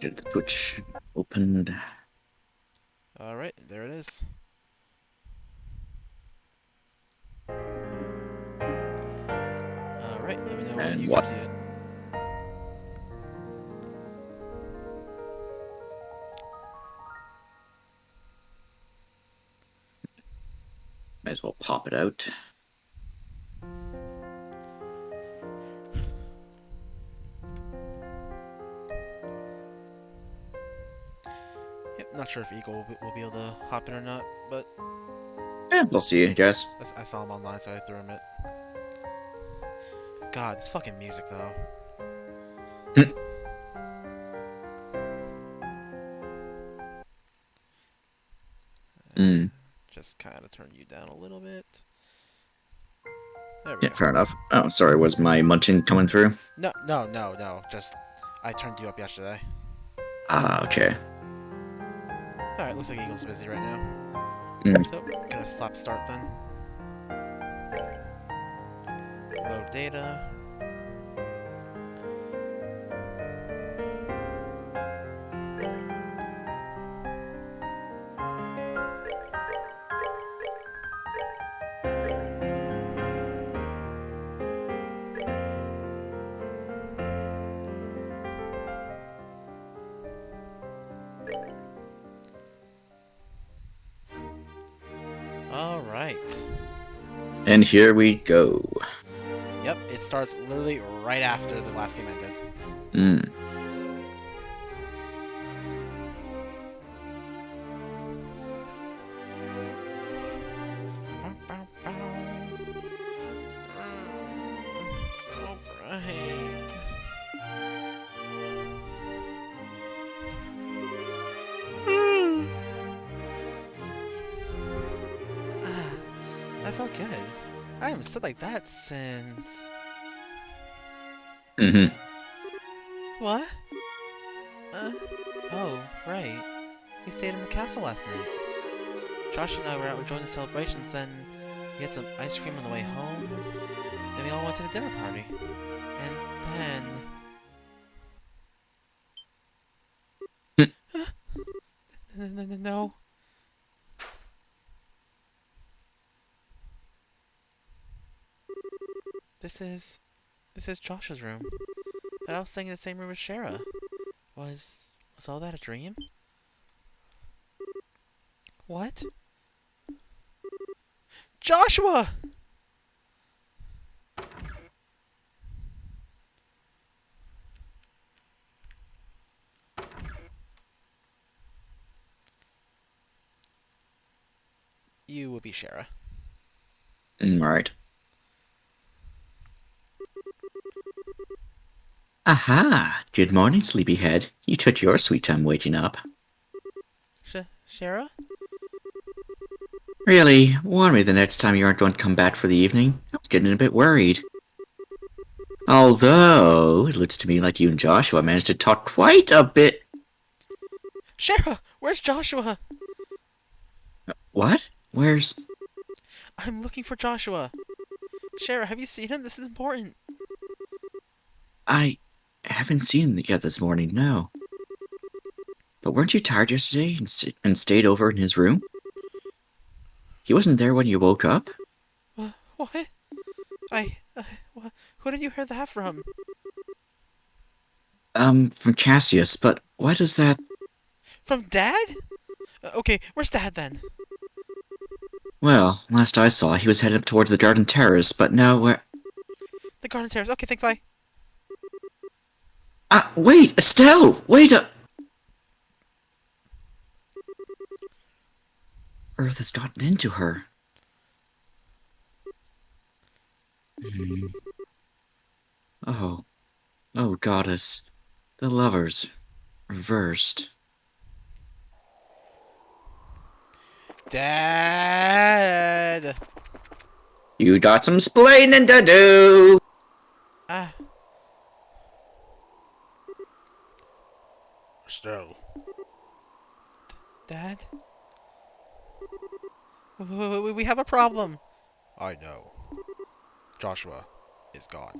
get the Twitch opened. Alright, there it is. Alright, let me know when And you can what? see it. Might as well pop it out. Yep, not sure if Eagle will be able to hop in or not, but Yeah, we'll see, I guess. I saw him online, so I threw him it. God, this fucking music, though. Mm. Just kind of turn you down a little bit. There we Yeah, go. fair enough. Oh, sorry, was my munching coming through? No. Just, I turned you up yesterday. Ah, okay. Alright, looks like Eagle's busy right now. Mm. So, gonna slap start then. Load data. Alright. And here we go. Yep, it starts literally right after the last game ended. Mm. Bow, bow, bow. So bright. Ah, that felt good. I haven't said like that since... Mm-hmm. What? Uh, oh, right. We stayed in the castle last night. Josh and I were out enjoying the celebrations, then we had some ice cream on the way home, then we all went to the dinner party. And then... No. This is... This is Josh's room. But I was staying in the same room as Shara. Was... Was all that a dream? What? Joshua! You will be Shara. All right. Aha! Good morning, sleepyhead. You took your sweet time waiting up. Shara? Really? Warn me the next time you aren't going to come back for the evening? I was getting a bit worried. Although, it looks to me like you and Joshua managed to talk quite a bit. Shara! Where's Joshua? What? Where's... I'm looking for Joshua. Shara, have you seen him? This is important. I haven't seen him yet this morning, no. But weren't you tired yesterday and stayed over in his room? He wasn't there when you woke up? What? I... Who did you hear that from? From Cassius, but why does that... From Dad? Okay, where's Dad then? Well, last I saw, he was headed up towards the Garden Terrace, but now where... The Garden Terrace. Okay, thanks, bye. Wait! Estelle! Wait a... Earth has gotten into her. Hmm. Oh. Oh, goddess. The lovers. Reversed. Dad! You got some splaining to do! Ah. Still. Dad? We have a problem. I know. Joshua is gone.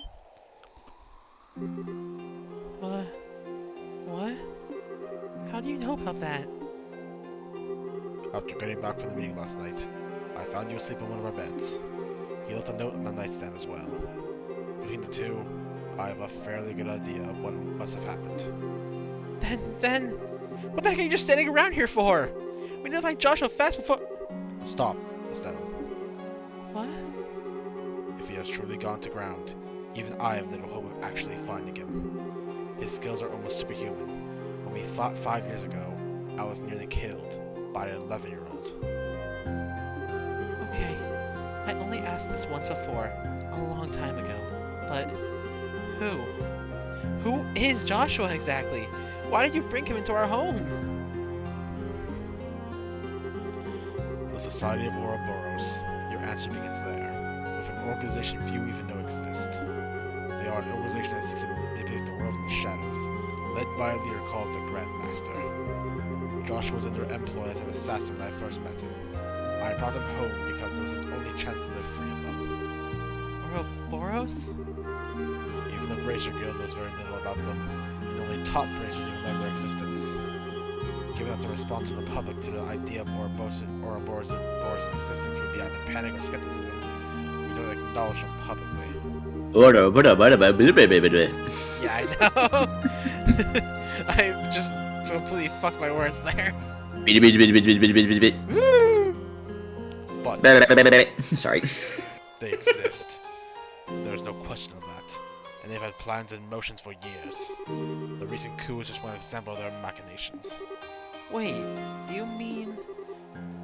What? What? How do you know about that? After getting back from the meeting last night, I found you asleep in one of our beds. He left a note on the nightstand as well. Between the two, I have a fairly good idea of what must have happened. Then, what the heck are you just standing around here for? We need to find Joshua fast before. Stop, Estelle. What? If he has truly gone to ground, even I have little hope of actually finding him. His skills are almost superhuman. When we fought 5 years ago, I was nearly killed by an 11-year-old. Okay, I only asked this once before, a long time ago. But who? Who is Joshua exactly? Why did you bring him into our home? The Society of Ouroboros. Your answer begins there, with an organization few even know exists. They are an organization that seeks to manipulate the world from the shadows, led by a leader called the Grandmaster. Joshua was in their employ as an assassin when I first met him. I brought him home because it was his only chance to live free of them. Ouroboros? Even the Bracer Guild knows very little about them, and only top Bracers even learn their existence. Given that the response of the public to the idea of Ouroboros' existence would be either panic or skepticism, we don't acknowledge them publicly. Yeah, I know. I just completely fucked my words there. But Sorry. they exist. There's no question of that. And they've had plans and motions for years. The recent coup is just one example of their machinations. Wait, you mean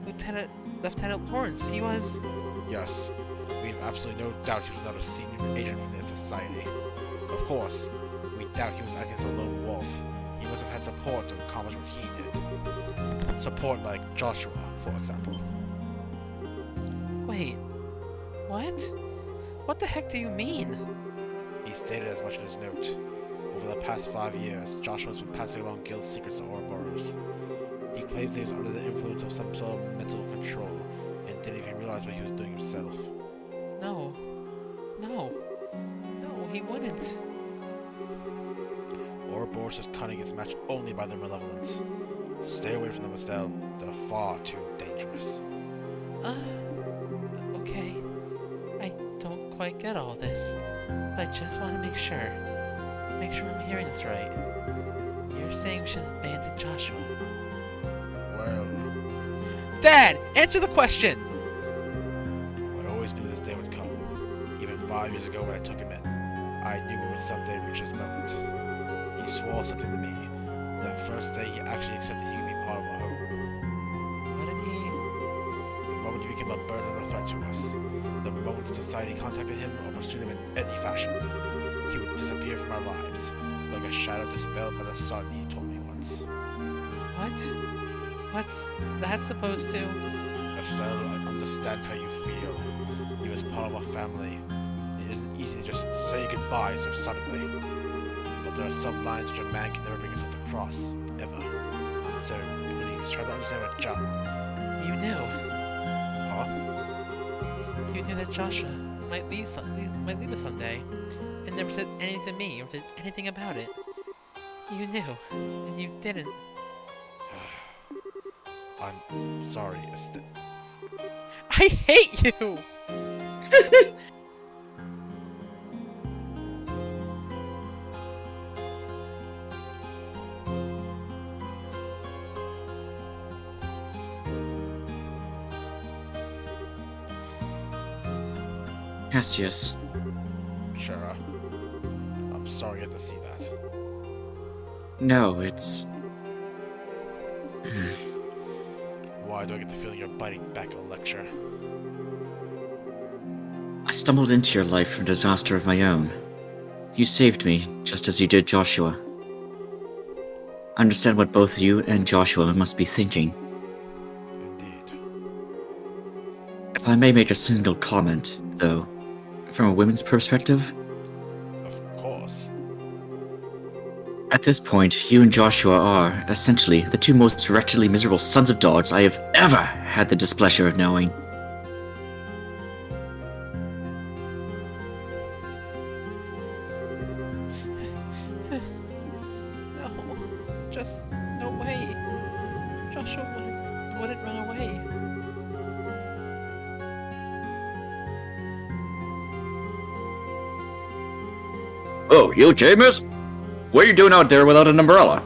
Lieutenant Lawrence? He was. Yes, we have absolutely no doubt he was not a senior agent in this society. Of course, we doubt he was acting as a lone wolf. He must have had support to accomplish what he did. Support like Joshua, for example. Wait, what? What the heck do you mean? He stated as much in his note. Over the past 5 years, Joshua has been passing along guild secrets to Ouroboros. He claims he was under the influence of some sort of mental control, and didn't even realize what he was doing himself. No, he wouldn't. Ouroboros' cunning is matched only by their malevolence. Stay away from them, Estelle. They're far too dangerous. Okay. I don't quite get all this, but I just want to make sure. Make sure I'm hearing this right. You're saying we should abandon Joshua. Well, Dad, answer the question! I always knew this day would come. Even 5 years ago when I took him in, I knew we would someday reach this moment. He swore something to me. That first day he actually accepted he could be part of our home. What did he... The moment he became a burden or threat to us, the moment society contacted him or pursued him in any fashion, he would disappear from our lives, like a shadow dispelled by the sun, he told me once. What? What's that supposed to... Estelle, I understand how you feel. He was part of our family. It isn't easy to just say goodbye so suddenly. But there are some lines which a man can never bring himself to cross, ever. So, please try to understand what You knew. Huh? You knew that Joshua might leave us someday, and never said anything to me or did anything about it. You knew, and you didn't. I'm sorry, Estelle. I hate you! Cassius. Shara, I'm sorry you had to see that. No, it's... Why do I get the feeling you're biting back a lecture? I stumbled into your life from a disaster of my own. You saved me, just as you did Joshua. I understand what both you and Joshua must be thinking. Indeed. If I may make a single comment, though, from a woman's perspective, Of course. at this point, you and Joshua are, essentially, the two most wretchedly miserable sons of dogs I have ever had the displeasure of knowing. No, just no away! Joshua wouldn't run away. Oh, you okay, miss? What are you doing out there without an umbrella?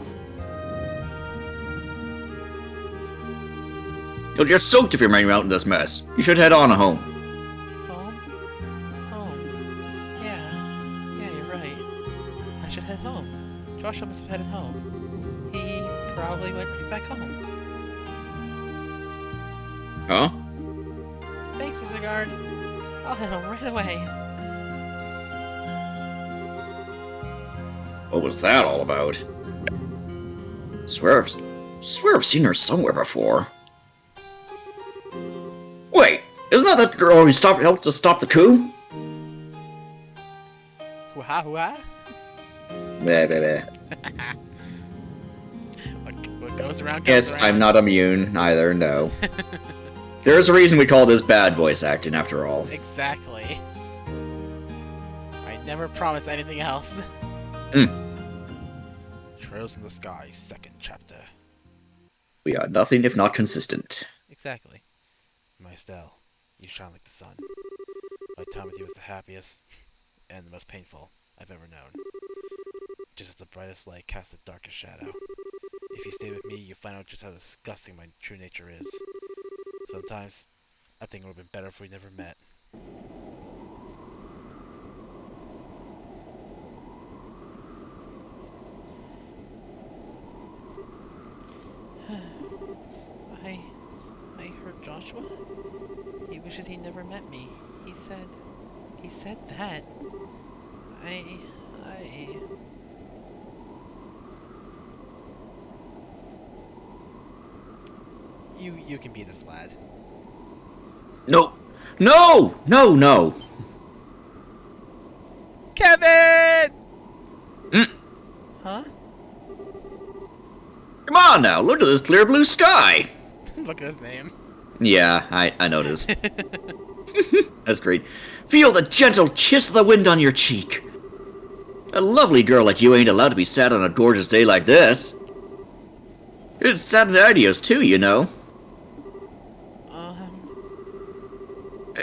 You'll get soaked if you're running out in this mess. You should head on home. Home? Home. Yeah, you're right. I should head home. Joshua must have headed home. He probably went right back home. Huh? Thanks, Mr. Guard. I'll head home right away. What was that all about? Swear I've seen her somewhere before. Wait, isn't that the girl who helped us stop the coup? Hoo-ha, hoo-ha? Meh, meh, meh. What goes around comes Yes, around. I'm not immune either, no. There's a reason we call this bad voice acting, after all. Exactly. I never promised anything else. Trails in the Sky, second chapter. We are nothing if not consistent. Exactly. My Estelle, you shine like the sun. My time with you is the happiest and the most painful I've ever known. Just as the brightest light casts the darkest shadow. If you stay with me, you find out just how disgusting my true nature is. Sometimes, I think it would have been better if we never met. I heard Joshua? He wishes he never met me. He said that. I... You can be this lad. No! No! No, no! Kevin! Mm. Huh? Come on now, look at this clear blue sky! Look at his name. Yeah, I noticed. That's great. Feel the gentle kiss of the wind on your cheek. A lovely girl like you ain't allowed to be sad on a gorgeous day like this. It's sad and adios too, you know.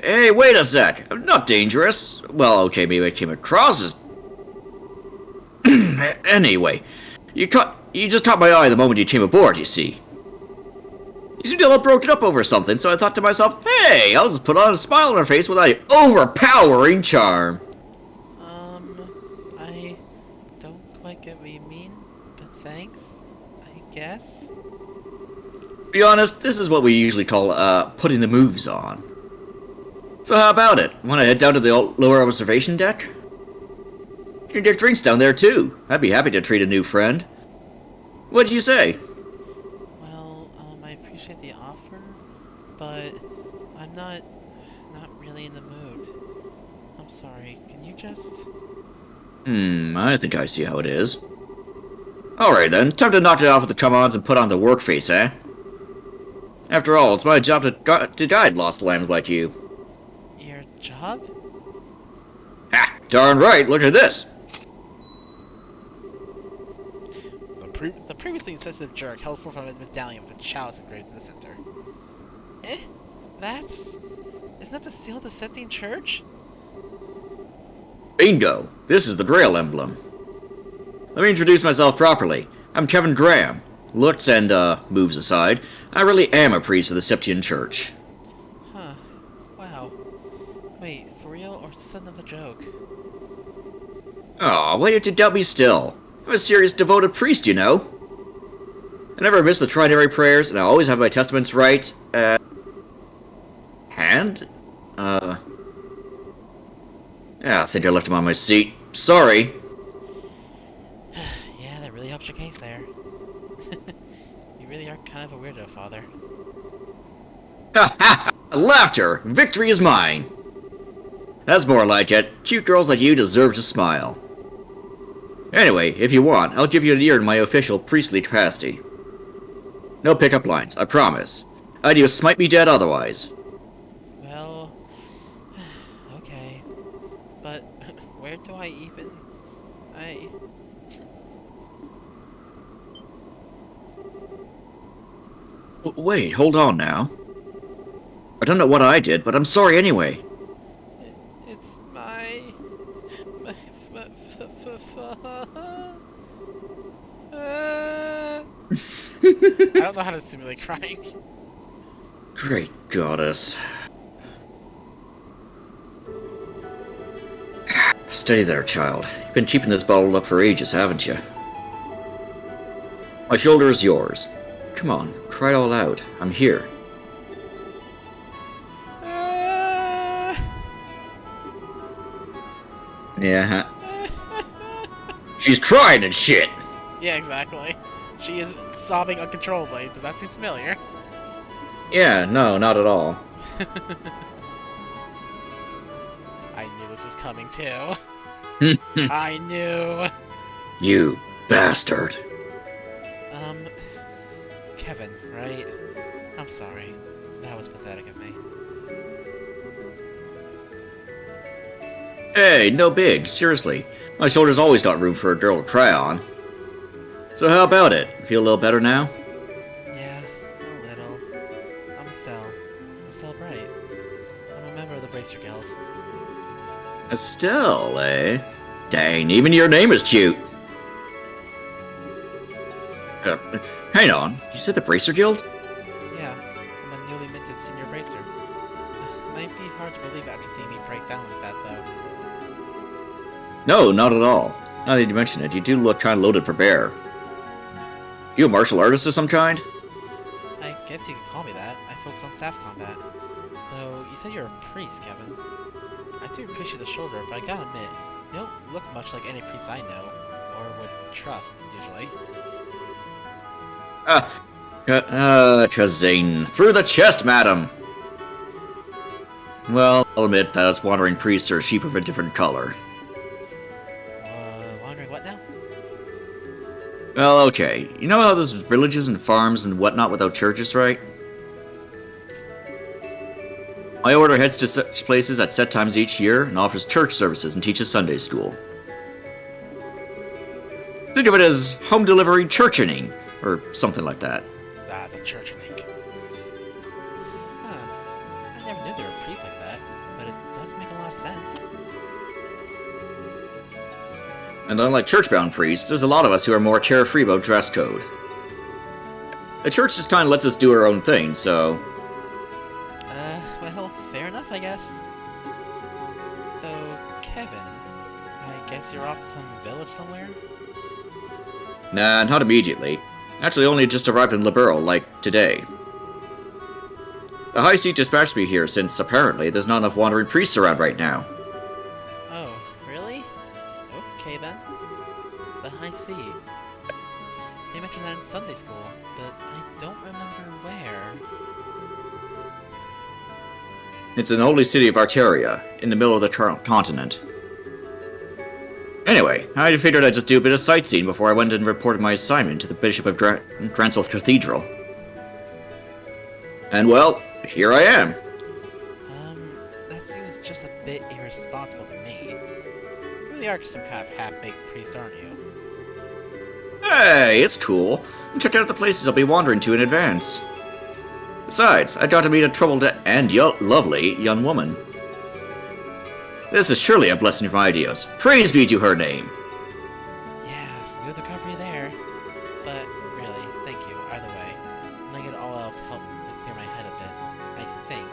Hey, wait a sec. I'm not dangerous. Well, okay, maybe I came across as... Anyway, you just caught my eye the moment you came aboard, you see. You seemed to have broken up over something, so I thought to myself, hey, I'll just put on a smile on her face with my overpowering charm. I don't quite get what you mean, but thanks, I guess. To be honest, this is what we usually call, putting the moves on. So how about it? Want to head down to the lower observation deck? You can get drinks down there, too. I'd be happy to treat a new friend. What do you say? Well, I appreciate the offer, but I'm not really in the mood. I'm sorry, can you just... I think I see how it is. Alright then, time to knock it off with the come-ons and put on the work face, eh? After all, it's my job to guide lost lambs like you. Your job? Ha! Darn right, look at this! The The previously insensitive jerk held forth from a medallion with a chalice engraved in the center. Eh? Isn't that the seal of the Septine Church? Bingo! This is the Grail emblem. Let me introduce myself properly. I'm Kevin Graham. Looks and, moves aside, I really am a priest of the Septine Church. Huh. Wow. Wait, for real or is this another joke? Aw, why don't you doubt me still? I'm a serious devoted priest, you know. I never miss the trinary prayers, and I always have my testaments right, hand? Yeah, I think I left them on my seat. Sorry. Yeah, that really helps your case there. You really are kind of a weirdo, Father. Ha ha! Laughter! Victory is mine! That's more like it. Cute girls like you deserve to smile. Anyway, if you want, I'll give you an ear in my official priestly capacity. No pickup lines, I promise. I'd you smite me dead otherwise. Well... okay. But where do I even... Wait, hold on now. I don't know what I did, but I'm sorry anyway. It's my I don't know how to simulate crying. Great goddess. Stay there, child. You've been keeping this bottled up for ages, haven't you? My shoulder is yours. Come on, cry it all out. I'm here. Yeah. She's crying and shit! Yeah, exactly. She is sobbing uncontrollably. Does that seem familiar? Yeah, no, not at all. I knew this was coming too. I knew. You bastard. Kevin, right? I'm sorry. That was pathetic of me. Hey, no big, seriously. My shoulder's always got room for a girl to cry on. So how about it? Feel a little better now? Yeah, a little. I'm Estelle Bright. I'm a member of the Bracer Guild. Estelle, eh? Dang, even your name is cute. Hang on, you said the Bracer Guild? Yeah, I'm a newly minted senior bracer. Might be hard to believe after seeing me break down like that, though. No, not at all. Now that you mention it, you do look kind of loaded for bear. You a martial artist of some kind? I guess you could call me that. I focus on staff combat. Though, you said you're a priest, Kevin. I do appreciate the shoulder, but I gotta admit, you don't look much like any priest I know, or would trust, usually. Chazane. Through the chest, madam! Well, I'll admit that us wandering priests are sheep of a different color. Wondering what now? Well, okay. You know how there's villages and farms and whatnot without churches, right? My order heads to such places at set times each year and offers church services and teaches Sunday school. Think of it as home delivery churchening, or something like that. Ah, the church link. Huh. I never knew there were priests like that, but it does make a lot of sense. And unlike church-bound priests, there's a lot of us who are more carefree about dress code. The church just kind of lets us do our own thing, so... Well, fair enough, I guess. So, Kevin, I guess you're off to some village somewhere? Nah, not immediately. Actually, only just arrived in Liberal, like, today. The High Seat dispatched me here since, apparently, there's not enough wandering priests around right now. Oh, really? Okay then. The High Seat. They mentioned that in Sunday school, but I don't remember where. It's in the holy city of Arteria, in the middle of the continent. Anyway, I figured I'd just do a bit of sightseeing before I went and reported my assignment to the Bishop of Gransel's Cathedral. And well, here I am. That seems just a bit irresponsible to me. You really are some kind of half-baked priest, aren't you? Hey, it's cool. I checked out the places I'll be wandering to in advance. Besides, I got to meet a troubled and lovely young woman. This is surely a blessing from ideas. Praise be to her name. Yeah, smooth recovery there. But really, thank you, either way. Laying it all out to help to clear my head a bit, I think.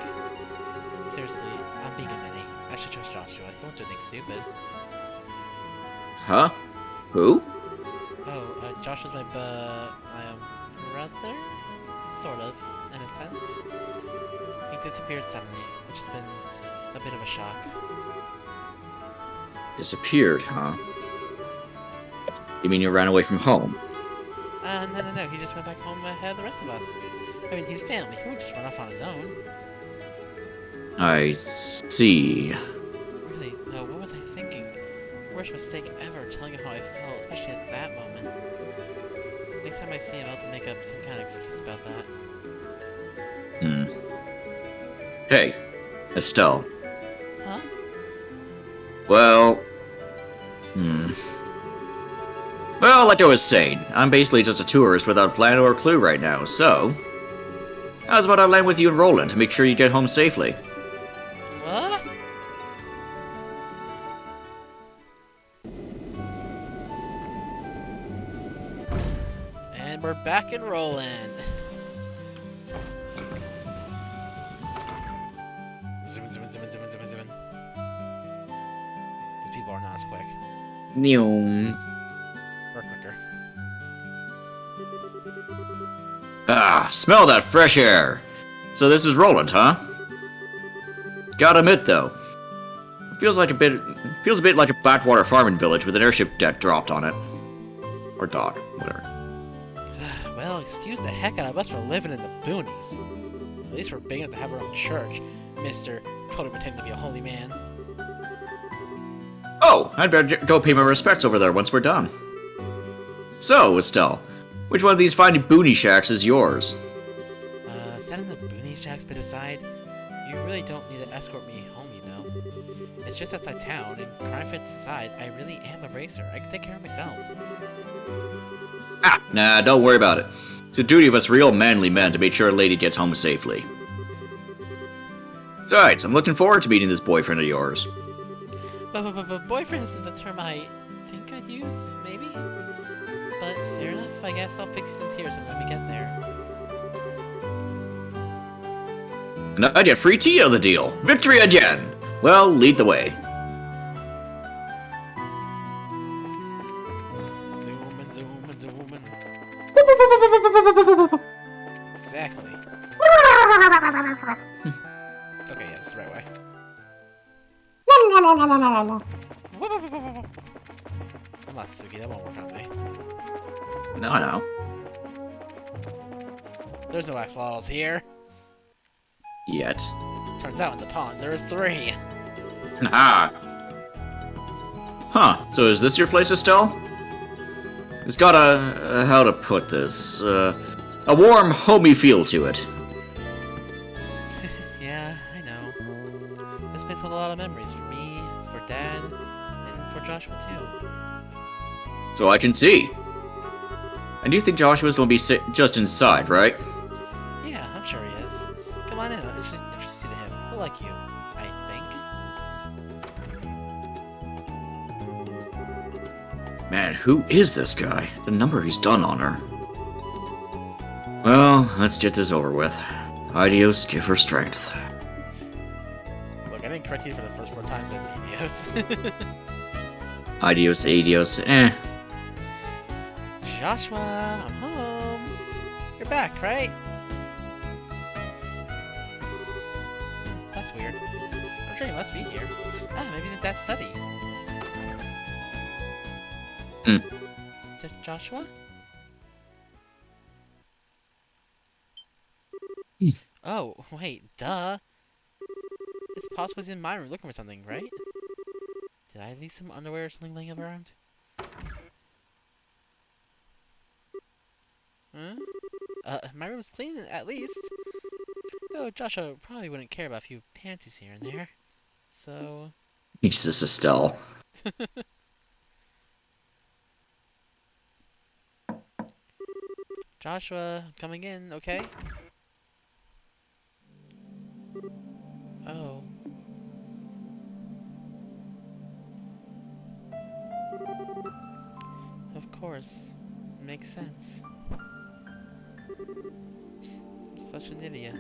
Seriously, I'm being a ninny. I should trust Joshua. He won't do anything stupid. Huh? Who? Oh, Joshua's my brother? Sort of, in a sense. He disappeared suddenly, which has been a bit of a shock. Disappeared, huh? You mean you ran away from home? No. He just went back home ahead of the rest of us. I mean, he's family. He won't just run off on his own. I see. Really, though, what was I thinking? Worst mistake ever, telling him how I felt, especially at that moment. Next time I see him, I'll have to make up some kind of excuse about that. Hey, Estelle. Huh? Well... Well, like I was saying, I'm basically just a tourist without a plan or a clue right now, so... How's about I land with you and Roland to make sure you get home safely? What? And we're back and rolling. Zoom, zoom, zoom, zoom, zoom, zoom. These people are not as quick. Neom. We're quicker. Ah, smell that fresh air. So this is Roland, huh? Gotta admit though, it feels a bit like a backwater farming village with an airship deck dropped on it. Or dock, whatever. Well, excuse the heck out of us for living in the boonies. At least we're big enough to have our own church, Mr. Totally pretending to be a holy man. Oh, I'd better go pay my respects over there once we're done. So, Estelle, which one of these fine boonie shacks is yours? Setting the boonie shacks bit aside, you really don't need to escort me home, you know. It's just outside town, and crime fits aside, I really am a racer. I can take care of myself. Ah, nah, don't worry about it. It's the duty of us real manly men to make sure a lady gets home safely. Besides, I'm looking forward to meeting this boyfriend of yours. But boyfriend isn't the term I think I'd use, maybe? But fair enough, I guess I'll fix you some tears when we get there. And I get free tea out of the deal. Victory again! Well, lead the way. Zooming, zooming, zooming. Exactly. Okay, yeah, that's the right way. I'm not Suki, that won't work on me. No. There's no axolotls here. Yet. Turns out in the pond there is 3. Ah. Huh, so is this your place, Estelle? It's got a how to put this, a warm, homey feel to it. Yeah, I know. This place holds a lot of memories for me, for Dad, and for Joshua too. So I can see. And you think Joshua's gonna be just inside, right? Yeah, I'm sure he is. Come on in, I'll introduce you to him. He'll like you, I think. Man, who is this guy? The number he's done on her. Well, let's get this over with. Adios, give her strength. Look, I didn't correct you for the first 4 times, but it's Edios. Adios, eh. Joshua, I'm home. You're back, right? That's weird. I'm sure you must be here. Ah, maybe he's in Dad's study. Joshua? Oh, wait, duh. It's possible he's in my room looking for something, right? Did I leave some underwear or something laying around? Huh? My room's clean, at least. Though Joshua probably wouldn't care about a few panties here and there. So... Jesus, Estelle. Joshua, I'm coming in, okay? Oh. Of course. Makes sense. Such an idiot.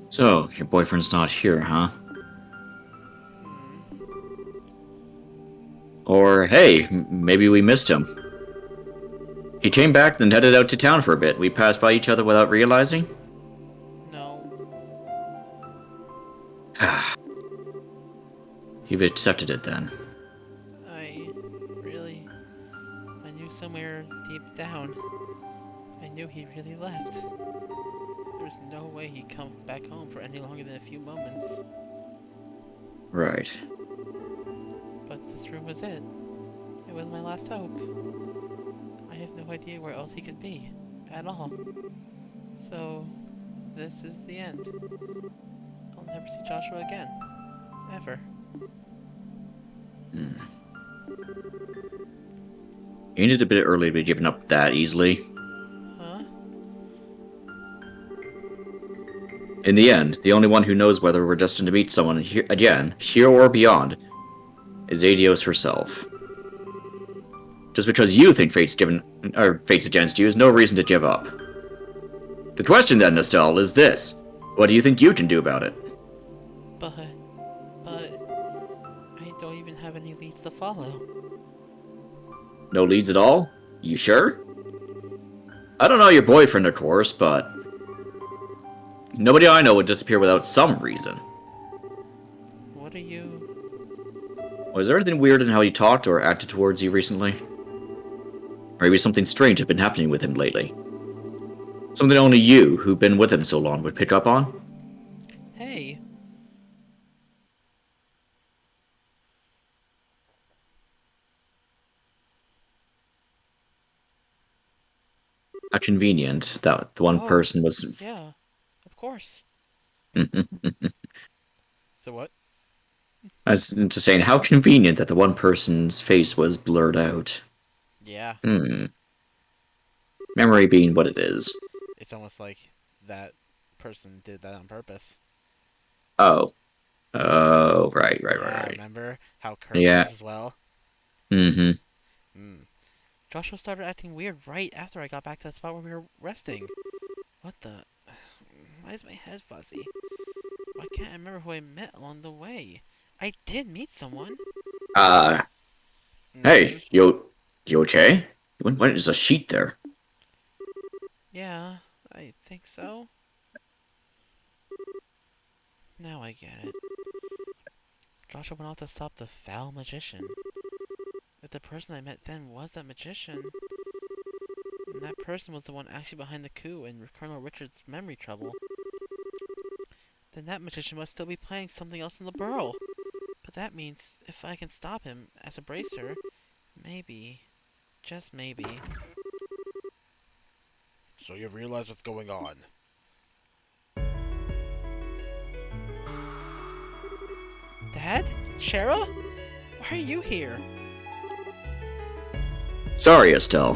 So, your boyfriend's not here, huh? Or, hey, maybe we missed him. He came back, then headed out to town for a bit. We passed by each other without realizing? No. You've accepted it then. I knew somewhere deep down. I knew he really left. There was no way he'd come back home for any longer than a few moments. Right. But this room was it. It was my last hope. I have no idea where else he could be. At all. So, this is the end. I'll never see Joshua again. Ever. Ain't it a bit early to be giving up that easily? Huh? In the end, the only one who knows whether we're destined to meet someone again, here or beyond, is Adios herself. Just because you think fate's against you is no reason to give up. The question then, Estelle, is this. What do you think you can do about it? But I don't even have any leads to follow. No leads at all? You sure? I don't know your boyfriend, of course, but nobody I know would disappear without some reason. What are you... Was there anything weird in how he talked or acted towards you recently? Or maybe something strange had been happening with him lately. Something only you, who've been with him so long, would pick up on? Hey! How convenient that the one Oh, person was. yeah, of course. So what? I was just saying, how convenient that the one person's face was blurred out. Yeah, Memory being what it is. it's almost like that person did that on purpose. Oh. Oh, Yeah, right. remember how Kirby Yeah. was as well? Mm-hmm. Hmm. Joshua started acting weird right after I got back to the spot where we were resting. What the... Why is my head fuzzy? Why can't I remember who I met along the way? I did meet someone. Uh, Mm-hmm. hey, you okay? What is a sheet there? Yeah, I think so. Now I get it. Joshua went out to stop the foul magician. If the person I met then was that magician, and that person was the one actually behind the coup and Colonel Richard's memory trouble, then that magician must still be planning something else in the burrow. But that means if I can stop him as a bracer, maybe, just maybe. So you realize what's going on. Dad? Cheryl? Why are you here? Sorry, Estelle.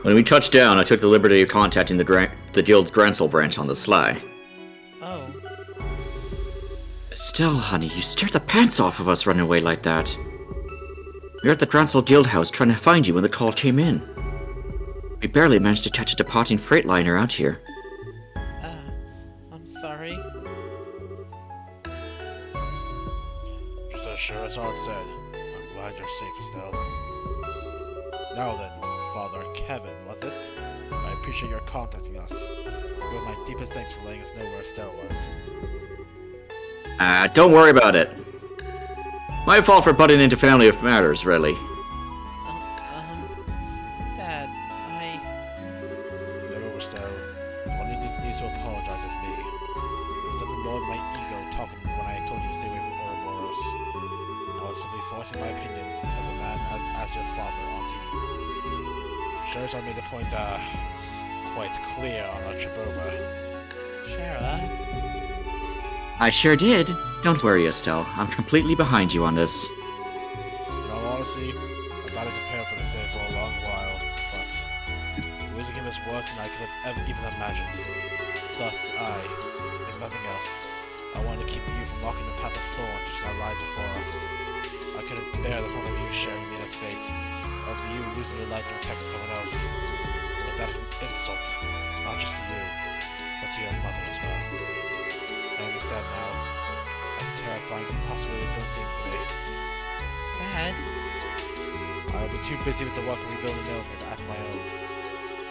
When we touched down, I took the liberty of contacting the Guild's Gransel branch on the sly. Oh, Estelle, honey, you scared the pants off of us running away like that. We were at the Gransel Guild house trying to find you when the call came in. We barely managed to catch a departing freight liner out here. I'm sorry. Just as sure as Art said, I'm glad you're safe, Estelle. Now then, Father Kevin, was it? I appreciate your contacting us. You have my deepest thanks for letting us know where Estelle was. Don't worry about it. My fault for butting into family matters, really. Dad, No, Estelle. The one who needs to apologize is me. There was nothing more than my ego talking when I told you to stay away from Ouroboros. I was simply voicing my opinion as a man as your father onto you. Charizard made the point, quite clear on our trip over. Shara? I sure did. Don't worry, Estelle. I'm completely behind you on this. In all honesty, I thought I prepared for this day for a long while, but losing him is worse than I could have even imagined. Plus, if nothing else, I wanted to keep you from walking the path of thorn which now lies before us. I couldn't bear the thought of you sharing Nina's fate, of you losing your life to protect someone else. But that is an insult, not just to you, but to your mother as well. I understand now, as terrifying as the possibility still seems to me. Dad? I will be too busy with the work of rebuilding the military to act my own.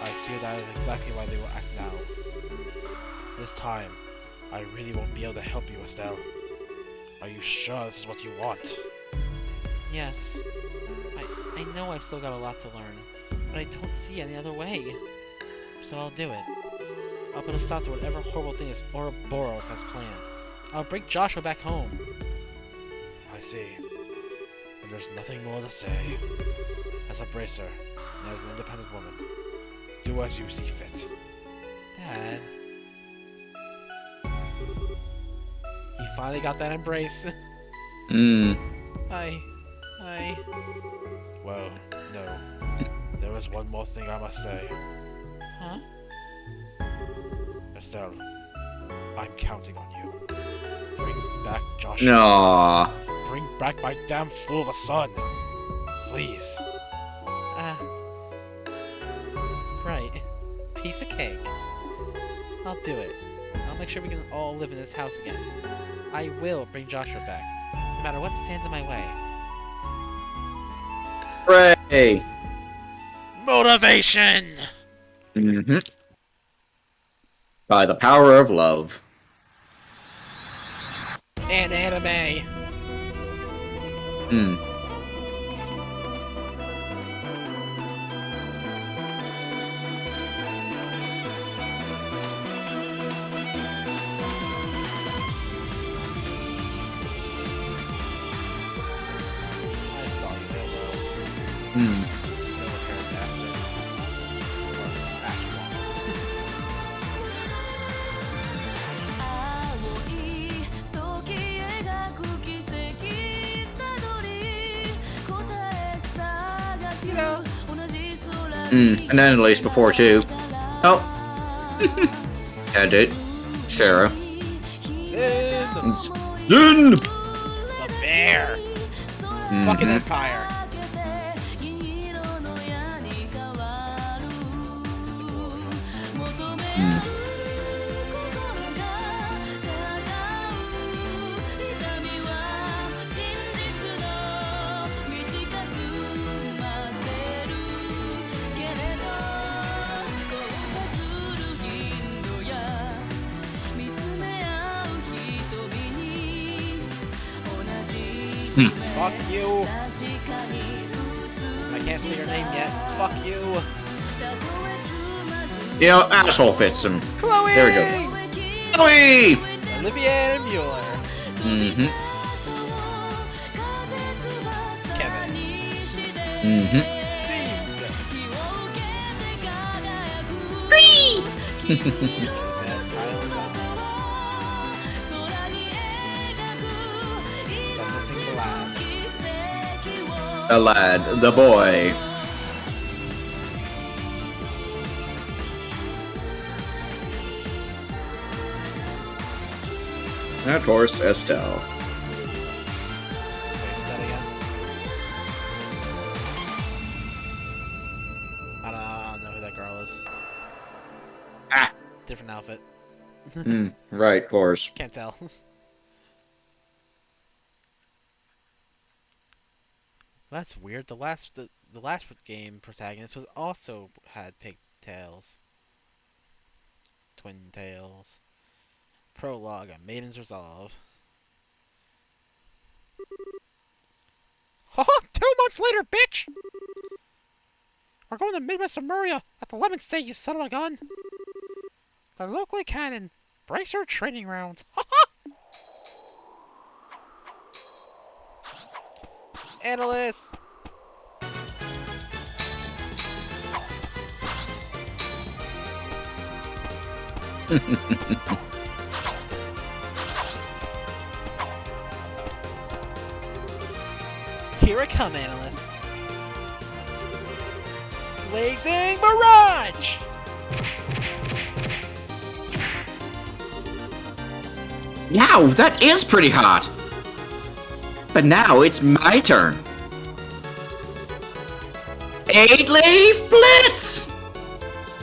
I fear that is exactly why they will act now. This time, I really won't be able to help you, Estelle. Are you sure this is what you want? Yes. I know I've still got a lot to learn, but I don't see any other way. So I'll do it. I'll put a stop to whatever horrible thing this Ouroboros has planned. I'll bring Joshua back home. I see. And there's nothing more to say. As a bracer, and as an independent woman, do as you see fit. Dad. He finally got that embrace. Hmm. I Hi. Well, no. There is one more thing I must say. Huh? Estelle, I'm counting on you. Bring back Joshua. No. Bring back my damn fool of a son. Please. Right. Piece of cake. I'll do it. I'll make sure we can all live in this house again. I will bring Joshua back, no matter what stands in my way. Hooray! Motivation! Mm-hmm. By the power of love. And anime! Hmm. I saw you there, Will. Hmm. Silver-haired bastard. Or ash blonde. 青い時描く奇跡たどり答え探す同じ空 Hmm. And then at least before too. Oh. Yeah, dude. Shara. Zin! Zin! The bear! Fucking Empire! Fuck you! I can't say your name yet. Fuck you! You know, asshole fits him. Chloe! There we go. Chloe! Olivier Mueller. Mm-hmm. Kevin. Mm-hmm. Seed. The lad, the boy. And of course, Estelle. Wait, is that again? I don't know who that girl is. Ah! Different outfit. Right, of course. Can't tell. That's weird. The last game protagonist was also had pigtails. Twin tails. Prologue, A Maiden's Resolve. Haha! 2 months later, bitch! We're going to Midwest Lemuria at the Lemon State, you son of a gun! The locally canon Bracer training rounds. Haha! Analyst! Here I come, analysts. Blazing Mirage! Wow, that is pretty hot! But now it's my turn. 8-leaf blitz!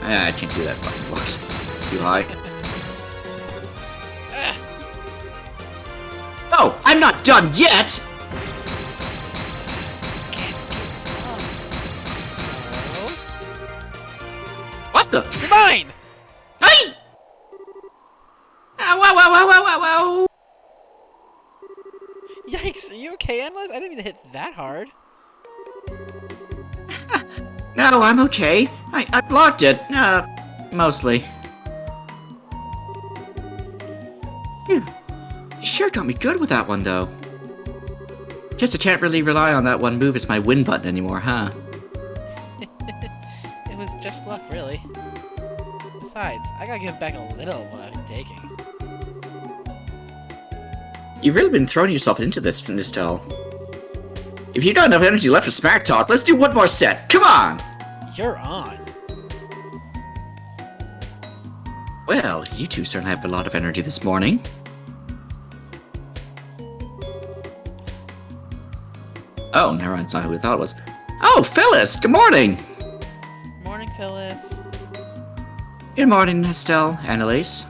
I can't do that fucking voice. Too high. Oh, I'm not done yet! What the? You're mine! Hey! Ow, ow, ow, ow, ow, ow, ow! Yikes, are you okay, analyst? I didn't even hit that hard. No, I'm okay. I blocked it. Mostly. Phew. You sure got me good with that one, though. Guess I can't really rely on that one move as my win button anymore, huh? It was just luck, really. Besides, I gotta give back a little of what I've been taking. You've really been throwing yourself into this, Estelle. If you don't have energy left for smack talk, let's do one more set. Come on! You're on. Well, you two certainly have a lot of energy this morning. Oh, never mind, it's not who we thought it was. Oh, Phyllis! Good morning! Morning, Phyllis. Good morning, Estelle, Annalise.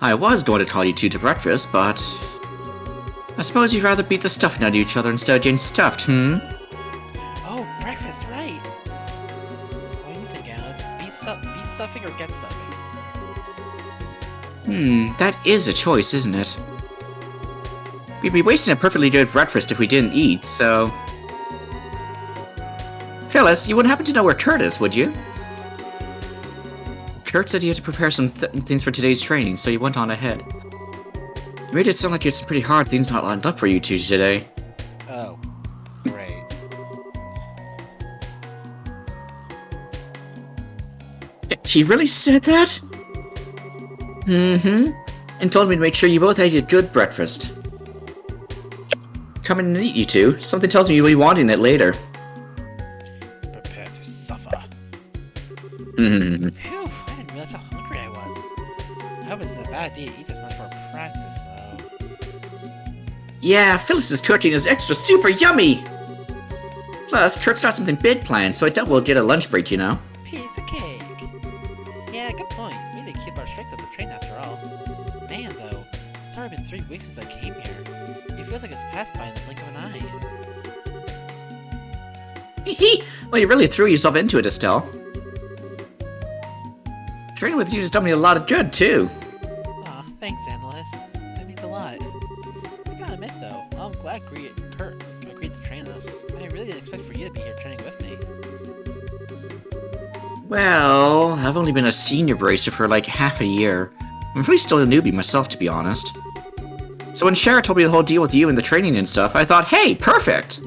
I was going to call you two to breakfast, but... I suppose you'd rather beat the stuffing out of each other instead of getting stuffed, Oh, breakfast, right. What do you think, Annalise? Beat stuffing or get stuffing? That is a choice, isn't it? We'd be wasting a perfectly good breakfast if we didn't eat, so... Phyllis, you wouldn't happen to know where Kurt is, would you? Kurt said he had to prepare some things for today's training, so he went on ahead. You made it sound like you had some pretty hard things not lined up for you two today. Oh, great. He really said that? Mm-hmm. And told me to make sure you both ate a good breakfast. Come in and eat, you two. Something tells me you'll be wanting it later. Prepare to suffer. Hmm. Phew, I didn't realize how hungry I was. I hope it's a bad idea to eat this much for practice, though. Yeah, Phyllis's cooking is extra super yummy! Plus, Kurt's got something big planned, so I doubt we'll get a lunch break, you know? Piece of cake. Yeah, good point. We need to keep our strict at the train after all. Man, though, it's already been 3 weeks since I came here. It feels like it's passed by in the blink of an eye. Hee. Well, you really threw yourself into it, Estelle. Training with you has done me a lot of good, too. Aw, thanks, Annalise. That means a lot. I gotta admit, though, I'm glad Kurt agreed to train us. I really didn't expect for you to be here training with me. Well, I've only been a senior bracer for like half a year. I'm really still a newbie myself, to be honest. So when Shara told me the whole deal with you and the training and stuff, I thought, hey, perfect!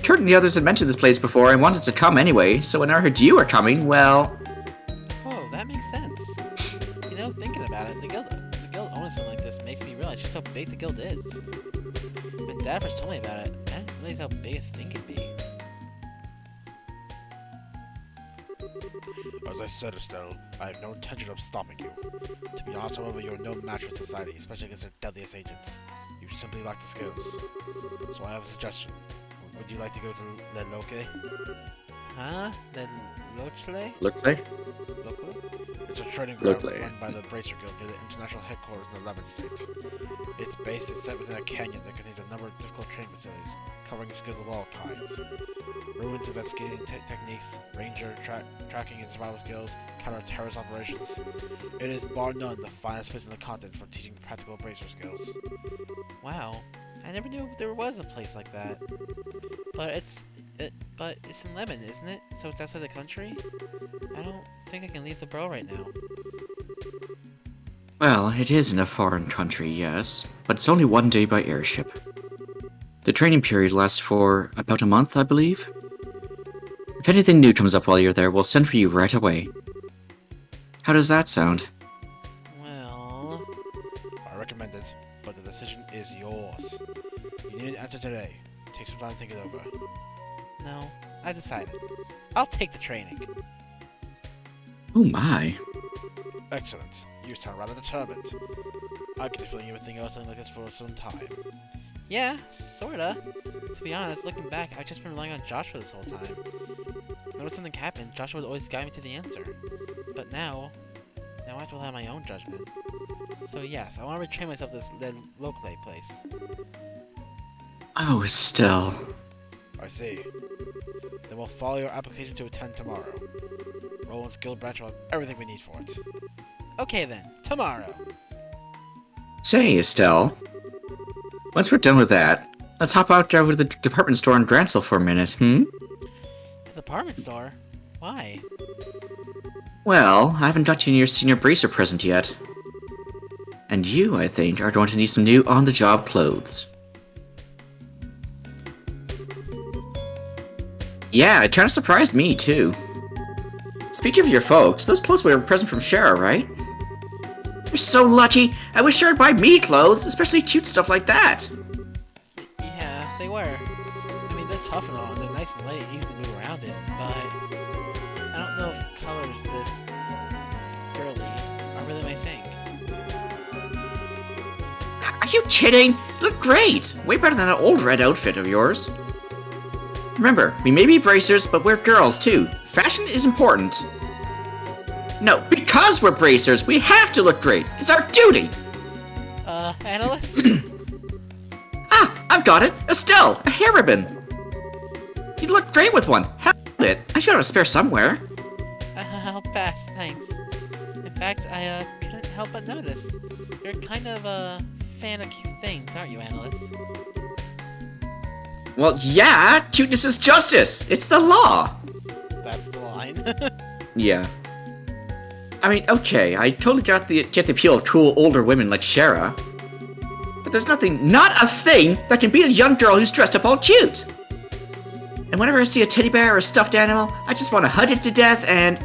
Kurt and the others had mentioned this place before and wanted to come anyway, so when I heard you were coming, well... Oh, that makes sense. You know, thinking about it, the guild owning something like this makes me realize just how big the guild is. When Dad first told me about it, I didn't realize how big a thing could be. As I said, Estelle, I have no intention of stopping you. To be honest, however, you are no match for society, especially against their deadliest agents. You simply lack the skills. So I have a suggestion. Would you like to go to Le Loque? Huh? Then Lochle? Look like? Locle? It's a training ground Locle. run by the Bracer Guild near the international headquarters in the 11th state. Its base is set within a canyon that contains a number of difficult training facilities, covering skills of all kinds. Ruins, investigating techniques, ranger, tracking and survival skills, counter-terrorist operations. It is, bar none, the finest place in the continent for teaching practical bracer skills. Wow. I never knew there was a place like that. But it's in Lebanon, isn't it? So it's outside the country? I don't think I can leave the borough right now. Well, it is in a foreign country, yes, but it's only 1 day by airship. The training period lasts for about a month, I believe. If anything new comes up while you're there, we'll send for you right away. How does that sound? Well... I recommend it, but the decision is yours. You need an answer today. Take some time to think it over. No, I decided. I'll take the training. Oh my. Excellent. You sound rather determined. I get the feeling you've been thinking about something like this for some time. Yeah, sorta. To be honest, looking back, I've just been relying on Joshua this whole time. Whenever something happened, Joshua would always guide me to the answer. But now I have to rely on my own judgment. So yes, I want to retrain myself to this local place. Oh, Estelle. I see. Then we'll follow your application to attend tomorrow. Roland's guild branch will have everything we need for it. Okay then, tomorrow. Say, Estelle. Once we're done with that, let's hop out over to the department store in Grantsville for a minute, The department store? Why? Well, I haven't got you your senior bracer present yet. And you, I think, are going to need some new on-the-job clothes. Yeah, it kind of surprised me, too. Speaking of your folks, those clothes were a present from Shara, right? You're so lucky! I wish Shara'd buy me clothes, especially cute stuff like that! Yeah, tough and all, and they're nice and light, easy to move around in, but I don't know if colors this girly are really my thing. Are you kidding? You look great! Way better than that old red outfit of yours. Remember, we may be bracers, but we're girls too. Fashion is important. No, because we're bracers, we have to look great. It's our duty! Analyst? Ah, I've got it! Estelle, a hair ribbon! You look great with one. Hell it. I should have a spare somewhere. I'll pass, thanks. In fact, I couldn't help but notice. You're kind of a fan of cute things, aren't you, Analyst? Well, yeah, cuteness is justice. It's the law. That's the line. Yeah. I mean, okay, I totally get the appeal of cool older women like Shara. But there's not a thing that can beat a young girl who's dressed up all cute. And whenever I see a teddy bear or a stuffed animal, I just want to hug it to death and...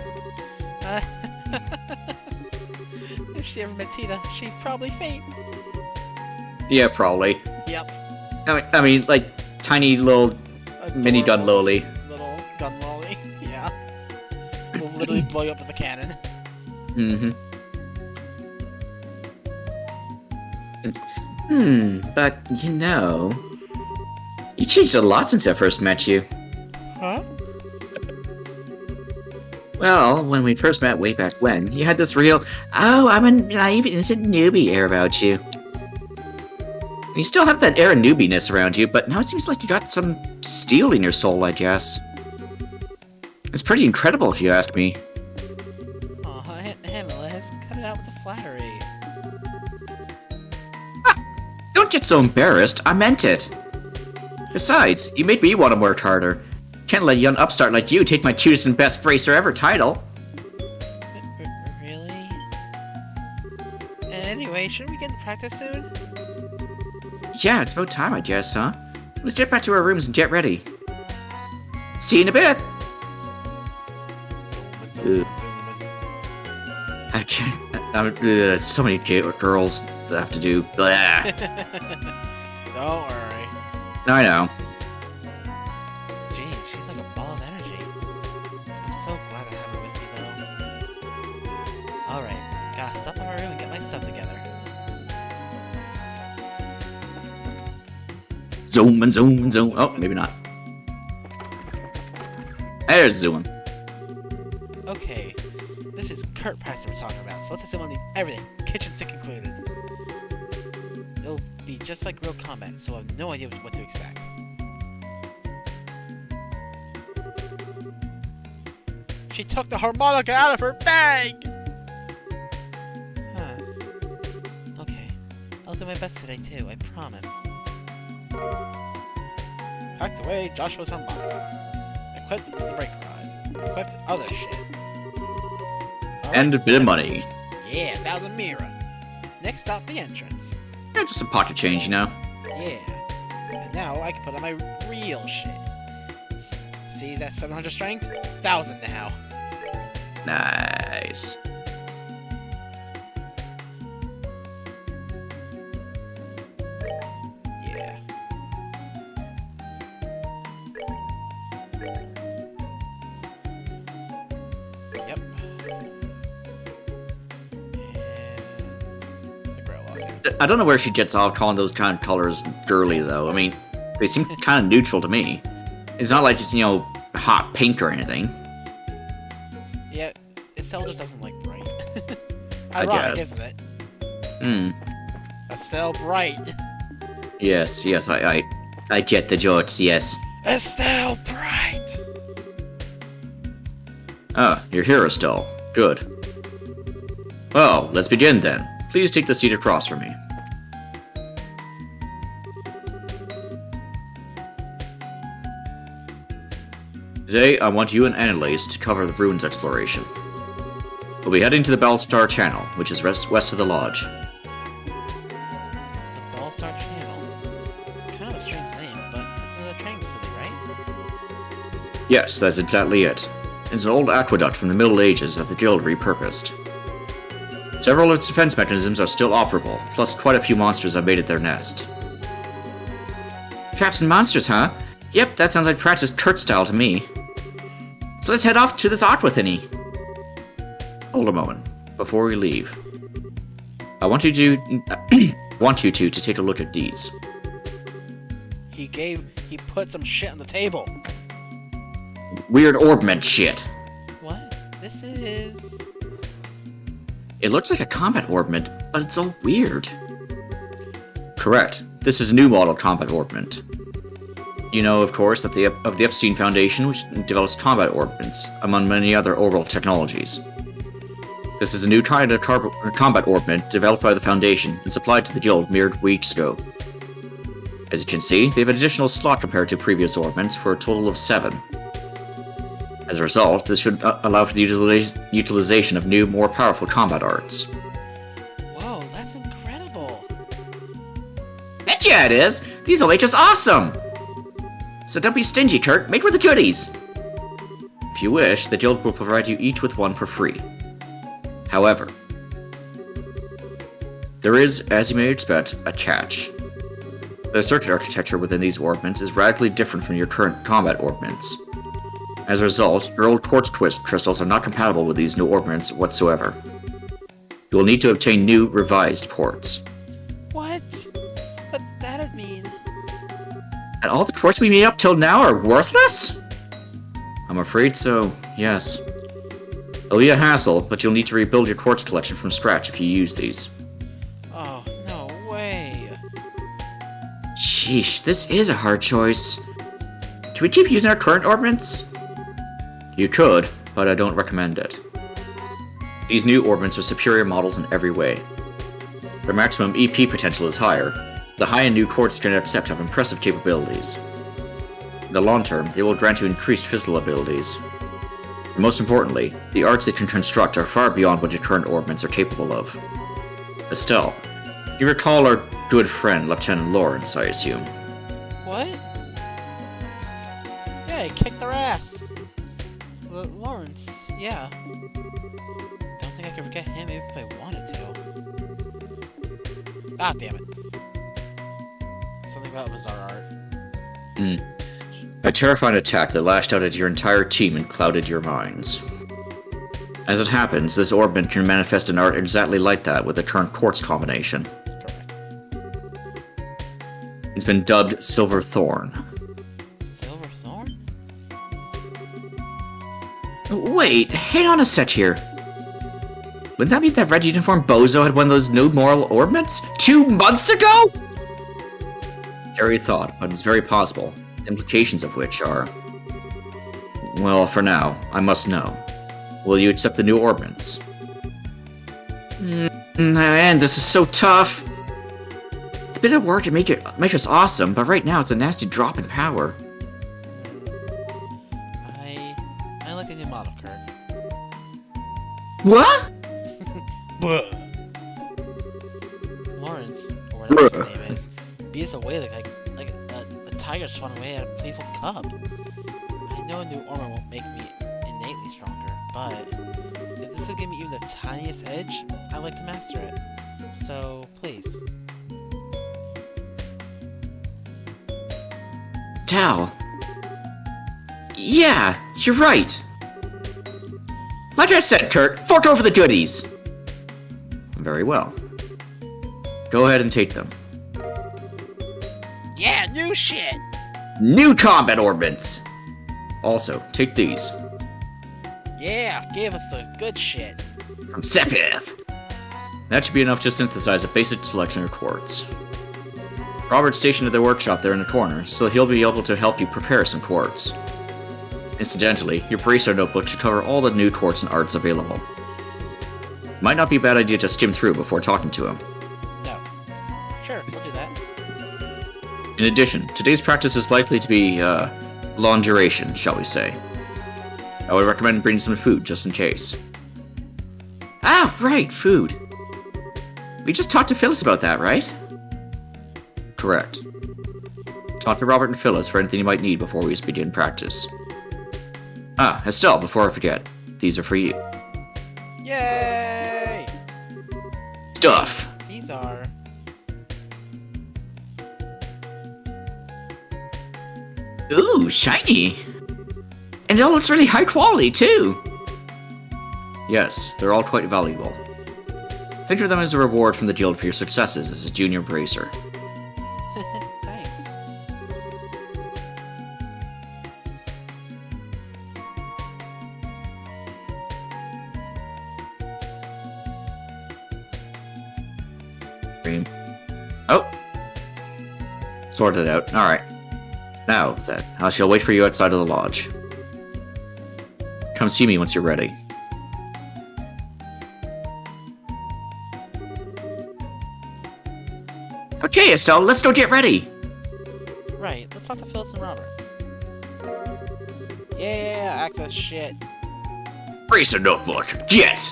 If she ever met Tina, she'd probably faint. Yeah, probably. Yep. I mean, like, tiny little mini gun Adorable loli. Little gun lolly, yeah. Will literally blow you up with a cannon. Mm-hmm. But, you know... You changed a lot since I first met you. Huh? Well, when we first met way back when, you had this real, oh, I'm a naive, innocent newbie air about you. You still have that air of newbiness around you, but now it seems like you got some steel in your soul, I guess. It's pretty incredible, if you ask me. Aw, Analyst, cut it out with the flattery. Don't get so embarrassed, I meant it. Besides, you made me want to work harder. Can't let a young upstart like you take my cutest and best bracer ever title. Really? Anyway, shouldn't we get into practice soon? Yeah, it's about time, I guess, huh? Let's get back to our rooms and get ready. See you in a bit. Zooming. I can't. So many girls that I have to do. Blah. Don't worry. I know. Jeez, she's like a ball of energy. I'm so glad to have her with me, though. Alright, gotta stop in my room and get my stuff together. Zoom and zoom and zoom. Oh, maybe not. There's zoom. Okay, this is Kurt Price we're talking about, so let's assume I'll need everything, kitchen sink included. It'll be just like real combat, so I have no idea what to expect. She took the harmonica out of her bag! Huh. Okay, I'll do my best today too, I promise. Packed away Joshua's harmonica. Equipped with the brake rod. Equipped other shit. And a bit of money. Yeah, 1,000 Mira. Next stop, the entrance. Yeah, just some pocket change, you know? Yeah. And now I can put on my real shit. See that 700 strength? 1,000 now. Nice. Yeah. Yep. And the Grail Locket. I don't know where she gets off calling those kind of colors girly, though. I mean, they seem kind of neutral to me. It's not like it's, you know, hot pink or anything. Yeah, Estelle just doesn't like bright. I Ironic, guess. isn't it? Hmm. Estelle Bright. Yes, I get the jokes, yes. Estelle Bright! Ah, you're here, Estelle. Good. Well, let's begin then. Please take the seat across from me. Today, I want you and Annalise to cover the ruins exploration. We'll be heading to the Bellstar Channel, which is west of the lodge. The Ballstar Channel. Kind of a strange name, but it's another training facility, right? Yes, that's exactly it. It's an old aqueduct from the Middle Ages that the Guild repurposed. Several of its defense mechanisms are still operable, plus quite a few monsters have made it their nest. Traps and monsters, huh? Yep, that sounds like practice Kurt style to me. So let's head off to this art with Annie. Hold a moment, before we leave. I want you to take a look at these. He put some shit on the table. Weird orbment shit. What? This is... It looks like a combat orbment, but it's all weird. Correct. This is a new model combat orbment. You know, of course, that of the Epstein Foundation, which develops combat orbments, among many other orbital technologies. This is a new kind of combat orbment developed by the Foundation and supplied to the Guild mere weeks ago. As you can see, they have an additional slot compared to previous orbments for a total of 7. As a result, this should allow for the utilization of new, more powerful combat arts. Whoa, that's incredible! Heck yeah, it is! These will make us awesome! So don't be stingy, Kurt. Make with the goodies! If you wish, the Guild will provide you each with one for free. However, there is, as you may expect, a catch. The circuit architecture within these orbments is radically different from your current combat orbments. As a result, your old quartz crystals are not compatible with these new orbments whatsoever. You will need to obtain new, revised ports. What? But that'd mean... And all the ports we made up till now are worthless? I'm afraid so, yes. It'll be a hassle, but you'll need to rebuild your quartz collection from scratch if you use these. Oh, no way. Sheesh, this is a hard choice. Can we keep using our current orbments? You could, but I don't recommend it. These new orbments are superior models in every way. Their maximum EP potential is higher. The high-end new quartz you can accept have impressive capabilities. In the long term, they will grant you increased physical abilities. And most importantly, the arts they can construct are far beyond what your current orbments are capable of. Estelle, you recall our good friend, Lieutenant Lawrence, I assume? What? Yeah, he kicked their ass. Lawrence, yeah. Don't think I could forget him even if I wanted to. Ah, damn it. Something about bizarre art. A terrifying attack that lashed out at your entire team and clouded your minds. As it happens, this orbment can manifest an art exactly like that with the current quartz combination. Correct. It's been dubbed Silver Thorn. Silver Thorn? Wait, hang on a sec here. Wouldn't that mean that red uniform bozo had one of those new moral orbments 2 months ago? Scary thought, but it's very possible. Implications of which are... Well, for now, I must know. Will you accept the new orbments? Man, this is so tough. It's a bit of work to make us awesome, but right now it's a nasty drop in power. I like the new model, Kurt. What? Lawrence, or whatever Bruh. his name is, beats away like a tiger swatting away at a playful cub. I know a new armor won't make me innately stronger, but if this will give me even the tiniest edge, I'd like to master it. So, please. Tal. Yeah, you're right. Like I said, Kurt, fork over the goodies. Very well. Go ahead and take them. Yeah, new shit! New combat orbments! Also, take these. Yeah, give us the good shit. From Sepith! That should be enough to synthesize a basic selection of quartz. Robert's stationed at the workshop there in the corner, so he'll be able to help you prepare some quartz. Incidentally, your bracer notebook should cover all the new quartz and arts available. Might not be a bad idea to skim through before talking to him. No. Sure, we'll do that. In addition, today's practice is likely to be, long duration, shall we say. I would recommend bringing some food, just in case. Ah, right, food. We just talked to Phyllis about that, right? Correct. Talk to Robert and Phyllis for anything you might need before we begin practice. Ah, Estelle, before I forget, these are for you. Yay! Stuff! These are... Ooh, shiny. And it all looks really high quality, too. Yes, they're all quite valuable. Think of them as a reward from the guild for your successes as a junior bracer. Thanks. Green. Oh! Sorted out. Alright. Now, then, I shall wait for you outside of the lodge. Come see me once you're ready. Okay, Estelle, let's go get ready! Right, let's talk to Phyllis and Robert. Yeah, access shit. Bracer notebook, get!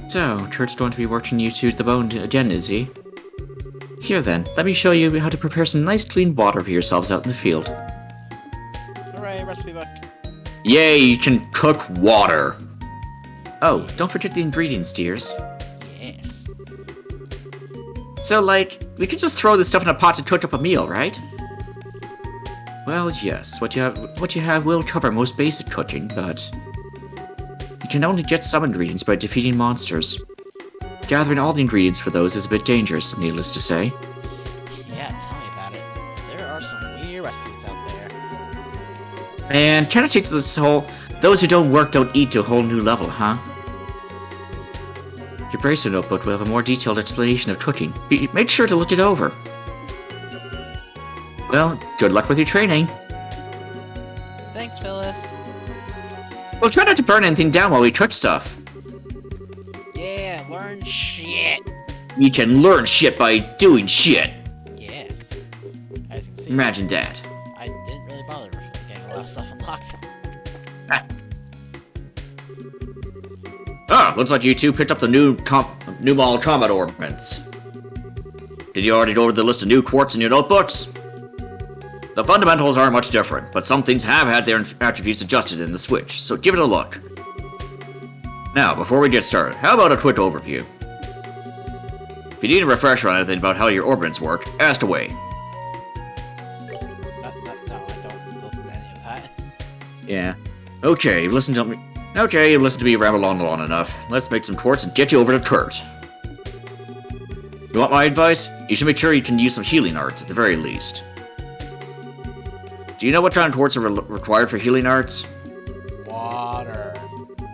So, Kurt's going to be working you to the bone again, is he? Here then, let me show you how to prepare some nice clean water for yourselves out in the field. Hooray, recipe book. Yay, you can cook water! Oh, don't forget the ingredients, dears. Yes. So, like, we could just throw this stuff in a pot to cook up a meal, right? Well, yes, what you have will cover most basic cooking, but you can only get some ingredients by defeating monsters. Gathering all the ingredients for those is a bit dangerous, needless to say. Yeah, tell me about it. There are some weird recipes out there. And kinda takes this whole those who don't work don't eat to a whole new level, huh? Your bracer notebook will have a more detailed explanation of cooking. Make sure to look it over. Well, good luck with your training. Thanks, Phyllis. Well, try not to burn anything down while we cook stuff. Yeah, learn shit. You can learn shit by doing shit. Yes. As you can see, Imagine that. I didn't really bother getting a lot of stuff unlocked. Looks like you two picked up the new mall combat ornaments. Did you already go over the list of new quartz in your notebooks? The fundamentals aren't much different, but some things have had their attributes adjusted in the Switch, so give it a look. Now, before we get started, how about a quick overview? If you need a refresher on anything about how your ornaments work, ask away. No, I don't listen to any of that. Yeah. Okay, you've listened to me. Okay, you've listened to me ramble on long enough. Let's make some quartz and get you over to Kurt. You want my advice? You should make sure you can use some healing arts at the very least. Do you know what kind of quartz are required for healing arts? Water.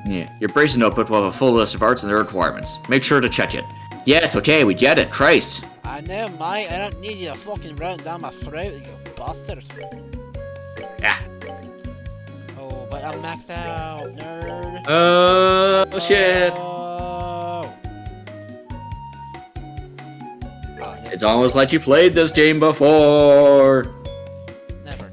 Yeah, your bracer notebook will have a full list of arts and their requirements. Make sure to check it. Yes, okay, we get it, Christ. I know, mate. I don't need you to fucking run down my throat, you bastard. Yeah. Oh, but I'm maxed out, nerd. Oh, shit. Oh, It's almost like you played this game before. never.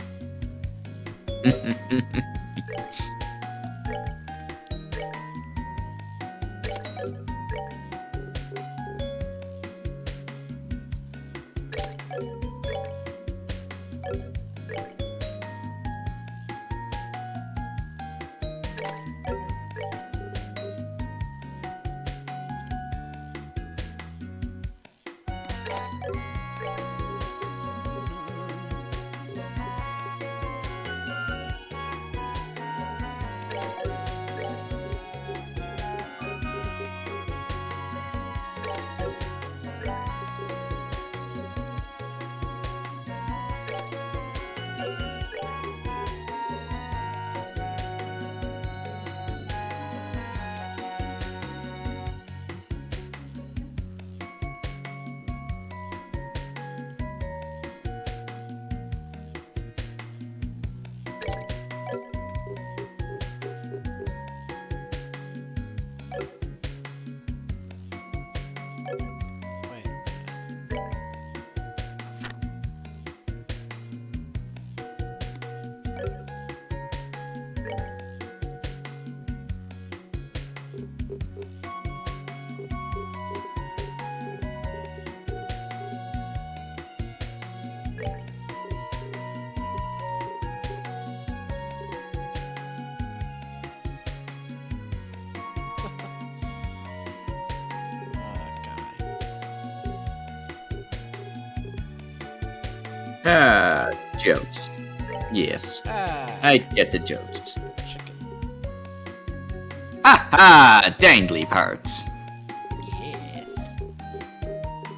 Ah, jokes. Yes, Ah, I get the jokes. chicken. Ah, dangly parts. Yes. Okay.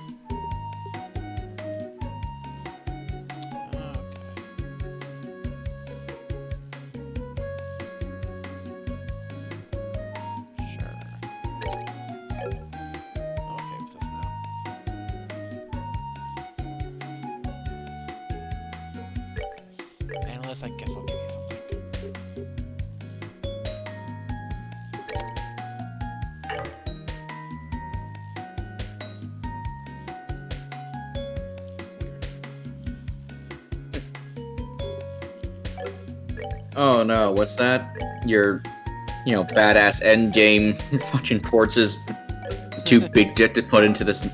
Sure. I'm okay with this now. Analyst, I guess I'll give you something. Oh no, what's that? Your, badass endgame fucking ports is too big dick to put into this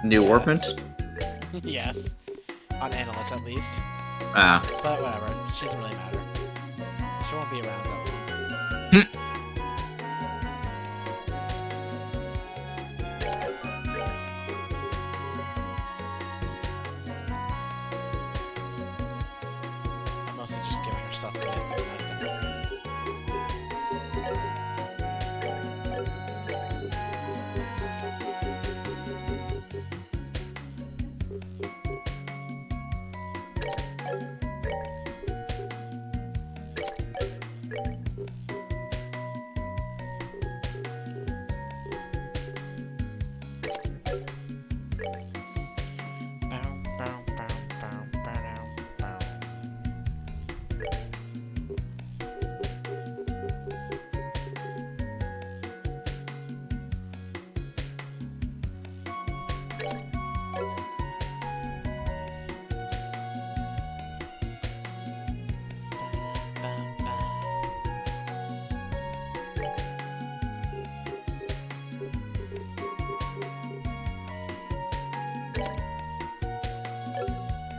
new Yes. orpiment? Yes. On analyst, at least. Ah, But whatever. She doesn't really matter. She won't be around that long. I'm mostly just giving her stuff to make it nice to her. Bow, bow, bow, bow, bow, bow.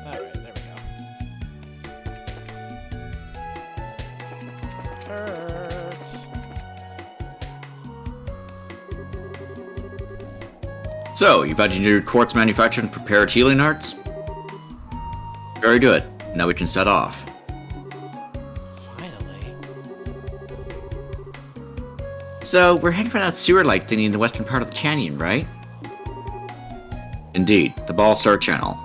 Alright, there we go. Kurt! so you've had your new quartz manufactured and prepared healing arts? Very good. Now we can set off. Finally. So, we're heading for that sewer-like thingy in the western part of the canyon, right? Indeed, the Ball Star Channel.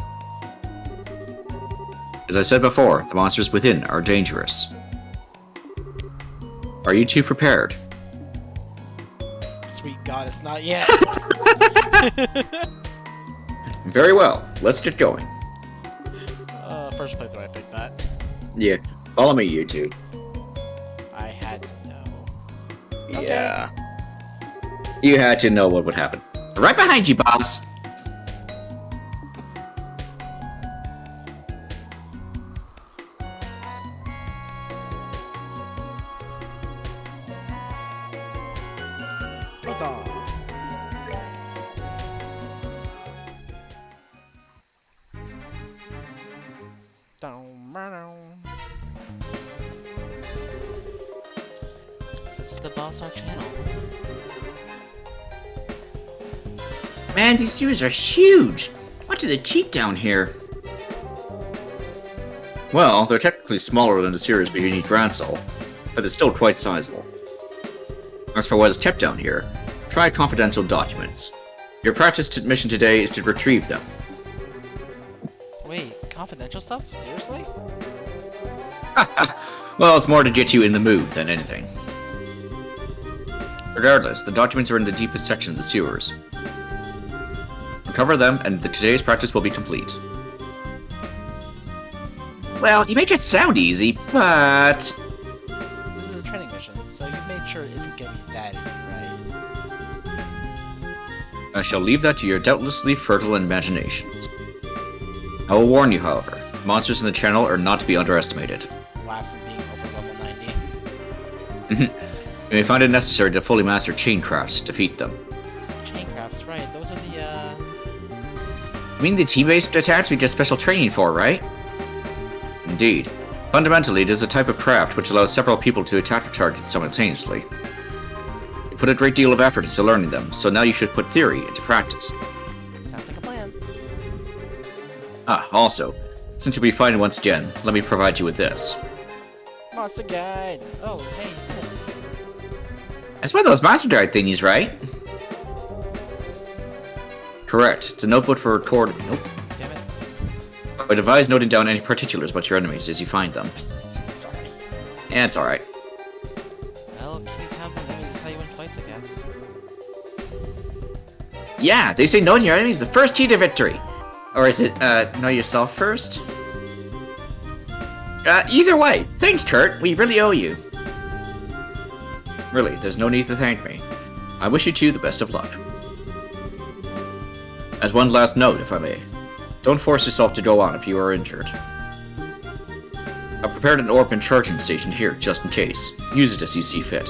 As I said before, the monsters within are dangerous. Are you two prepared? Sweet God, it's not yet! Very well, let's get going. First playthrough I picked that. Yeah, follow me, you two. I had to know. Okay. Yeah. You had to know what would happen. Right behind you, boss! Huzzah! This is the Boss Art channel. Man, these sewers are huge! What do they keep down here? Well, they're technically smaller than the sewers beneath Gransel, but they're still quite sizable. As for what is kept down here, try confidential documents. Your practice mission today is to retrieve them. Wait, confidential stuff? Seriously? Well, it's more to get you in the mood than anything. Regardless, the documents are in the deepest section of the sewers. Recover them, and today's practice will be complete. Well, you make it sound easy, but... This is a training mission, so you've made sure it isn't gonna be that easy, right? I shall leave that to your doubtlessly fertile imaginations. I will warn you, however, monsters in the channel are not to be underestimated. Laughs at being over level 90. You may find it necessary to fully master chaincraft to defeat them. Chaincrafts, right, those are the, You mean the team-based attacks we get special training for, right? Indeed. Fundamentally, it is a type of craft which allows several people to attack a target simultaneously. You put a great deal of effort into learning them, so now you should put theory into practice. sounds like a plan. Ah, also, Since you'll be fighting once again, let me provide you with this. Monster Guide! Oh, hey, this. It's one of those Monster Guide thingies, right? Correct. It's a notebook for recording. Nope. Damn it. I advise noting down any particulars about your enemies as you find them. Sorry. Yeah, it's alright. Well, keeping tabs on enemies is how you win fights, I guess. Yeah, they say knowing your enemies is the first key to victory. Or is it, know yourself first? Either way, thanks, Kurt. We really owe you. Really, there's no need to thank me. I wish you two the best of luck. As one last note, if I may. Don't force yourself to go on if you are injured. I've prepared an orb and charging station here, just in case. Use it as you see fit.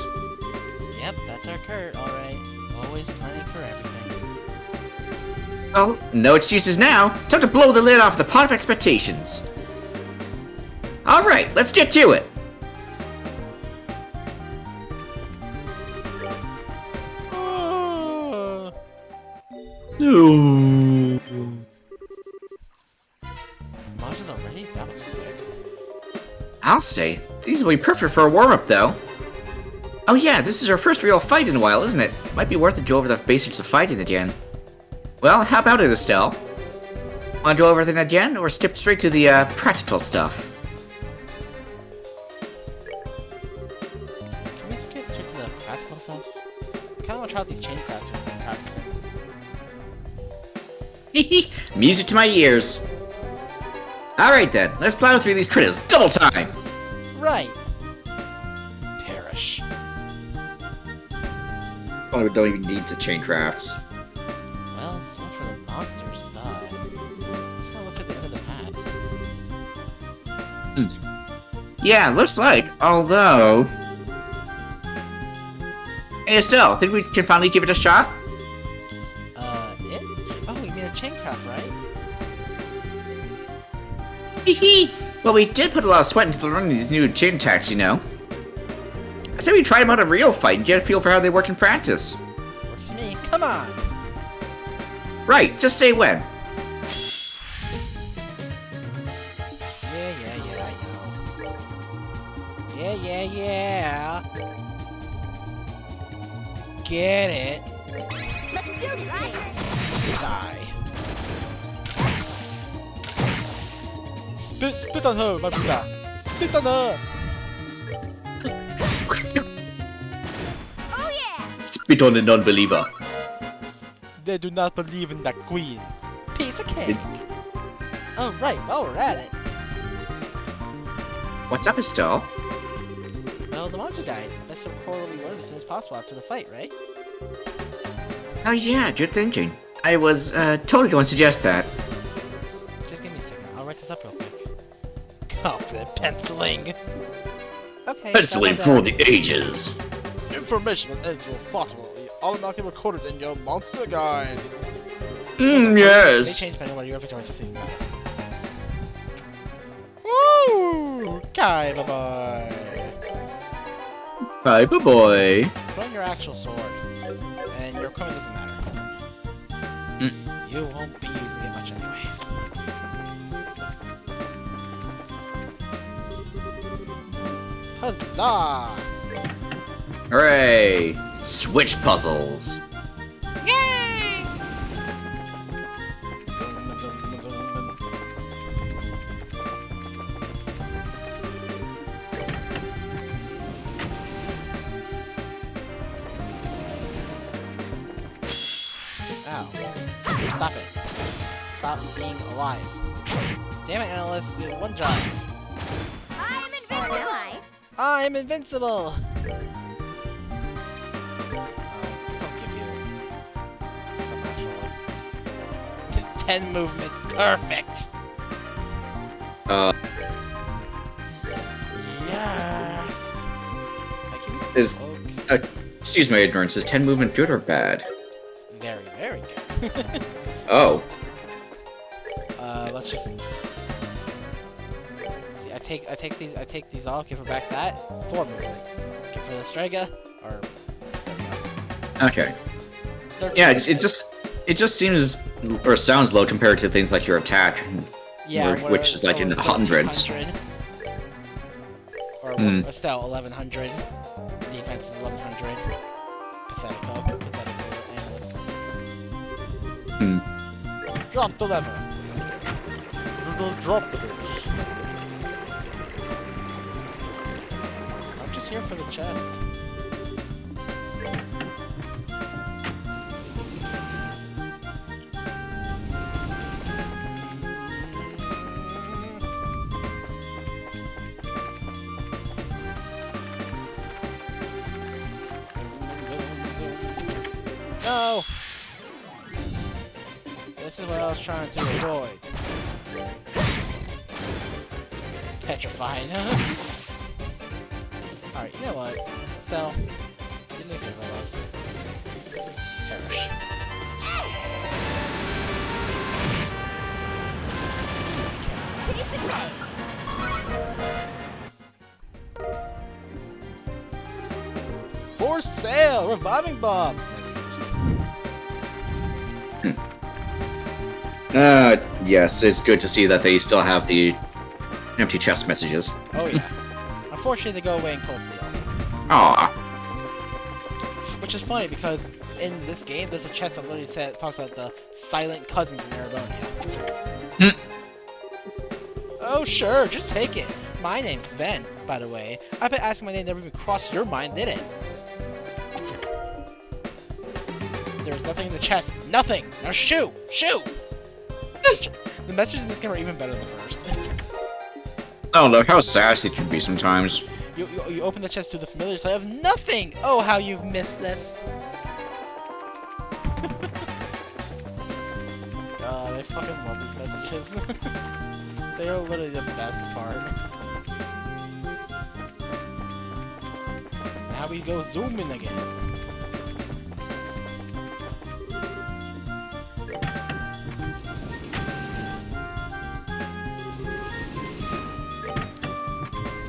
Yep, that's our Kurt, alright. Always planning for everything. Well, no excuses now. Time to blow the lid off the pot of expectations. Alright, let's get to it. Modules already? That was quick. I'll say. These will be perfect for a warm-up, though. Oh yeah, this is our first real fight in a while, isn't it? Might be worth it to go over the basics of fighting again. Well, how about it, Estelle? Want to go over everything again, or skip straight to the, practical stuff? Can we skip straight to the practical stuff? I kinda wanna try out these chain crafts we've been practicing. Hehe, music to my ears. Alright then, let's plow through these critters, double time! Right! Perish. Oh, we don't even need to chain crafts. Well, so much for the monsters, but... This kinda looks like the end of the path. Yeah, looks like, although... Hey Estelle, think we can finally give it a shot? It? Oh, we made a chain craft, right? Hehe. Well, we did put a lot of sweat into learning these new chain attacks, you know. I say we try them out in a real fight and get a feel for how they work in practice. Works for me, come on! Right, just say when. Yeah, I know. Yeah. Get it. Let's do this thing. Die. Spit on her, Mabuda! Spit on her! Oh yeah! Spit on a non-believer. They do not believe in that queen. Piece of cake! Oh right, while we're at it. What's up, Estelle? Well, the monster died. Best record what we learned as soon as possible after the fight, right? Oh yeah, good thinking. I was, totally going to suggest that. Just give me a second, I'll write this up real quick. Confident penciling! Okay, Penciling got for that. the ages. Information on ends will automatically automatically recorded in your monster guide. Mm, They yes. changed depending on what your victorious are thinking about it. Woo! Kai, bye-bye! Bye, boy. Put on your actual sword, and your equipment doesn't matter. You won't be using it much anyways. Huzzah! Hooray! Switch puzzles. Yay! Zoom, zoom, zoom. Ow. Stop it. Stop being alive. Damn it, analysts, do one job. I'm invincible! Am I? I'm invincible! This will give you some actual 10 movement. Perfect! Yes! Like you Is- cloak. Excuse my ignorance, is 10 movement good or bad? Very, very good. Oh. Let's just see. I take these off. Give her back that 4 movement. Give her the Strega, or Okay. 13 Yeah, movement. it just seems or sounds low compared to things like your attack. Yeah, which is like in the hundreds. 1,300. Or still 1,100. Defense is 1,100. Pathetical analysts. Drop the lever. Drop the bitch. I'm just here for the chest. No! This is what I was trying to avoid. Petrified. Alright, you know what? Estelle, give me a favor, love. Perish. Easy cat. For sale! Reviving bomb! Yes, it's good to see that they still have the empty chest messages. Oh yeah. Unfortunately, they go away in Cold Steel. Aw. Which is funny because in this game, there's a chest that literally talks about the silent cousins in Arabonia. Oh sure, just take it. My name's Sven, by the way. I bet asking my name never even crossed your mind, did it? There's nothing in the chest. Nothing! Now shoo! Shoo! The messages in this game are even better than the first. Oh, look how sassy it can be sometimes. You open the chest to the familiar side of nothing! Oh, how you've missed this! God, I fucking love these messages. They are literally the best part. Now we go zooming again.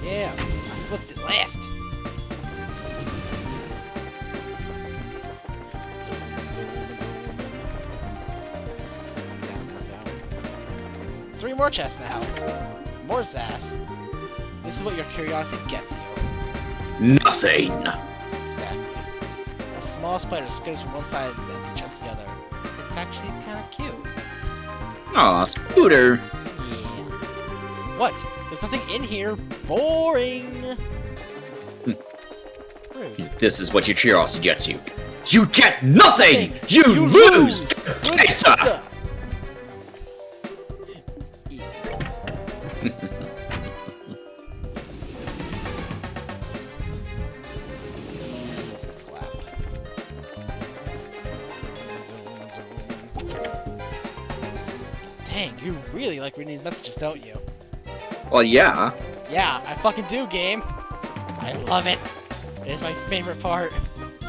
Yeah, I flipped it left. Down. 3 more chests now. More sass. This is what your curiosity gets you. Nothing. Exactly. A small spider skitters from one side of the empty chest to the other. It's actually kind of cute. Aw, Scooter. Yeah. What? There's nothing in here. Boring. Rude. This is what your curiosity gets you. You get nothing! You lose! Good Kesa! stuff. Easy. Easy clap. Zoom. Dang, you really like reading these messages, don't you? Well, yeah. Yeah, I fucking do, game. I love it. It is my favorite part.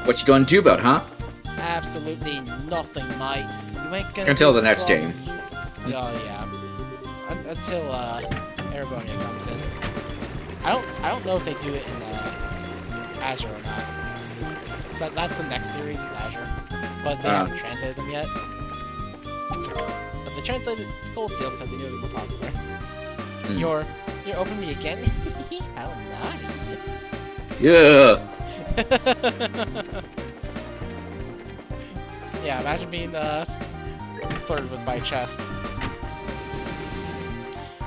What you gonna do about, huh? Absolutely nothing, mate. You ain't gonna Until do the next fuck- game. Oh yeah. Until Arabonia comes in. I don't know if they do it in Azure or not. 'Cause that's the next series is Azure, but they haven't translated them yet. But they translated Cold Steel because they knew it would be more popular. You're opening me again? How naughty. Yeah. Yeah, imagine being flirted with by a chest.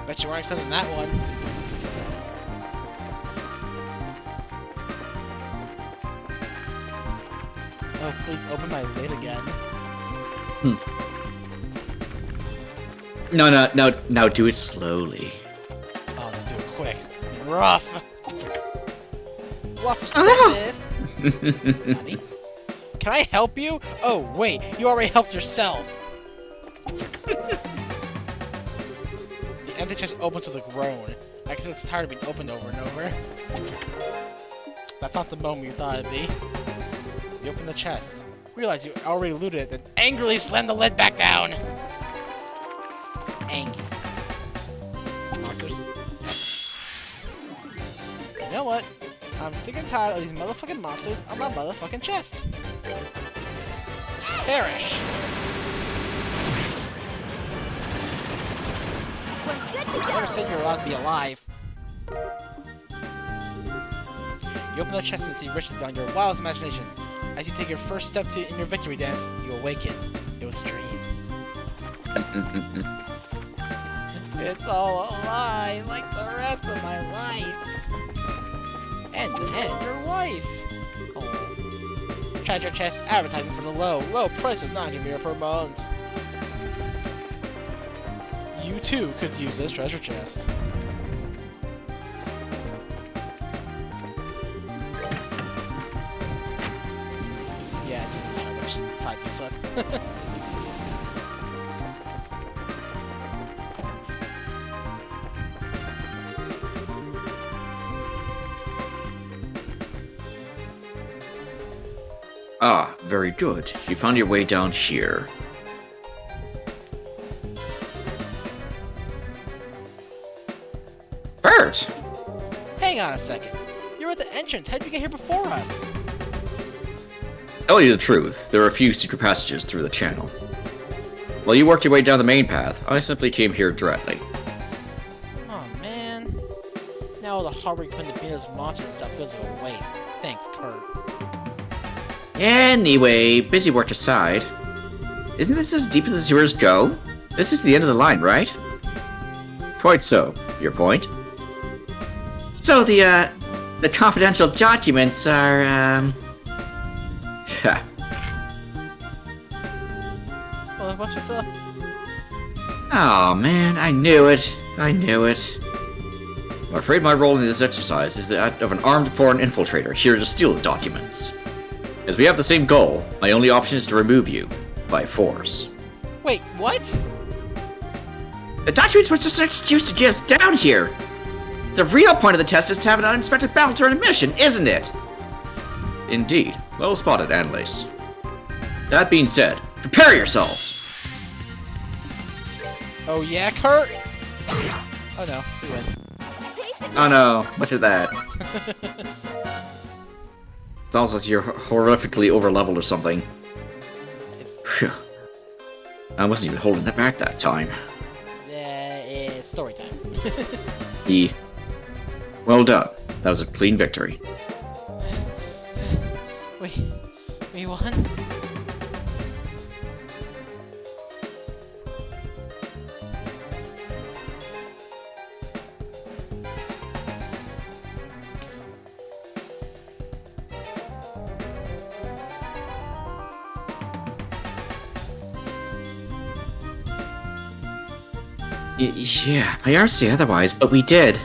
Bet you weren't expecting that one. Oh, please open my lid again. No, do it slowly. Oh, no, do it quick. Rough. Lots of stuff. Honey? Can I help you? Oh, wait, you already helped yourself. The empty chest opens with a groan. I guess it's tired of being opened over and over. That's not the moment you thought it'd be. You open the chest, realize you already looted it, then angrily slam the lid back down. Angry. Monsters. You know what? I'm sick and tired of these motherfucking monsters on my motherfucking chest. Perish! never said you're allowed to be alive. You open the chest and see riches beyond your wildest imagination. As you take your first step in your victory dance, you awaken. It was a dream. It's all a lie, like the rest of my life. And your wife. Oh. Treasure chest advertising for the low price of 900 mirror per month. You too could use this treasure chest. Yeah, it doesn't matter which side you flip. Ah, very good. You found your way down here. Bert! Hang on a second. You're at the entrance. How did you get here before us? Tell you the truth, there are a few secret passages through the channel. While you worked your way down the main path, I simply came here directly. Oh man. Now all the hard work putting to beat those monsters and stuff feels like a waste. Thanks, Kurt. Anyway, busy work aside, isn't this as deep as the sewers go? This is the end of the line, right? Quite so. Your point? So the confidential documents are, Well, what's with the... Oh man, I knew it. I'm afraid my role in this exercise is that of an armed foreign infiltrator here to steal the documents. As we have the same goal, my only option is to remove you, by force. Wait, what? The documents were just an excuse to get us down here! The real point of the test is to have an unexpected battle during a mission, isn't it? Indeed. Well spotted, Annalise. That being said, prepare yourselves! Oh yeah, Kurt? Oh no, we win. Oh no, much of that. It's almost like you're horrifically over-leveled or something. Phew. I wasn't even holding it back that time. It's story time. Well done. That was a clean victory. We won? Yeah, my arms say otherwise, but we did.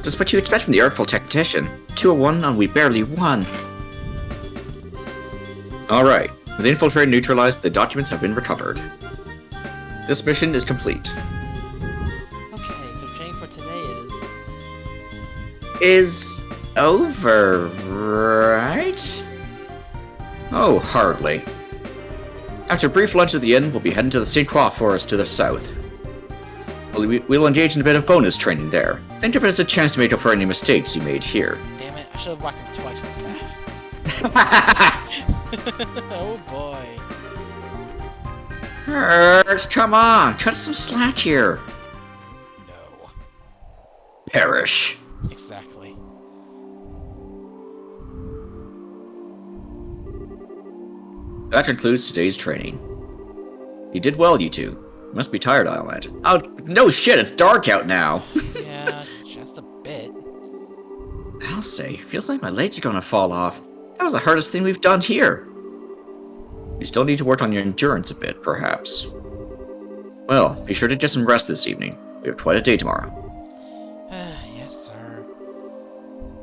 Just what you expect from the artful tactician. 201 and we barely won. Alright, with the infiltrator neutralized, the documents have been recovered. This mission is complete. Okay, so training for today Is over, right? Oh, hardly. After a brief lunch at the inn, we'll be heading to the St. Croix forest to the south. We'll engage in a bit of bonus training there. Think of it as a chance to make up for any mistakes you made here. Damn it, I should have whacked him twice with the staff. Oh boy. Hurt, come on, cut some slack here. No. Perish. Exactly. That concludes today's training. You did well, you two. You must be tired, I'll imagine. Oh, no shit, it's dark out now. Yeah, just a bit. I'll say, feels like my legs are gonna fall off. That was the hardest thing we've done here. You still need to work on your endurance a bit, perhaps. Well, be sure to get some rest this evening. We have quite a day tomorrow. Yes, sir.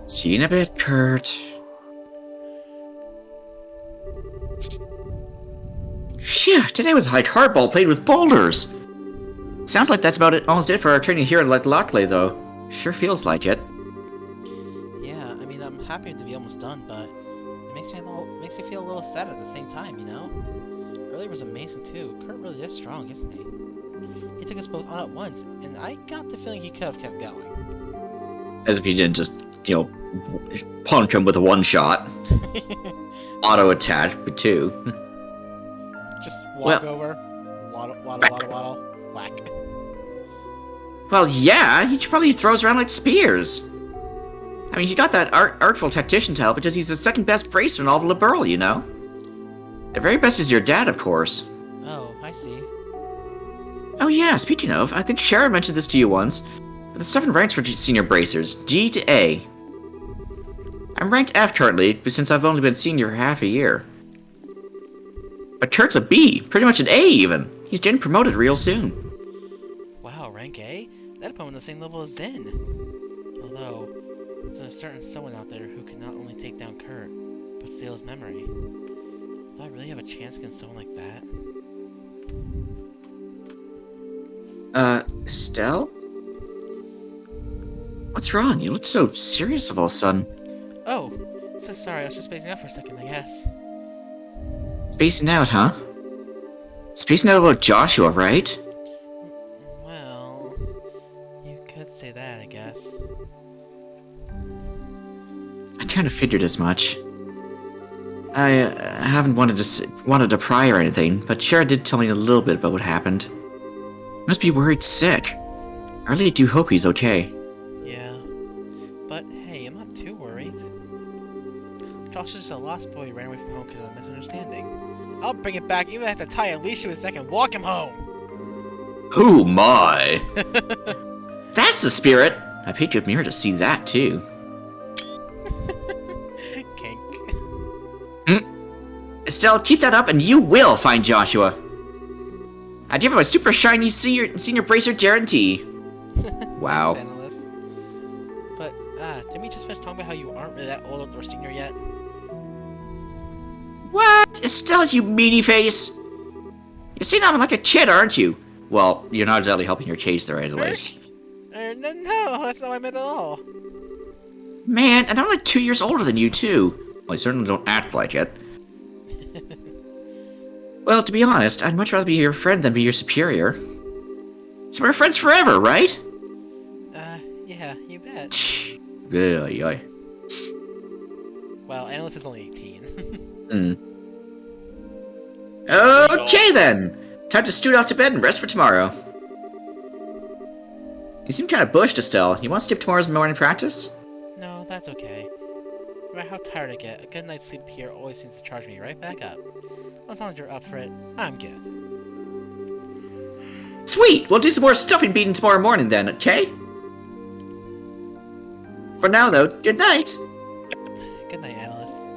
See you in a bit, Kurt. Phew, today was a hike hardball played with boulders. Sounds like that's about it, almost it for our training here at Lockley, though. Sure feels like it. Yeah, I mean, I'm happy to be almost done, but it makes me feel a little sad at the same time, you know? Earlier was amazing too. Kurt really is strong, isn't he? He took us both on at once, and I got the feeling he could have kept going. As if he didn't just, punch him with a one shot. Auto attack, but two. Just walk over, waddle, whack. Well, yeah, he probably throws around like spears. I mean, he got that artful tactician title because he's the second best bracer in all of Liberl, you know? The very best is your dad, of course. Oh, I see. Oh yeah, speaking of, I think Sharon mentioned this to you once. But the 7 ranks for senior bracers, G to A. I'm ranked F currently, since I've only been senior for half a year. But Kurt's a B, pretty much an A even. He's getting promoted real soon. Wow, rank A? That'd put him on the same level as Zen. Although, there's a certain someone out there who can not only take down Kurt, but steal his memory. Do I really have a chance against someone like that? Estelle? What's wrong? You look so serious all of a sudden. Oh, so sorry, I was just spacing out for a second, I guess. Spacing out, huh? Spacing out about Joshua, right? Well, you could say that, I guess. I kind of figured as much. I haven't wanted to pry or anything, but Shara did tell me a little bit about what happened. Must be worried sick. I really do hope he's okay. Yeah, but hey, I'm not too worried. Josh is just a lost boy who ran away from home because of a misunderstanding. I'll bring it back, even if I have to tie a leash to his neck and walk him home! Oh my! That's the spirit! I paid you a mirror to see that too. Kink. Estelle, keep that up and you will find Joshua. I give him a super shiny senior bracer guarantee. Wow. Thanks, Analyst. But, didn't we just finish talking about how you aren't really that old or senior yet? What? Estelle, you meanie face! You seem I'm like a kid, aren't you? Well, you're not exactly helping your case there, anyways. No, that's not what I meant at all. Man, and I'm like 2 years older than you, too. Well, I certainly don't act like it. Well, to be honest, I'd much rather be your friend than be your superior. So we're friends forever, right? Yeah, you bet. Oy. Well, Analyst is only 18. Okay then! Time to scoot off to bed and rest for tomorrow. You seem kind of bushed, Estelle. You want to skip tomorrow's morning practice? No, that's okay. No matter how tired I get, a good night's sleep here always seems to charge me right back up. As long as you're up for it, I'm good. Sweet! We'll do some more stuffing beating tomorrow morning then, okay? For now, though, good night! Good night, Analyst.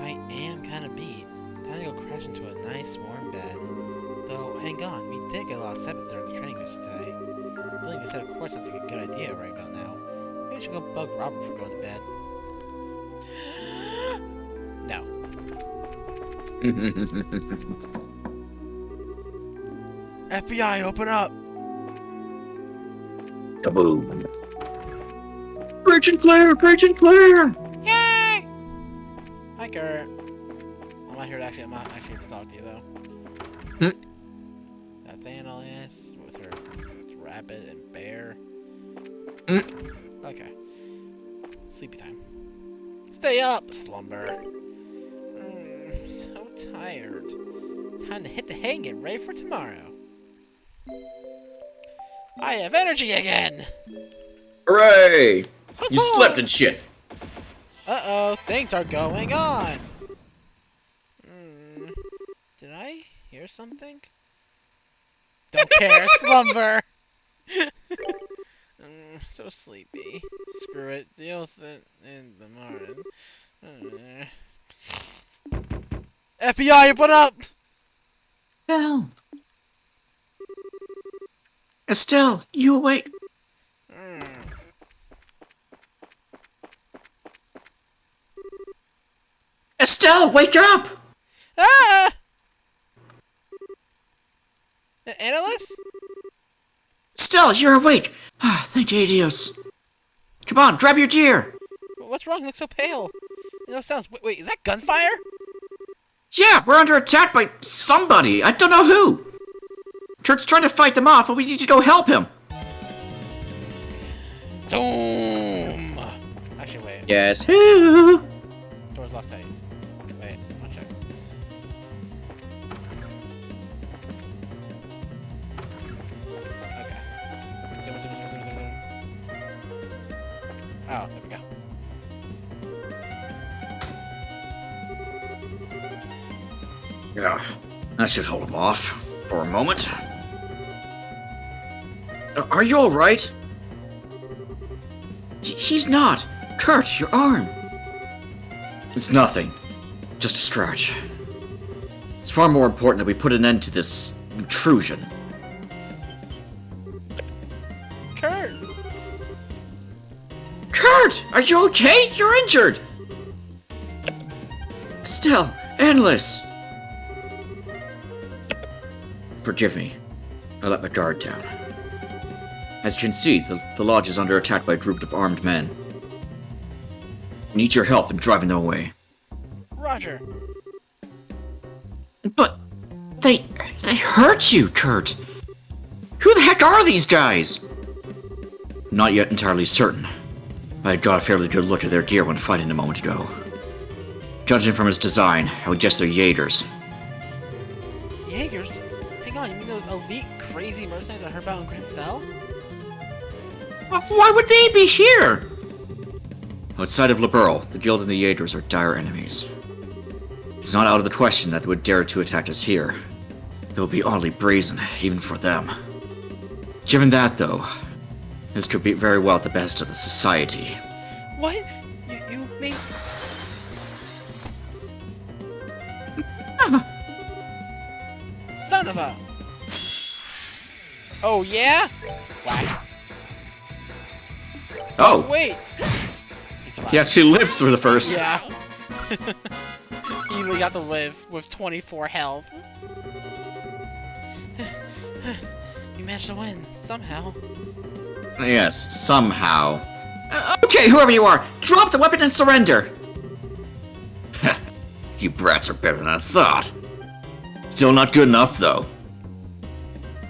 I am kinda beat. Time to go crash into a nice warm bed. Though, hang on, we did get a lot of steps during the training yesterday. Building a set of course sounds like a good idea right about now. Maybe we should go bug Robert for going to bed. No. FBI, open up! Kaboom. Preaching clear! Preaching clear! Yay! Hi, Kurt. I'm not here to talk to you, though. That's Annalise with her rabbit and bear. Okay. Sleepy time. Stay up, slumber. So tired. Time to hit the hay and get ready for tomorrow. I have energy again! Hooray! Huzzah! You slept and shit! Uh-oh, things are going on! Did I hear something? Don't care, slumber! So sleepy. Screw it, deal with it in the morning. FBI, open up! Estelle! Estelle, you awake? Estelle, wake up! Ah! Analyst? Estelle, you're awake! Ah, thank you, Dios. Come on, grab your gear! What's wrong? You look so pale. No sounds. Wait, is that gunfire? Yeah, we're under attack by somebody. I don't know who. Kurt's trying to fight them off, but we need to go help him. Zoom! Actually, wait. Yes, who? Door's locked tight. Oh, there we go. Yeah, that should hold him off for a moment. Are you alright? He's not! Kurt, your arm! It's nothing. Just a scratch. It's far more important that we put an end to this intrusion. Kurt! Kurt! Are you okay? You're injured! Still, endless! Forgive me. I let my guard down. As you can see, the lodge is under attack by a group of armed men. I need your help in driving them away. Roger! But they hurt you, Kurt. Who the heck are these guys? Not yet entirely certain. I got a fairly good look at their gear when fighting a moment ago. Judging from its design, I would guess they're Jaegers. Jaegers? Hang on, you mean those elite, crazy mercenaries I heard about in Grand Cell? Why would they be here? Outside of Liberl, the Guild and the Jaegers are dire enemies. It's not out of the question that they would dare to attack us here. It would be oddly brazen, even for them. Given that, though, this could be very well the best of the society. What? You mean... Son of a... Oh, yeah? Whack. Oh, Wait! He survived. he actually lived through the first. Yeah. He really got to live with 24 health. You managed to win, somehow. Yes, somehow. Okay, whoever you are, drop the weapon and surrender! You brats are better than I thought. Still not good enough, though.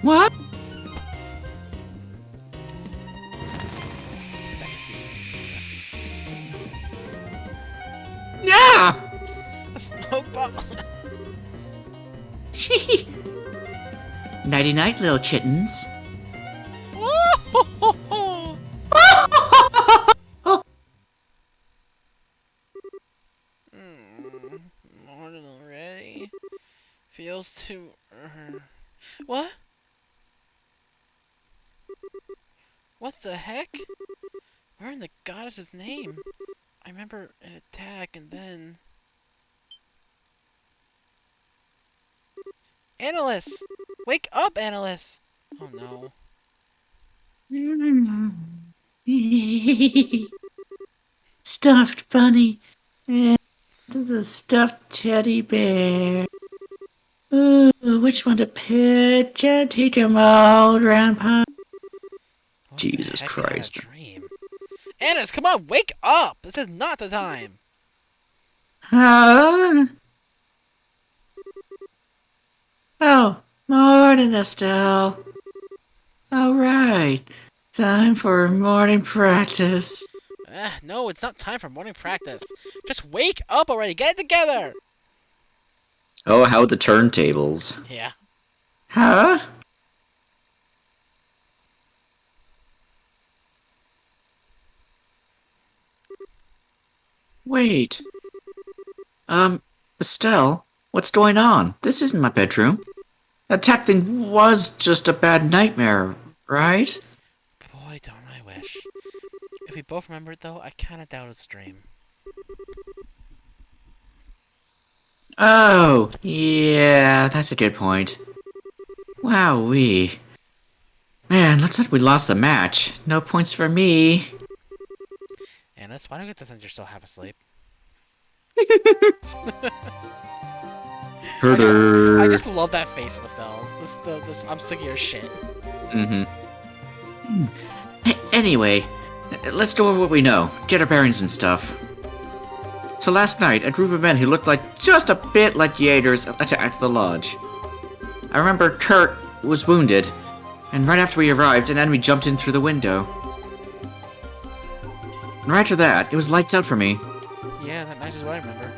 What? Yeah! A smoke bomb. Nighty-night, little kittens. Morning already. Feels too... What? What the heck? Where in the goddess's name? I remember an attack and then... Annalise! Wake up, Annalise! Oh no. Stuffed bunny and the stuffed teddy bear. Ooh, which one to pick? Can't take them all, Grandpa. What Jesus the heck Christ. Kind of dream? Annalise, come on, wake up! This is not the time! Huh? Oh, morning, Estelle. All right, time for morning practice. No, it's not time for morning practice. Just wake up already, get it together! Oh, how the turntables. Yeah. Huh? Wait. Estelle, what's going on? This isn't my bedroom. That attack thing was just a bad nightmare, right? Boy, don't I wish. If we both remembered, though, I kinda doubt it's a dream. Oh, yeah, that's a good point. Wowee. Man, looks like we lost the match. No points for me. Annalise, why don't you get this since you're still half asleep? Herder. I just love that face of Estelle's. I'm sick of your shit. Anyway, let's go over what we know. Get our bearings and stuff. So last night, a group of men who looked like just a bit like Jaegers attacked the lodge. I remember Kurt was wounded, and right after we arrived, an enemy jumped in through the window. And right after that, it was lights out for me. Yeah, that matches what I remember.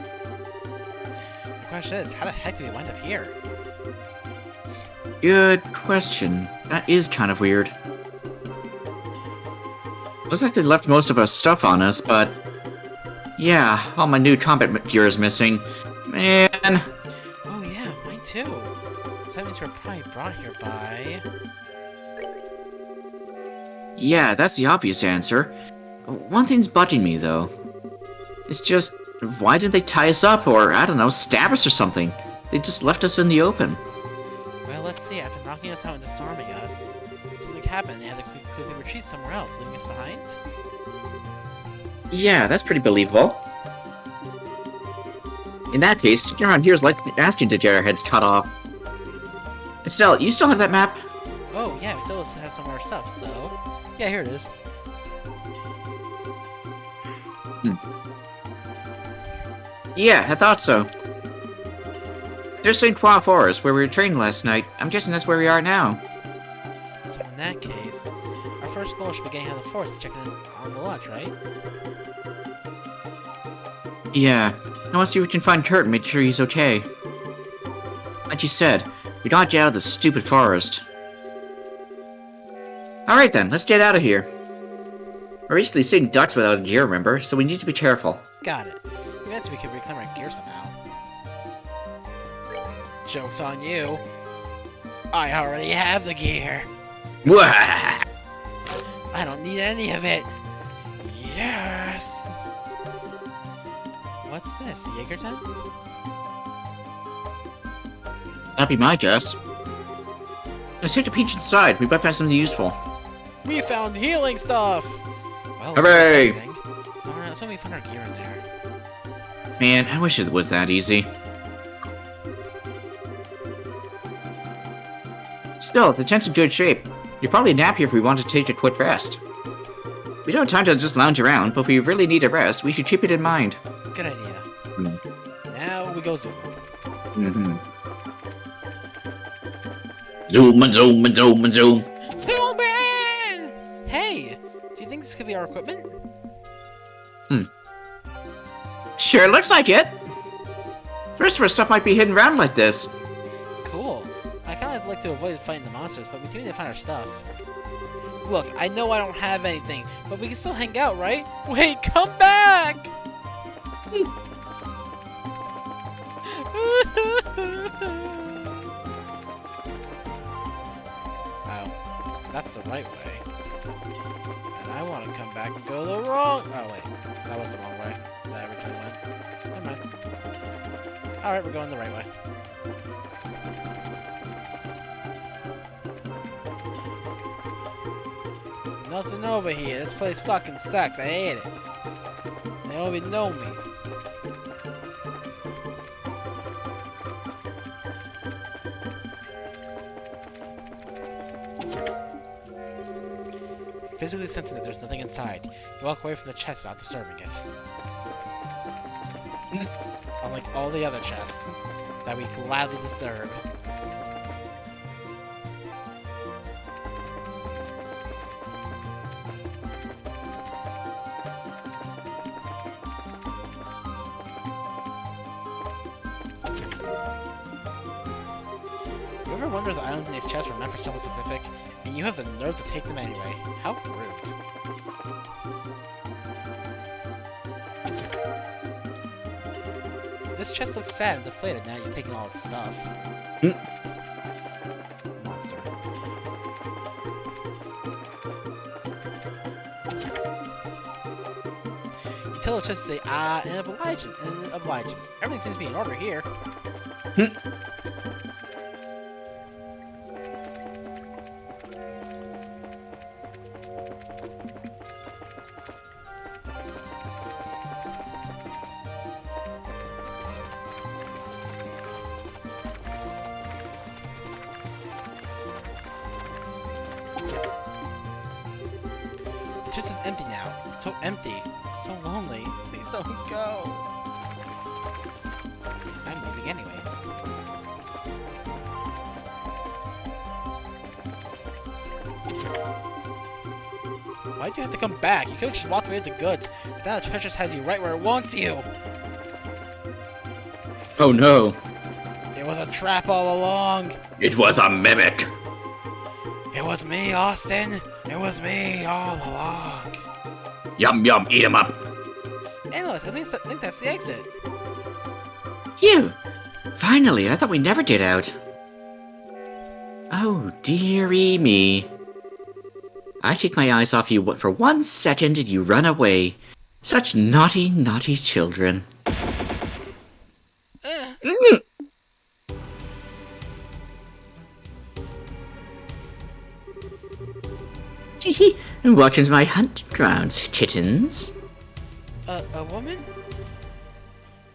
The question is, how the heck did we wind up here? Good question. That is kind of weird. Looks like they left most of our stuff on us, but... Yeah, all my new combat gear is missing. Man... Oh yeah, mine too. So that means we're probably brought here by... Yeah, that's the obvious answer. One thing's bugging me, though. It's just, why didn't they tie us up or, I don't know, stab us or something? They just left us in the open. Well, let's see. After knocking us out and disarming us, something happened. They had to quickly retreat somewhere else, leaving us behind. Yeah, that's pretty believable. In that case, sticking around here is like asking to get our heads cut off. Estelle, you still have that map? Oh yeah, we still have some more stuff. So yeah, here it is. Yeah, I thought so. There's St. Croix Forest, where we were trained last night. I'm guessing that's where we are now. So in that case, our first goal should be getting out of the forest and checking in on the lodge, right? Yeah, I want to see if we can find Kurt and make sure he's okay. Like you said, we gotta get out of this stupid forest. Alright then, let's get out of here. We're recently seeing ducks without a gear, remember? So we need to be careful. Got it. Eventually we can reclaim our gear somehow. Joke's on you. I already have the gear. Wah! I don't need any of it. Yes. What's this? A Jaeger tent? That'd be my guess. Let's take a peek inside. We might find something useful. We found healing stuff. Well, Hooray! Darn, that's when we found our gear in there. Man, I wish it was that easy. Still, the tent's in good shape. You'd probably nap here if we want to take a quick rest. We don't have time to just lounge around, but if we really need a rest, we should keep it in mind. Good idea. Now we go zoom. Zoom and zoom and zoom and zoom. Zoom in! Hey, do you think this could be our equipment? Sure looks like it. The rest of our stuff might be hidden around like this. Cool. I kind of like to avoid fighting the monsters, but we do need to find our stuff. Look, I know I don't have anything, but we can still hang out, right? Wait, come back! Oh, that's the right way. And I want to come back and go the wrong... Oh, wait. That was the wrong way. That I originally went. Never mind. Alright, we're going the right way. Nothing over here. This place fucking sucks. I hate it. They don't even know me. Physically sensing that there's nothing inside, you walk away from the chest without disturbing it. Unlike all the other chests that we gladly disturb. You ever wonder if the items in these chests were meant for someone specific, and you have the nerve to take them anyway? How rude. This chest looks sad and deflated now that you're taking all its stuff. Monster. You tell the chest to say, ah, and obliges. Everything seems to be in order here. The chest is empty now. So empty. So lonely. Please don't go. I'm leaving anyways. Why'd you have to come back? You could've just walked away with the goods. But now the treasure has you right where it wants you. Oh no. It was a trap all along. It was a mimic. It was me, Austin. It was me all along. Yum yum, eat 'em up. Analyst, I think that's the exit. Phew! Finally, I thought we never get out. Oh, dearie me. I take my eyes off you for 1 second and you run away. Such naughty, naughty children. Teehee, welcome to my hunting grounds, kittens. A woman?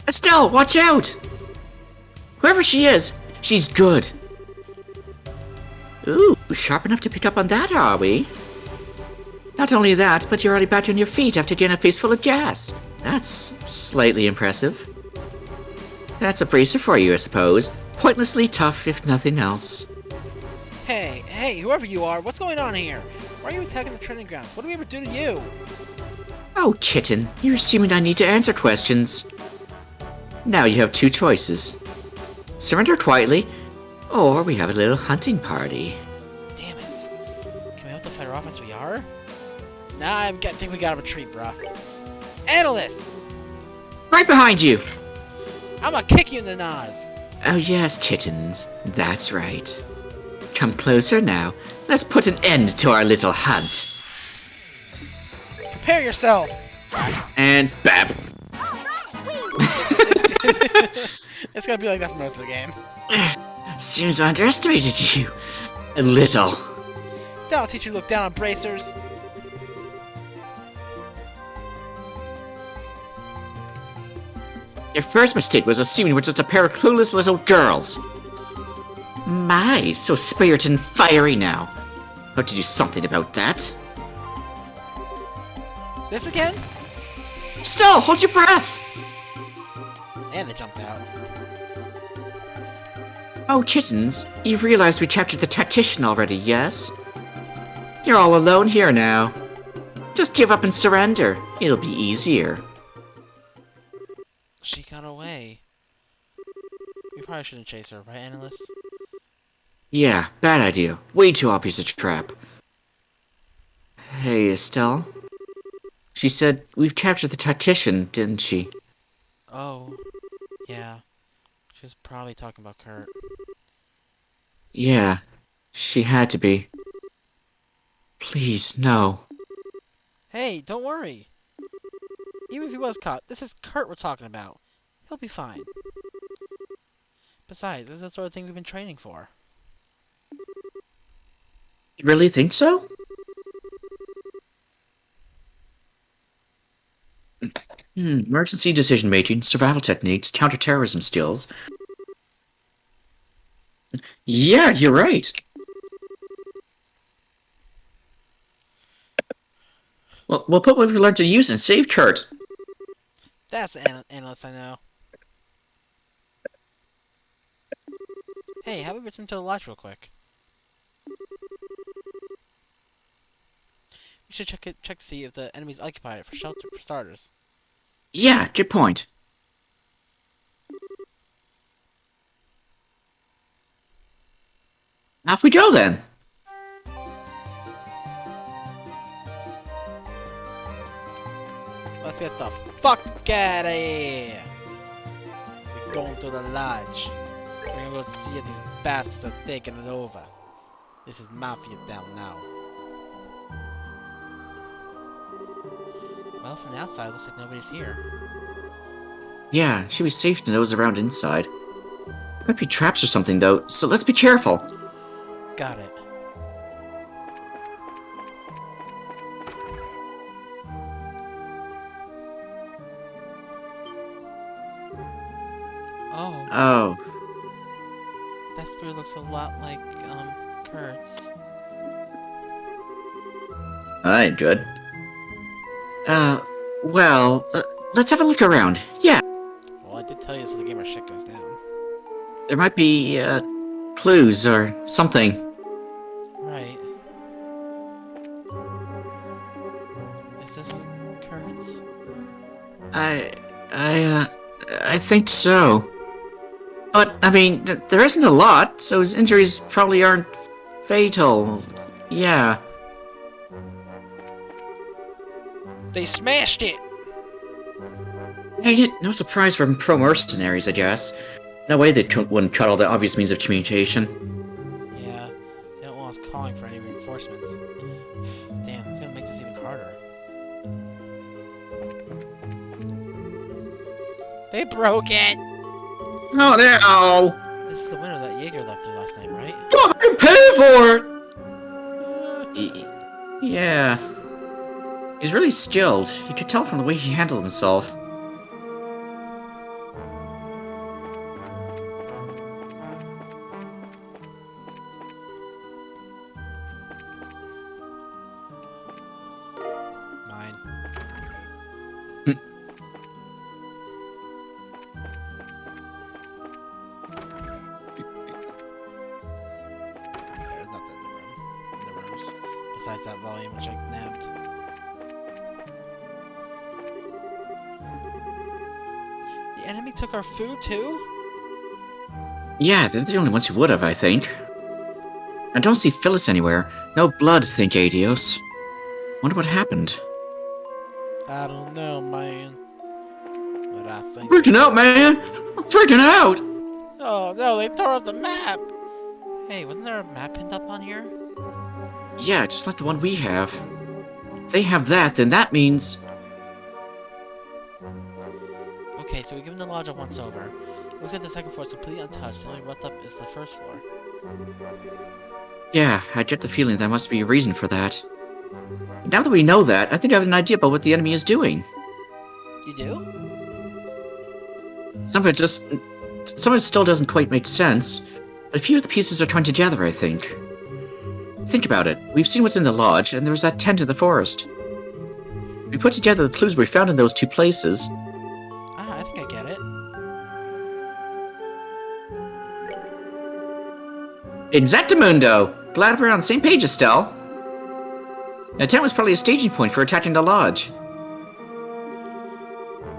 Estelle, watch out! Whoever she is, she's good. Ooh, sharp enough to pick up on that, are we? Not only that, but you're already back on your feet after getting a face full of gas. That's slightly impressive. That's a bracer for you, I suppose. Pointlessly tough, if nothing else. Hey, whoever you are, what's going on here? Why are you attacking the training grounds? What did we ever do to you? Oh, kitten, you're assuming I need to answer questions. Now you have 2 choices. Surrender quietly, or we have a little hunting party. Damn it. Can we help to fight her off as we are? Nah, I think we got him a treat, bruh. Analyst! Right behind you! I'm gonna kick you in the nose! Oh yes, kittens. That's right. Come closer now. Let's put an end to our little hunt. Prepare yourself! And bam! It's gonna be like that for most of the game. Seems I underestimated you. A little. That'll teach you to look down on bracers. Your first mistake was assuming we're just a pair of clueless little girls. My, so spirited and fiery now. Hope to do something about that. This again? Still, hold your breath! And they jumped out. Oh, kittens, you've realized we captured the tactician already, yes? You're all alone here now. Just give up and surrender. It'll be easier. She got away. We probably shouldn't chase her, right, Analyst? Yeah, bad idea. Way too obvious a trap. Hey, Estelle? She said we've captured the tactician, didn't she? Oh, yeah. She was probably talking about Kurt. Yeah, she had to be. Please, no. Hey, don't worry. Even if he was caught, this is Kurt we're talking about. He'll be fine. Besides, this is the sort of thing we've been training for. You really think so? Emergency decision making, survival techniques, counterterrorism skills. Yeah, you're right. Well, we'll put what we learned to use and save Kurt. That's the Analyst I know. Hey, how about we return to the lodge real quick? We should check to see if the enemy's occupied it for shelter for starters. Yeah, good point. Off we go then. Let's get the fuck out of here! We're going to the lodge. We're gonna go see if these bastards are taking it over. This is Mafia Town now. Well, from the outside, it looks like nobody's here. Yeah, should be safe to nose around inside. Might be traps or something though, so let's be careful. Got it. Oh, Oh, that spirit looks a lot like, Kurt's. that ain't good. Well, let's have a look around. Yeah, Well, I did tell you so the gamer shit goes down. there might be, clues or something. Right. Is this Kurt's? I think so. But, I mean, there isn't a lot, so his injuries probably aren't fatal. Yeah. They smashed it! Ain't it? No surprise from pro-mercenaries, I guess. No way they wouldn't cut all the obvious means of communication. Yeah, they don't want us calling for any reinforcements. Damn, it's gonna make this even harder. They broke it! Oh, no! This is the window that Jaeger left there last night, right? Oh, I can pay for it! Yeah. He's really skilled. You could tell from the way he handled himself. Mine. There's nothing in the rooms. Besides that volume which I nabbed. The enemy took our food too? Yeah, they're the only ones who would have, I think. I don't see Phyllis anywhere. No blood, think Adios. Wonder what happened. I don't know, man. But I think... Freaking out, man! I'm freaking out! Oh no, they tore up the map! Hey, wasn't there a map pinned up on here? Yeah, just like the one we have. If they have that, then that means... Okay, so we've given the lodge a once-over. Looks like the second floor is completely untouched. The only roughed up is the first floor. Yeah, I get the feeling there must be a reason for that. Now that we know that, I think I have an idea about what the enemy is doing. You do? Some of it still doesn't quite make sense, but a few of the pieces are coming together, I think. Think about it. We've seen what's in the lodge, and there was that tent in the forest. We put together the clues we found in those two places. Ah, I think I get it. Exactamundo! Glad we're on the same page, Estelle. The tent was probably a staging point for attacking the lodge.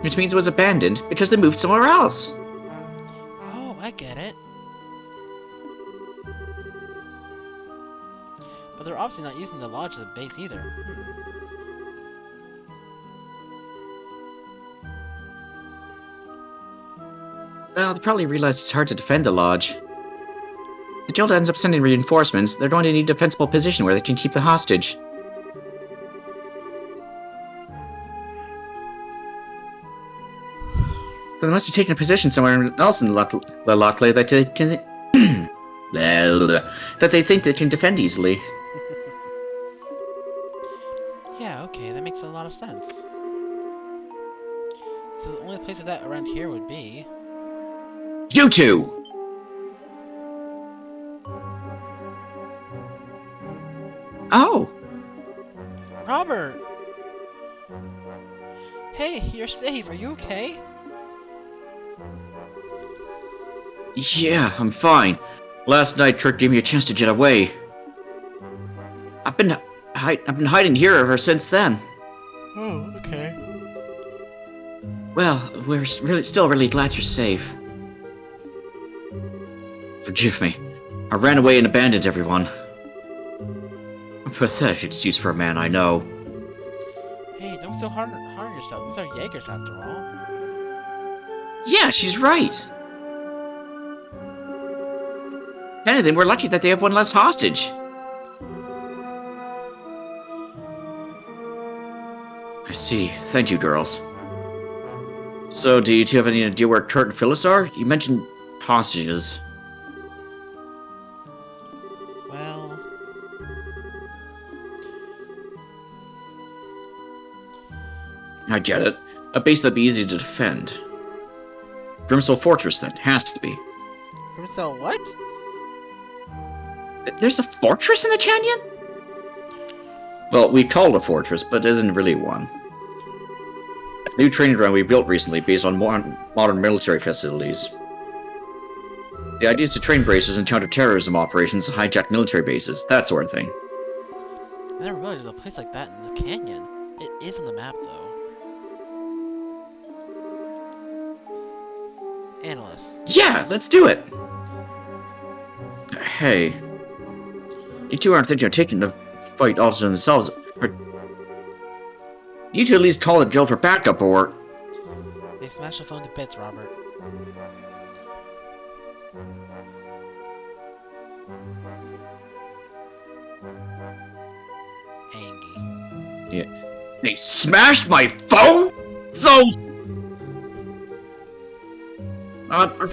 Which means it was abandoned because they moved somewhere else. Oh, I get it. But they're obviously not using the lodge as a base either. Well, they probably realized it's hard to defend the lodge. If the guild ends up sending reinforcements, they're going to need a defensible position where they can keep the hostage. So they must have taken a position somewhere else in the Lockley that they can... that they think they can defend easily. Yeah, okay, that makes a lot of sense. So the only place of that around here would be... You two! Oh! Robert! Hey, you're safe, are you okay? Yeah, I'm fine. Last night, Kurt gave me a chance to get away. I've been hiding here ever since then. Oh, okay. Well, we're still really glad you're safe. Forgive me. I ran away and abandoned everyone. A pathetic excuse for a man I know. Hey, don't be so hard on yourself. These are Jaegers after all. Yeah, she's right. If anything, we're lucky that they have one less hostage. I see. Thank you, girls. So, do you two have any idea where Kurt and Phyllis are? You mentioned hostages. Well... I get it. A base that'd be easy to defend. Grimsel Fortress, then. Has to be. So what? There's a fortress in the canyon? Well, we call it a fortress, but it isn't really one. It's a new training ground we built recently based on modern military facilities. The idea is to train braces and counter-terrorism operations, hijack military bases, that sort of thing. I never realized there's a place like that in the canyon. It is on the map, though. Analysts. Yeah, let's do it! Hey. You two aren't thinking of taking the fight all to themselves. You two at least call the Joe for backup, or... They smashed the phone to bits, Robert. Angie. Yeah. They smashed my phone? Those...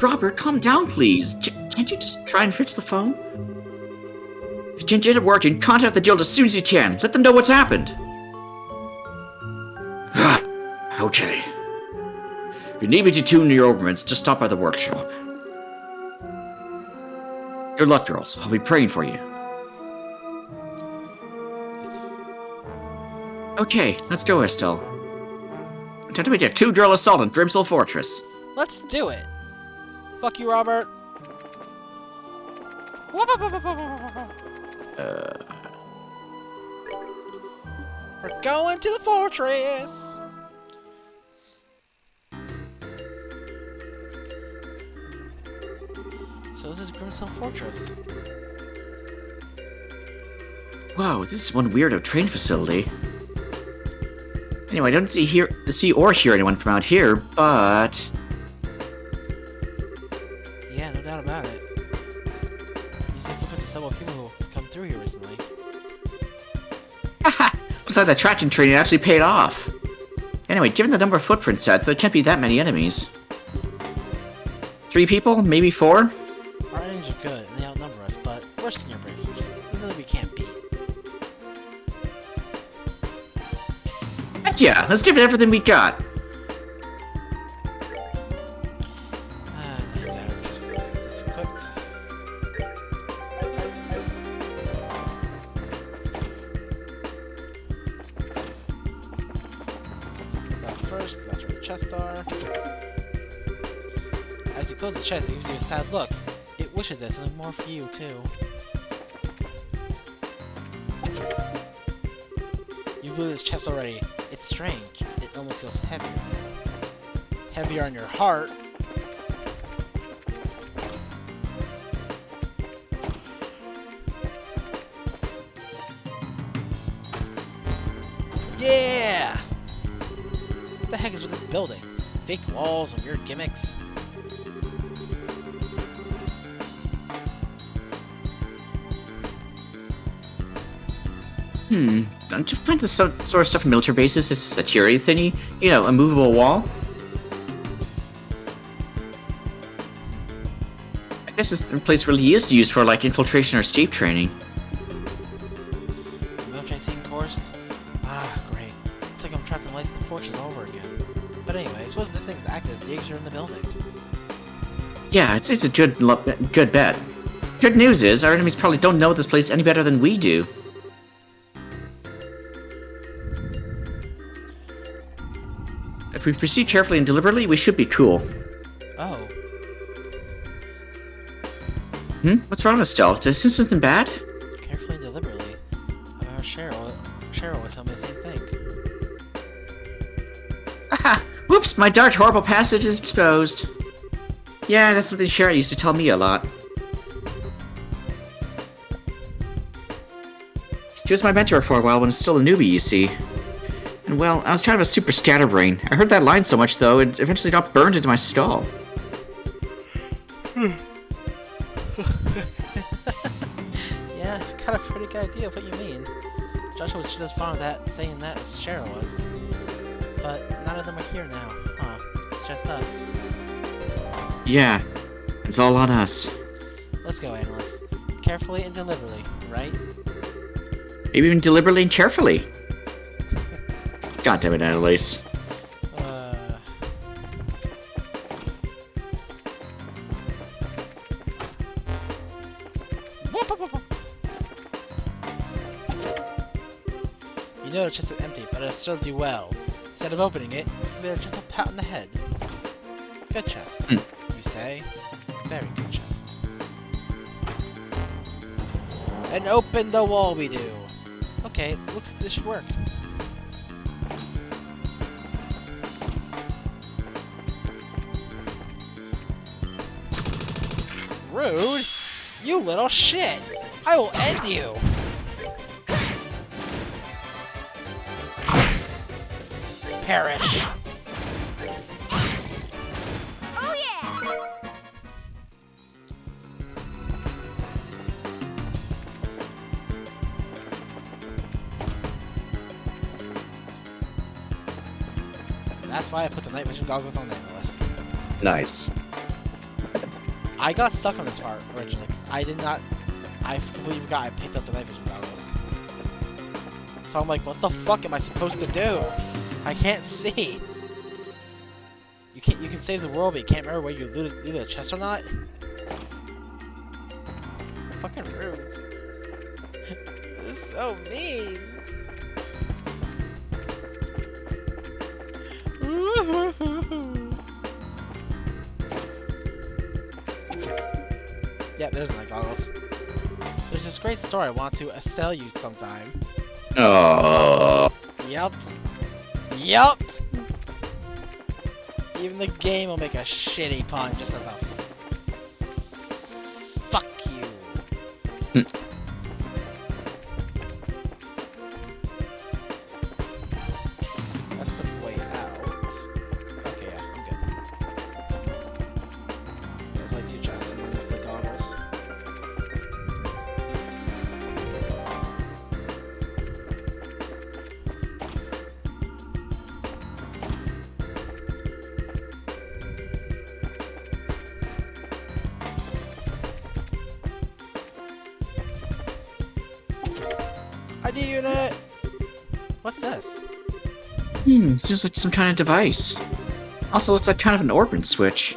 Robert, calm down, please. Can't you just try and fix the phone? If you can't get it working, contact the guild as soon as you can. Let them know what's happened. Okay. If you need me to tune your arguments, just stop by the workshop. Good luck, girls. I'll be praying for you. Okay, let's go, Estelle. Time to make a 2-girl assault on Grimsel Fortress. Let's do it! Fuck you, Robert! We're going to the fortress! So this is Grimsel Fortress. Whoa, this is one weirdo train facility. Anyway, I don't see or hear anyone from out here, but... Yeah, no doubt about it. You think there's been several people who have come through here recently. Haha! Looks like that traction training actually paid off. Anyway, given the number of footprint sets, there can't be that many enemies. 3 people? Maybe 4? Our enemies are good, and they outnumber us, but we're senior bracers. Nothing we can't beat. Heck yeah, let's give it everything we got. I better just get this equipped. That first, because that's where the chests are. As you close the chest, it gives you a sad look. It wishes there's something more for you, too. You've looted this chest already. It's strange. It almost feels heavier. Heavier on your heart. Yeah! What the heck is with this building? Fake walls and weird gimmicks? Don't you find this sort of stuff in military bases as a security thingy? You know, a movable wall? I guess this place really is used for, like, infiltration or escape training. Military team force? Ah, great. It's like I'm trapped in License Fortress all over again. But anyway, I suppose this thing's active. The eggs are in the building. Yeah, it's a good bet. Good news is, our enemies probably don't know this place any better than we do. If we proceed carefully and deliberately, we should be cool. Oh. What's wrong with Estelle? Did I say something bad? Carefully and deliberately. I remember Cheryl was telling me the same thing. Haha! Whoops, my dark, horrible passage is exposed. Yeah, that's something Cheryl used to tell me a lot. She was my mentor for a while when I was still a newbie, you see. And well, I was kind of a super scatterbrain. I heard that line so much, though, it eventually got burned into my skull. Yeah, I've got a pretty good idea of what you mean. Joshua was just as fond of that, saying that as Cheryl was. But none of them are here now, huh? It's just us. Yeah, it's all on us. Let's go, analyst. Carefully and deliberately, right? Maybe even deliberately and carefully. God damn it, Annalise. You know the chest is empty, but it has served you well. Instead of opening it, give it a gentle pat on the head. Good chest, you say? Very good chest. And open the wall we do! Okay, looks like this should work. Rude! You little shit! I will end you! Perish! Oh yeah! That's why I put the night vision goggles on Nicholas. Nice. I got stuck on this part originally because I completely forgot I picked up the night vision goggles. So I'm like, what the fuck am I supposed to do? I can't see. You can save the world, but you can't remember whether you looted a chest or not. Fucking rude. You're so mean. Yeah, there's my goggles. There's this great story I want to sell you sometime. Oh. Yup. Yup. Even the game will make a shitty pun just as a fuck you. That's the way out. Okay, yeah, I'm good. There's only 2 chests. I'm gonna remove the goggles. ID unit! What's this? Seems like some kind of device. Also, looks like kind of an orbit switch.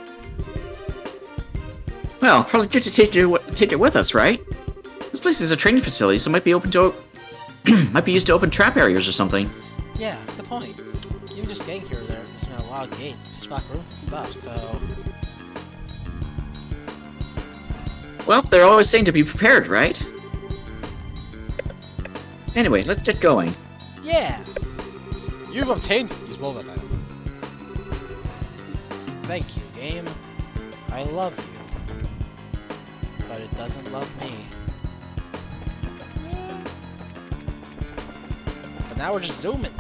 Well, probably good to take it with us, right? This place is a training facility, so it might be open to might be used to open trap areas or something. Yeah, good point. Even just getting here, there's been a lot of gates, pitch black rooms and stuff, so... Well, they're always saying to be prepared, right? Anyway, let's get going. Yeah! You've obtained use bullet item. Thank you, game. I love you. But it doesn't love me. But now we're just zooming.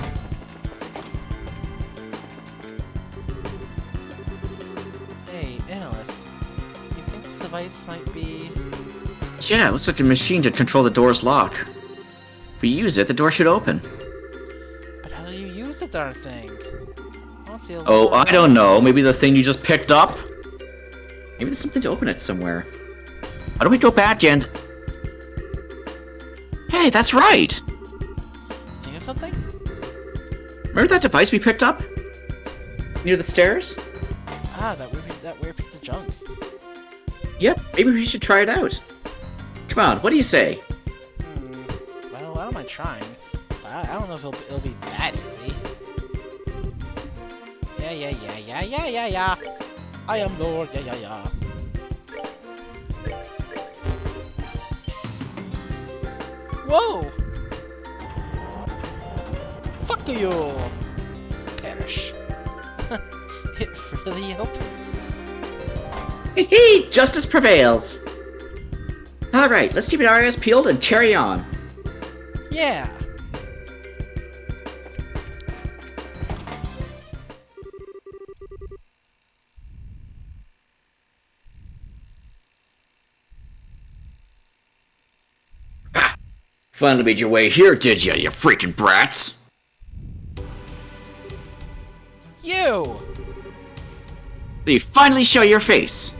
Hey, Alice. You think this device might be... Yeah, it looks like a machine to control the door's lock. If we use it, the door should open. But how do you use the darn thing? I don't see a Oh, lot I don't know. Maybe the thing you just picked up? Maybe there's something to open it somewhere. Why don't we go back and... Hey, that's right! Think of something? Remember that device we picked up? Near the stairs? Ah, that weird piece of junk. Yep, maybe we should try it out. Come on, what do you say? Well, I don't mind trying. But I don't know if it'll be that easy. Yeah. I am Lord, yeah. Whoa! Fuck you! Perish. It really opened. Hee, justice prevails! Alright, let's keep our eyes peeled and carry on. Yeah! Ha! Finally made your way here, did you freaking brats? You! So you finally show your face.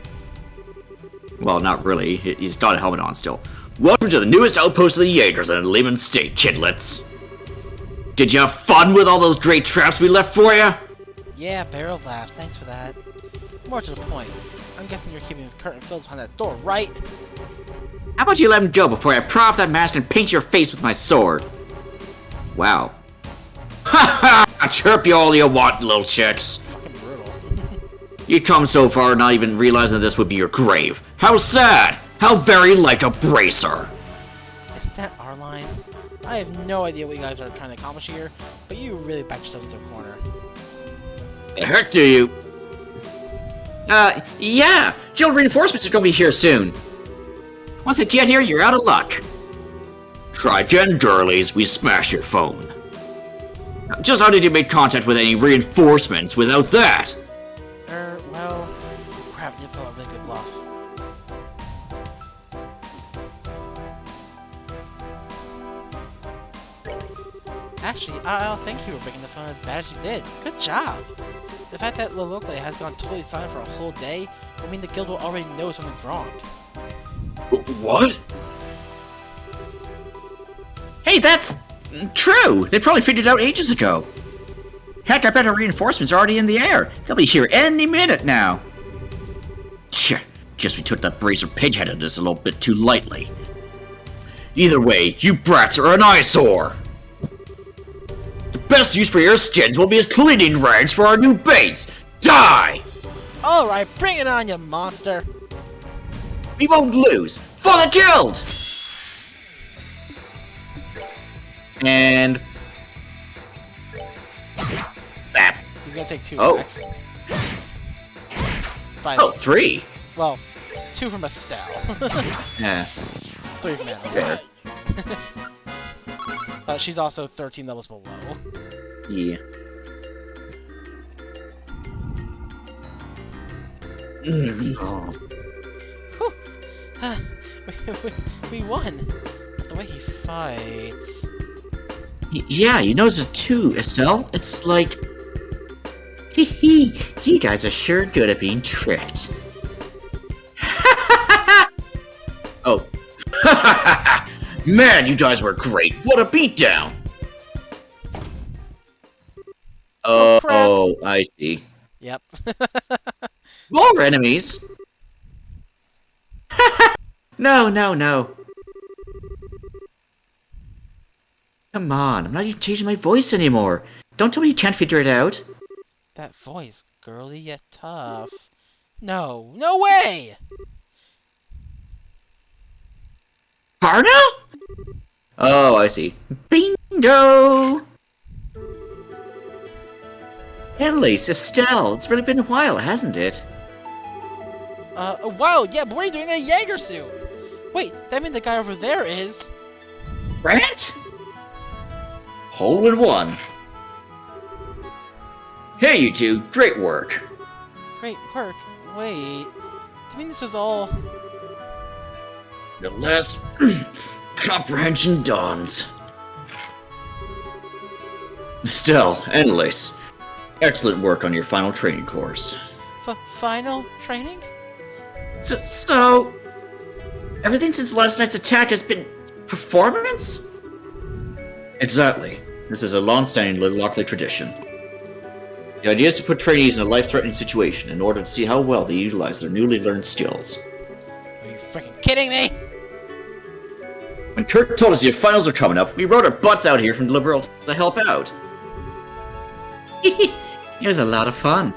Well, not really. He's got a helmet on still. Welcome to the newest outpost of the Jaegers in Lehman State, kidlets. Did you have fun with all those great traps we left for you? Yeah, barrel laughs. Thanks for that. More to the point. I'm guessing you're keeping the curtain fills behind that door, right? How about you let him go before I pry off that mask and paint your face with my sword? Wow. Ha ha! Chirp you all you want, little chicks. Fucking brutal. You come so far not even realizing this would be your grave. How sad! How very like a bracer! Isn't that our line? I have no idea what you guys are trying to accomplish here, but you really backed yourself into a corner. The heck do you? Yeah! Guild reinforcements are gonna be here soon. Once they get here, you're out of luck. Try again, girlies. We smash your phone. Just how did you make contact with any reinforcements without that? Well... Crap, you put up a good bluff. Actually, I don't think you were breaking the phone as bad as you did. Good job! The fact that Lolocle has gone totally silent for a whole day will mean the guild will already know something's wrong. What? Hey, that's true! They probably figured it out ages ago. Heck, I bet our reinforcements are already in the air. They'll be here any minute now. Tch, guess we took that brazer pigheadedness a little bit too lightly. Either way, you brats are an eyesore! The best use for your skins will be as cleaning rags for our new base! Die! Alright, bring it on, you monster! We won't lose! For the guild! And... Bap. He's gonna take 2 Oh. attacks. Oh, 3! Well, 2 from Estelle. Yeah. 3 from Fair. Annalise. She's also 13 levels below. Yeah. Oh. we won! But the way he fights... Yeah, you notice it too, Estelle. It's like... Hee, you guys are sure good at being tricked. Oh. Man, you guys were great. What a beatdown! Oh, crap. Oh, I see. Yep. More enemies? No. Come on, I'm not even changing my voice anymore. Don't tell me you can't figure it out. That voice, girly yet tough. No way! Parno? Oh, I see. Bingo! Annalise, Estelle, it's really been a while, hasn't it? A while, yeah, but what are you doing in a Jaeger suit? Wait, that means the guy over there is... Rat? Hole in one. Hey, you two, great work. Great work. Wait, do you mean this was all... The last comprehension dawns. Estelle, Annalise, excellent work on your final training course. Final training? So, everything since last night's attack has been performance? Exactly. This is a long-standing Lockley tradition. The idea is to put trainees in a life-threatening situation in order to see how well they utilize their newly learned skills. Are you freaking kidding me? When Kurt told us your finals are coming up, we rode our butts out here from the Liberal to help out. It was a lot of fun.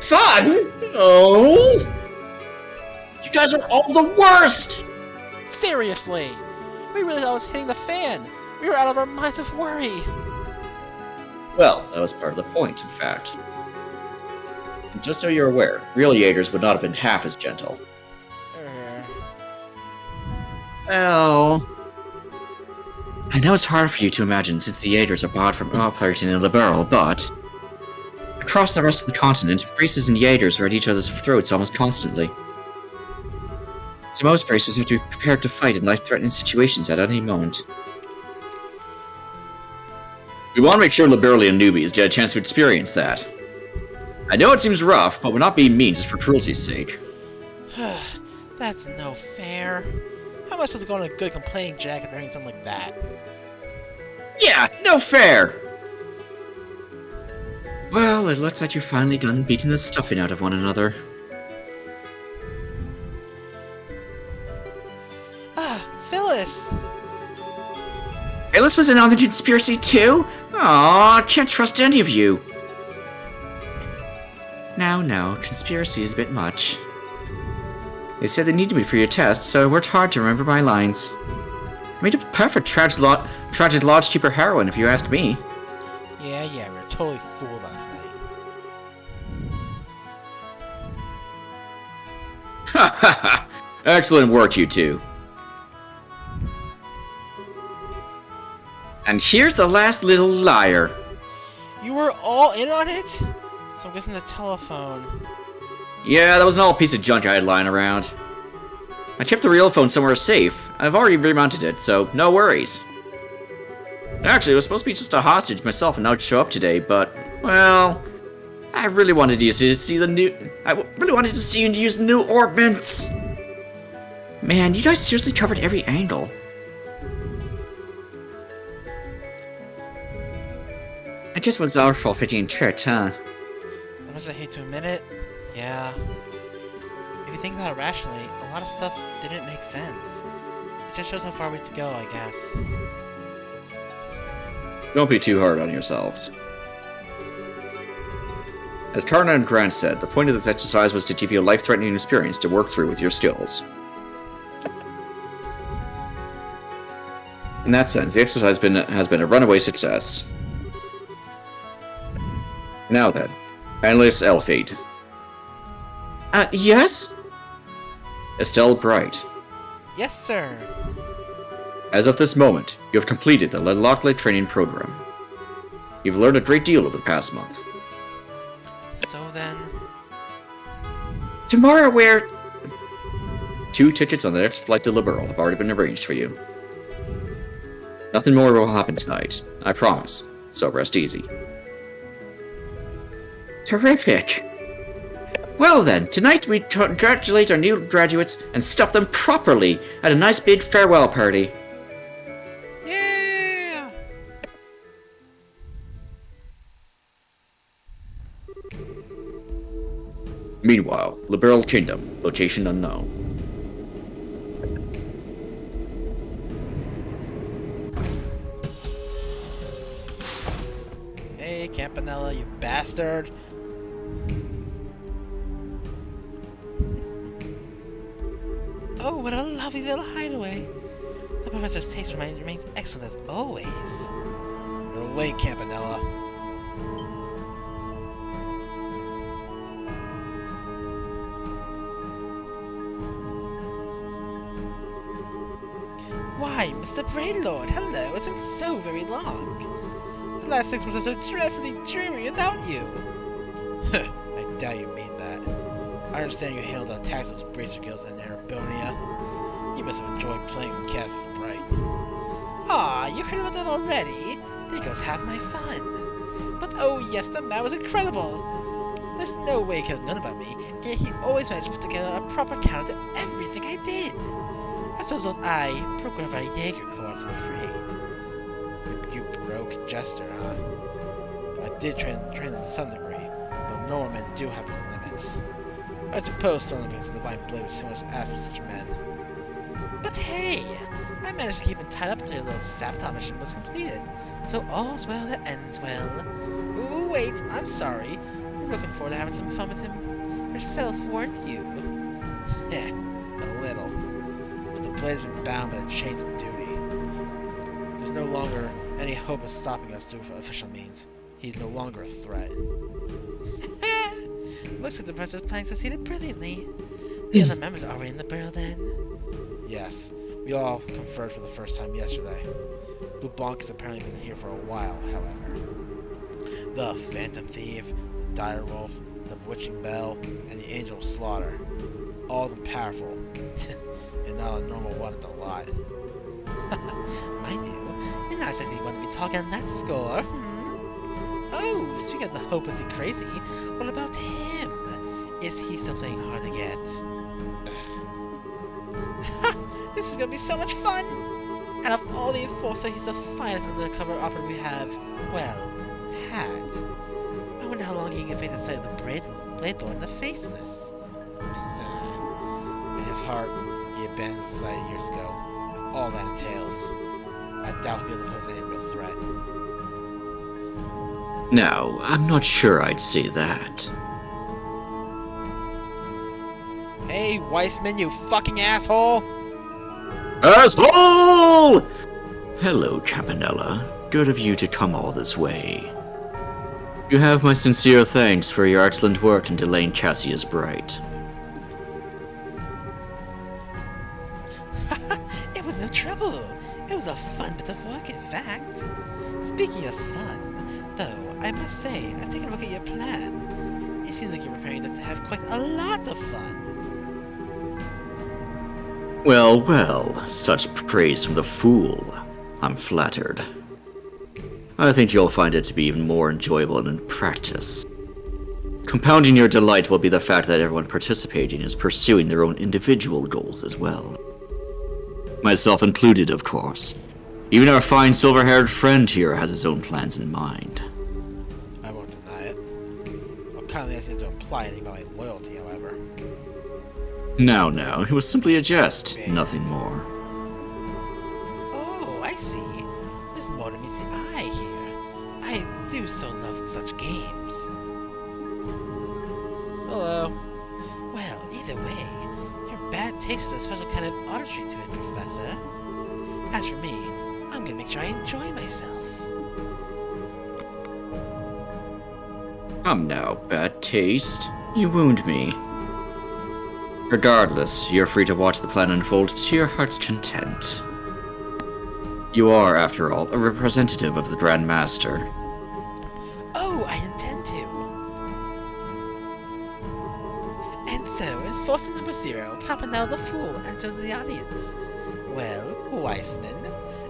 Fun? Oh! You guys are all the worst! Seriously! We really thought it was hitting the fan! We were out of our minds of worry! Well, that was part of the point, in fact. And just so you're aware, real Jaegers would not have been half as gentle. Well... I know it's hard for you to imagine since the Jaegers are barred from operating in Liberal, but... across the rest of the continent, braces and Jaegers are at each other's throats almost constantly. So most braces have to be prepared to fight in life-threatening situations at any moment. We want to make sure Liberalian newbies get a chance to experience that. I know it seems rough, but we're not being mean just for cruelty's sake. That's no fair. How am I supposed to go on a good complaining jacket for hearing something like that? Yeah, no fair! Well, it looks like you're finally done beating the stuffing out of one another. Ah, Phyllis! Phyllis was in on the conspiracy too? Aw, can't trust any of you. No, conspiracy is a bit much. They said they needed me for your test, so I worked hard to remember my lines. I made a perfect tragic lodge keeper heroine, if you ask me. Yeah, we were totally fooled last night. Ha ha ha! Excellent work, you two. And here's the last little liar. You were all in on it? So I'm guessing the telephone. Yeah, that was an old piece of junk I had lying around. I kept the real phone somewhere safe. I've already remounted it, so no worries. Actually, it was supposed to be just a hostage myself and I'd show up today, but, well, I really wanted you to see the new... I really wanted to see you use the new orbments! Man, you guys seriously covered every angle. I just was our fault for getting tricked, huh? As much as I hate to admit it, yeah. If you think about it rationally, a lot of stuff didn't make sense. It just shows how far we have to go, I guess. Don't be too hard on yourselves. As Karna and Grant said, the point of this exercise was to give you a life-threatening experience to work through with your skills. In that sense, the exercise has been a runaway success. Now then, Analyst Elfate. Yes? Estelle Bright. Yes, sir! As of this moment, you have completed the Locklet training program. You've learned a great deal over the past month. So then... Tomorrow we're... 2 tickets on the next flight to Liberal have already been arranged for you. Nothing more will happen tonight, I promise, so rest easy. Terrific! Well then, tonight we congratulate our new graduates and stuff them properly at a nice big farewell party. Yeah! Meanwhile, Liberal Kingdom, location unknown. Hey, Campanella, you bastard! Oh, what a lovely little hideaway! The professor's taste remains excellent as always. You're late, Campanella. Why, Mr. Brainlord, hello, it's been so very long. The last 6 months are so dreadfully dreary without you. I doubt you mean that. I understand you handled the attacks of those bracer kills in Arabonia. You must have enjoyed playing with Cassius Bright. Ah, you heard about that already? There goes half my fun. But oh yes, the man was incredible. There's no way he could have known about me, and yet he always managed to put together a proper counter to everything I did. As a result, I broke one of our Jaeger course, I'm afraid. You broke Jester, huh? I did train to some degree, but normal men do have their limits. I suppose throwing against the Divine Blade was so much ask for such men. But hey! I managed to keep him tied up until your little sabotage mission was completed. So all's well that ends well. Ooh, wait, I'm sorry. You're looking forward to having some fun with him yourself, weren't you? Heh, a little. But the blade's been bound by the chains of duty. There's no longer any hope of stopping us through official means. He's no longer a threat. Looks like the professor's plan succeeded brilliantly. The other members are already in the barrel then. Yes, we all conferred for the first time yesterday. Blue Bonk has apparently been here for a while, however. The Phantom Thief, the Dire Wolf, the Bewitching Bell, and the Angel of Slaughter. All of them powerful, and not a normal one in the lot. Mind you, you're not exactly one to be talking on that score, Oh, speaking of the hopelessly crazy, what about him? Is he still playing hard to get? This is gonna be so much fun! And of all the Enforcer, he's the finest undercover operative we have, well, had. I wonder how long he can evade the sight of the Blade Lord and the Faceless. In his heart, he abandoned society years ago, with all that entails. I doubt he'll be able to pose any real threat. No, I'm not sure I'd say that. Hey, Weissman, you fucking asshole! Asshole! Hello, Campanella. Good of you to come all this way. You have my sincere thanks for your excellent work in delaying Cassius Bright. It was no trouble. It was a fun bit of work, in fact. Speaking of fun, though, I must say, I've taken a look at your plan. It seems like you're preparing to have quite a lot of fun. Well, well, such praise from the fool. I'm flattered. I think you'll find it to be even more enjoyable in practice. Compounding your delight will be the fact that everyone participating is pursuing their own individual goals as well. Myself included, of course. Even our fine silver-haired friend here has his own plans in mind. I won't deny it. I'll kindly ask you to imply anything about my loyalty, however. Now, it was simply a jest, nothing more. Oh, I see. There's more to meets the eye here. I do so love such games. Hello. Well, either way, your bad taste is a special kind of artistry to it, Professor. As for me, I'm gonna make sure I enjoy myself. Come now, bad taste. You wound me. Regardless, you're free to watch the plan unfold to your heart's content. You are, after all, a representative of the Grand Master. Oh, I intend to. And so, in force number 0, Campanelle the Fool enters the audience. Well, Weissman,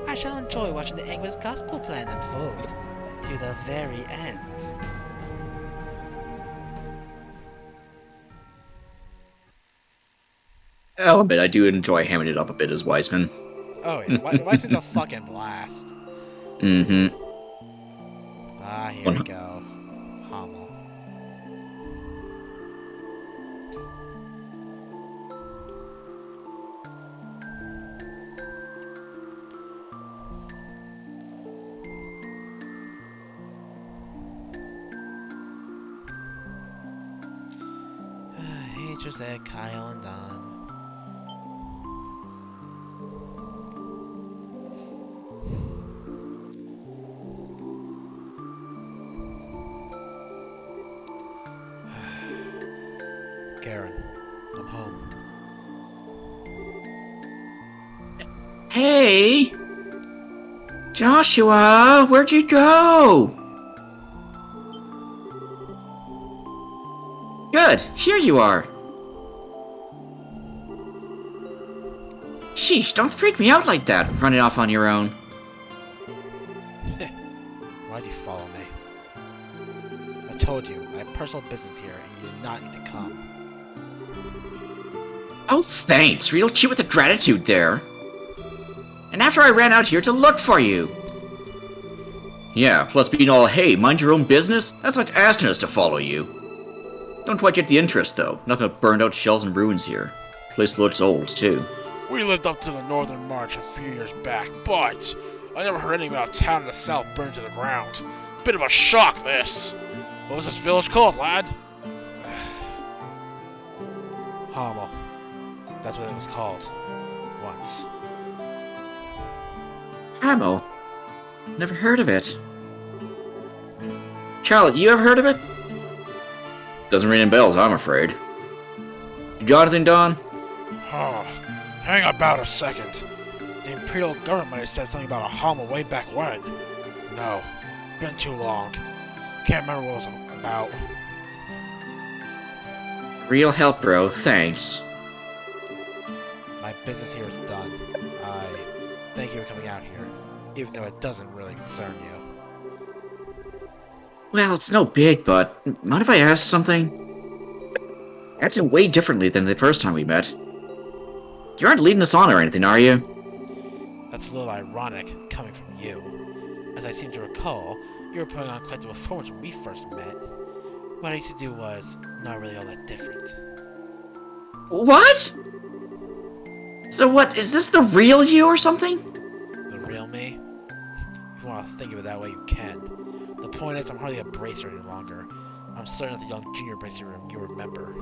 I shall enjoy watching the Angler's Gospel plan unfold to the very end. I'll admit, I do enjoy hamming it up a bit as Weissman. Oh yeah, Weissman's a fucking blast. Mm-hmm. Ah, here we go. Hummel. Hey, Jose, Kyle, and Don. Karen, I'm home. Hey! Joshua, where'd you go? Good, here you are. Sheesh, don't freak me out like that, running off on your own. Why'd you follow me? I told you, I have personal business here, and you did not need to come. Oh, thanks, real cute with the gratitude there. And after I ran out here to look for you. Yeah, plus being all, hey, mind your own business? That's like asking us to follow you. Don't quite get the interest, though. Nothing but burned out shells and ruins here. Place looks old, too. We lived up to the Northern March a few years back, but I never heard anything about a town in the south burned to the ground. Bit of a shock, this. What was this village called, lad? Hummel. That's what it was called. Once. Ammo. Never heard of it. Charlie, you ever heard of it? Doesn't ring any bells, I'm afraid. You got anything, Don? Oh, hang about a second. The Imperial government might have said something about a Hummel way back when. No, been too long. Can't remember what it was about. Real help, bro. Thanks. My business here is done. I thank you for coming out here, even though it doesn't really concern you. Well, it's no big, but mind if I ask something? Acting way differently than the first time we met. You aren't leading us on or anything, are you? That's a little ironic, coming from you. As I seem to recall, you were putting on quite the performance when we first met. What I used to do was not really all that different. What? So what, is this the real you or something? The real me? If you want to think of it that way, you can. The point is, I'm hardly a bracer any longer. I'm certainly not the young junior bracer you remember.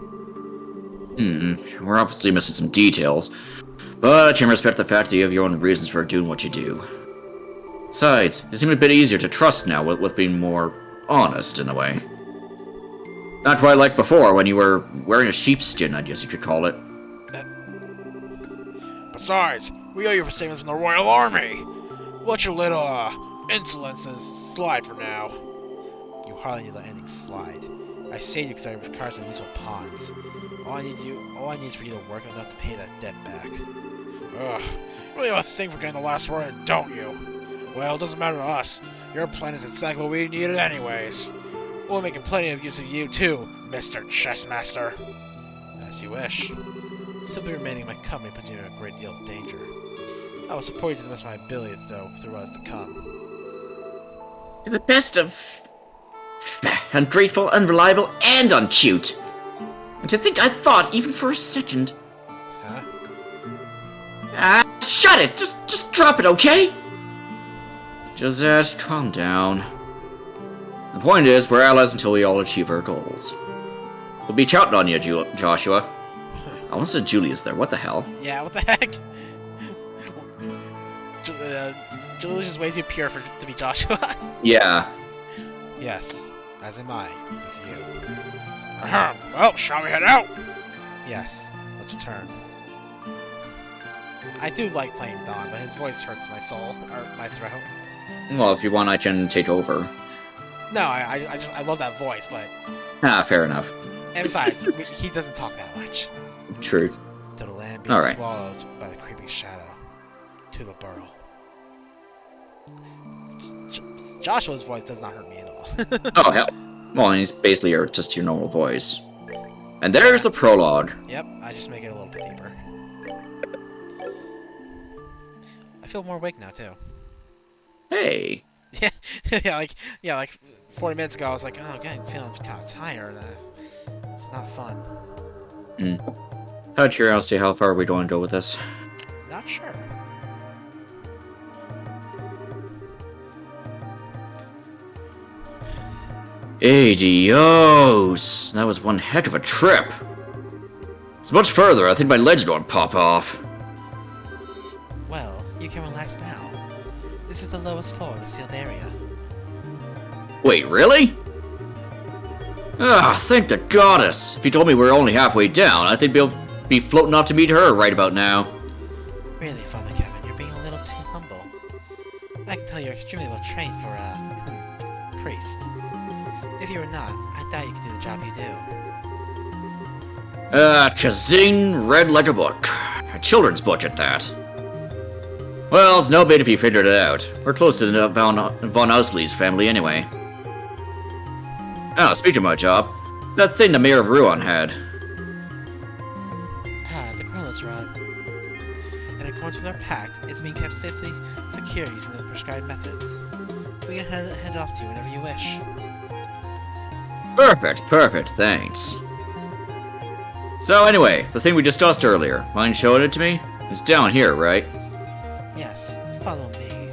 We're obviously missing some details, but I can respect the fact that you have your own reasons for doing what you do. Besides, it seems a bit easier to trust now with being more honest, in a way. Not quite like before, when you were wearing a sheepskin, I guess you could call it. Besides, We owe you for saving us from the Royal Army! Let your little, insolences slide for now. You hardly need to let anything slide. I saved you because I require some useful pawns. All I need is for you to work enough to pay that debt back. Ugh. You really have a thing for getting the last word, don't you? Well, it doesn't matter to us. Your plan is exactly what we needed anyways. We're making plenty of use of you too, Mr. Chessmaster. As you wish. Simply remaining in my company puts you in a great deal of danger. I will support you to the best of my ability, though, through what is to come. You're the best of... ungrateful, unreliable, and uncute. And to think I thought, even for a second... Huh? Shut it! Just drop it, okay? Josette, calm down. The point is, we're allies until we all achieve our goals. We'll be counting on you, Joshua. I almost said Julius there, what the hell? Yeah, what the heck? Julius is way too pure to be Joshua. Yeah. Yes, as am I, with you. Ahem. Well, shall we head out? Yes, let's return. I do like playing Don, but his voice hurts my soul, or my throat. Well, if you want, I can take over. No, I love that voice, but... Fair enough. And besides, he doesn't talk that much. True. To the land being swallowed by the creeping shadow. To the burrow. Joshua's voice does not hurt me at all. Oh, hell. Well, he's basically just your normal voice. And there's the prologue. Yep, I just make it a little bit deeper. I feel more awake now, too. Hey. yeah, like 40 minutes ago, I was like, oh, I'm feeling kind of tired. It's not fun. Out of curiosity, how far are we going to go with this? Not sure. Adios! That was one heck of a trip. It's much further. I think my legs are going to pop off. Well, you can relax now. This is the lowest floor of the sealed area. Wait, really? Ah, thank the goddess! If you told me we were only halfway down, I think we'll be floating off to meet her right about now. Really, Father Kevin, you're being a little too humble. I can tell you're extremely well trained for a priest. If you were not, I doubt you could do the job you do. Kazing, read like a book. A children's book at that. Well, it's no bait if you figured it out. We're close to the von Ausley's family anyway. Oh, speaking of my job, that thing the mayor of Ruan had. The Kronos rod. And according to our pact, it's being kept safely secure using the prescribed methods. We can head it off to you whenever you wish. Perfect, thanks. So anyway, the thing we discussed earlier, mind showing it to me? It's down here, right? Yes, follow me.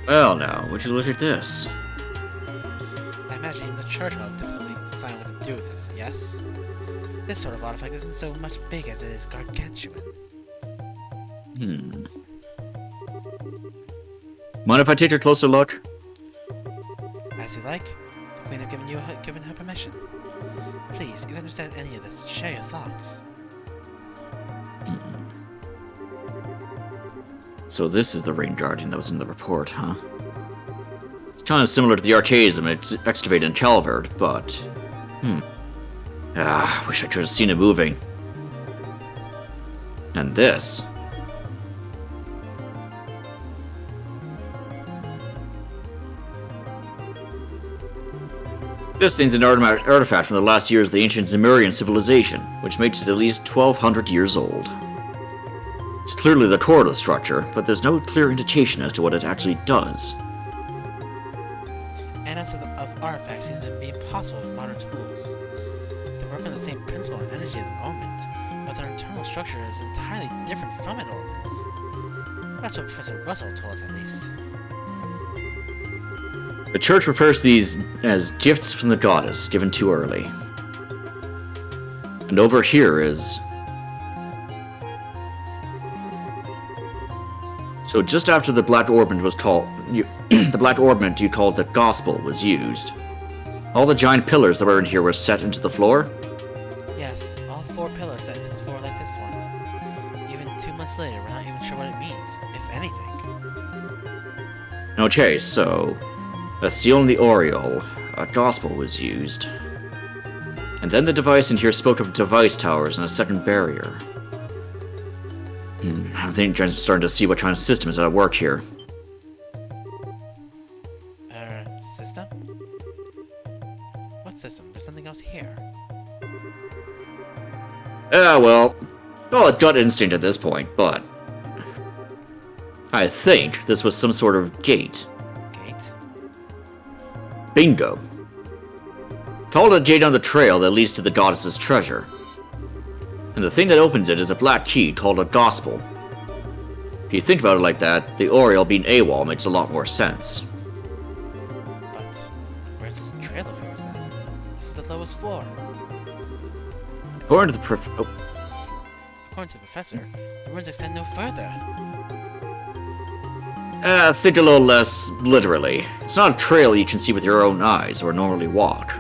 Well now, would you look at this? I imagine even the church will have difficulty deciding what to do with this, yes? This sort of artifact isn't so much big as it is gargantuan. Mind if I take a closer look? As you like. The Queen has given her permission. Please, if you understand any of this, share your thoughts. So this is the Rain Guardian that was in the report, huh? It's kind of similar to the Archaism it's excavated in Calvert, but... wish I could have seen it moving. And this... This thing's an artifact from the last years of the ancient Zemurian civilization, which makes it at least 1,200 years old. It's clearly the core of the structure, but there's no clear indication as to what it actually does. Analysis of artifacts seems to be impossible with modern tools. They work on the same principle and energy as an ornament, but their internal structure is entirely different from an ornament's. That's what Professor Russell told us, at least. The church refers to these as gifts from the goddess, given too early. And over here is... So just after the Black Orbment was called, the Black Orbment you called the Gospel was used, all the giant pillars that were in here were set into the floor? Yes, all 4 pillars set into the floor like this one. Even 2 months later, we're not even sure what it means, if anything. Okay, so a seal in the Oriole, a Gospel was used. And then the device in here spoke of device towers and a second barrier. I think I'm starting to see what kind of system is at work here. System? What system? There's something else here. Well, a gut instinct at this point, but I think this was some sort of gate. Gate? Bingo. Called a gate on the trail that leads to the goddess's treasure. And the thing that opens it is a black key called a Gospel. If you think about it like that, the Oriole being AWOL makes a lot more sense. But where's this trail of yours then? This is the lowest floor. According to the According to the professor, the ruins extend no further. think a little less literally. It's not a trail you can see with your own eyes or normally walk.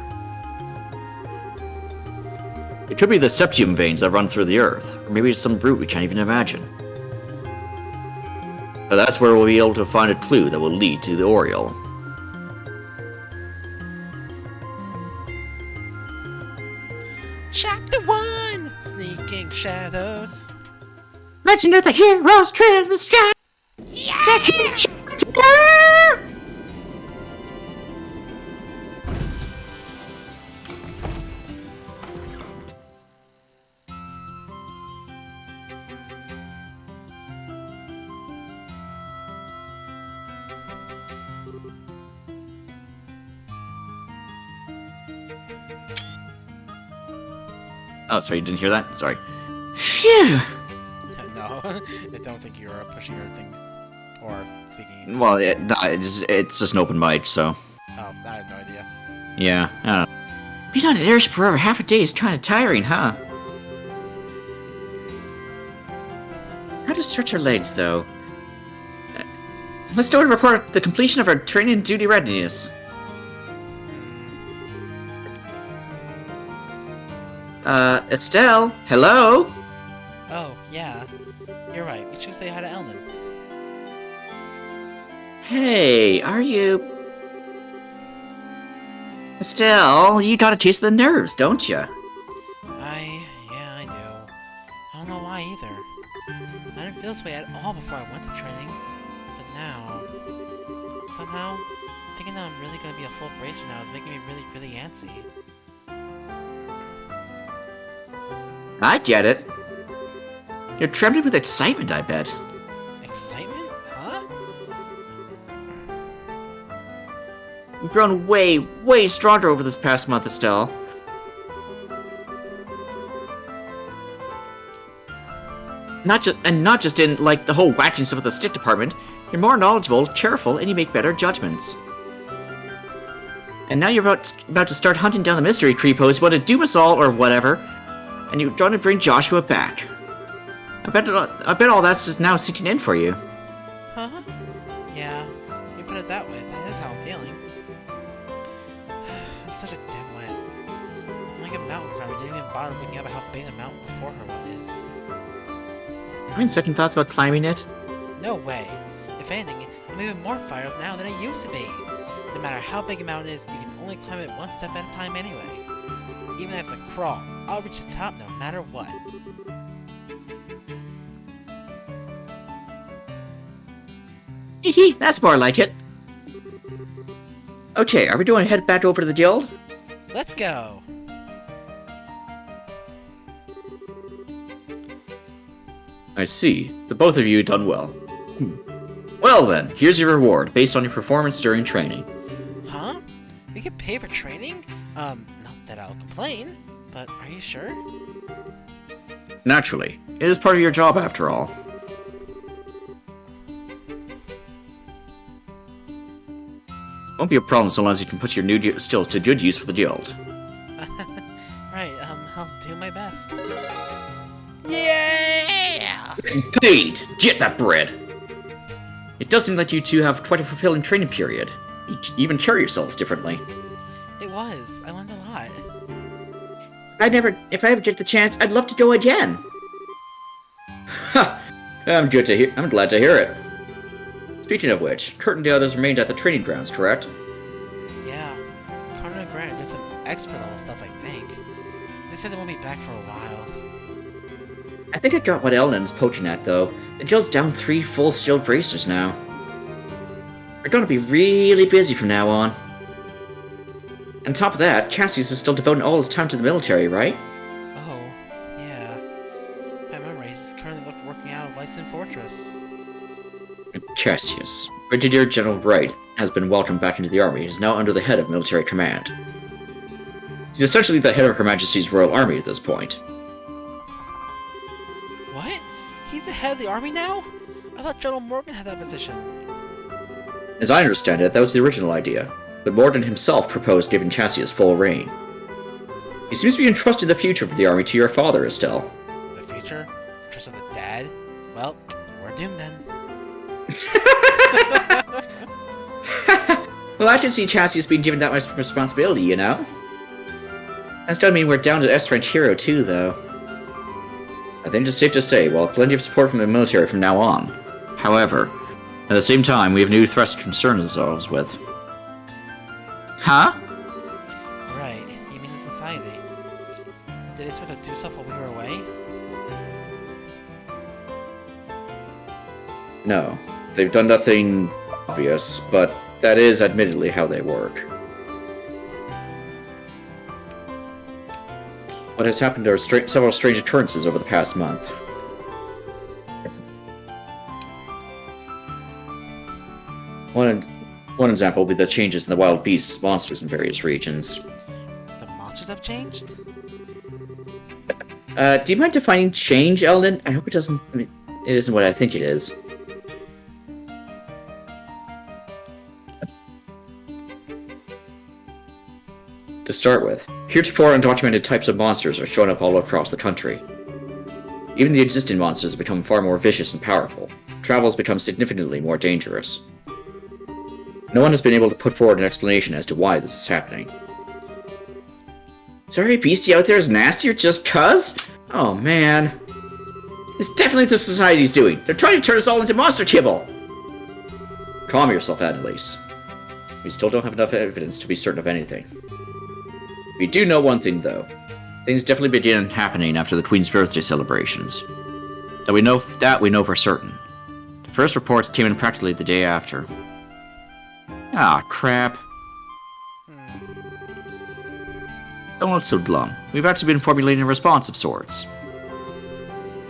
It could be the septium veins that run through the earth, or maybe it's some route we can't even imagine. But that's where we'll be able to find a clue that will lead to the Oriole. Chapter 1! Sneaking Shadows. Legend of the Heroes Trail in the Sky! Oh, sorry, you didn't hear that? Sorry. Phew! No, I don't think you're pushing your thing or speaking. Well, it's just an open mic, so. Oh, I have no idea. Yeah, I don't know. Being on an airship for over half a day is kind of tiring, huh? How to stretch our legs, though? Let's do a report the completion of our training and duty readiness. Estelle, hello? Oh, yeah. You're right. We should say hi to Elman. Hey, are you... Estelle, you got a case of the nerves, don't you? Yeah, I do. I don't know why either. I didn't feel this way at all before I went to training. But now... Somehow, thinking that I'm really gonna be a full bracer now is making me really antsy. I get it. You're trembling with excitement, I bet. Excitement? Huh? You've grown way stronger over this past month, Estelle. Not just in, like, the whole whacking stuff with the stick department. You're more knowledgeable, careful, and you make better judgments. And now you're about to start hunting down the mystery creepos who want to doom us all or whatever, and you're trying to bring Joshua back. I bet all that's just now sinking in for you. Huh? Yeah, you put it that way. That is how I'm feeling. I'm such a dimwit. I'm like a mountain climber. Didn't even bother looking up at how big a mountain before her one is. Having second thoughts about climbing it? No way. If anything, I'm even more fired up now than I used to be. No matter how big a mountain is, you can only climb it one step at a time anyway. Even if I have to crawl, I'll reach the top no matter what. Hee, that's more like it. Okay, are we going to head back over to the guild? Let's go! I see. The both of you done well. Well then, here's your reward, based on your performance during training. Huh? We get paid for training? Not that I'll complain, but are you sure? Naturally. It is part of your job after all. Won't be a problem so long as you can put your new skills to good use for the guild. Right, I'll do my best. Yeah! Getting paid! Get that bread! does seem like you two have quite a fulfilling training period. You even carry yourselves differently. It was. I learned a lot. If I ever get the chance, I'd love to go again. Ha! I'm glad to hear it. Speaking of which, Kurt and the others remained at the training grounds, correct? Yeah. Connor and Grant did some expert level stuff, I think. They said they won't be back for a while. I think I got what Ellen's poking at, though. The guild's down 3 full skilled bracers now. We're gonna be really busy from now on. On top of that, Cassius is still devoting all his time to the military, right? Oh, yeah. I remember he's currently working out of Lyston Fortress. Cassius, Brigadier General Wright, has been welcomed back into the army and is now under the head of military command. He's essentially the head of Her Majesty's Royal Army at this point. What? He's the head of the army now? I thought General Morgan had that position. As I understand it, that was the original idea, but Morgan himself proposed giving Cassius full reign. He seems to be entrusting the future of the army to your father, Estelle. The future? Trust of the dad? Well, we're doomed then. Well, I can see Cassius being given that much responsibility, you know? That's doesn't mean we're down to S-rank hero too, though. I think it's safe to say, well, plenty of support from the military from now on. However, at the same time, we have new threats to concern ourselves with. Huh? Right, you mean the society? Did they sort of do stuff while we were away? No, they've done nothing obvious, but that is admittedly how they work. What has happened are several strange occurrences over the past month. One example would be the changes in the wild beasts monsters in various regions. The monsters have changed? Do you mind defining change, Eldon? I hope it doesn't... I mean, it isn't what I think it is. To start with, heretofore undocumented types of monsters are showing up all across the country. Even the existing monsters have become far more vicious and powerful. Travel has become significantly more dangerous. No one has been able to put forward an explanation as to why this is happening. Is every beastie out there as nasty or just cuz? Oh man. It's definitely the society's doing. They're trying to turn us all into monster kibble! Calm yourself, Annalise. We still don't have enough evidence to be certain of anything. We do know one thing, though. Things definitely began happening after the Queen's birthday celebrations. We know for certain. The first reports came in practically the day after. Ah, crap. Don't look so glum. We've actually been formulating a response of sorts.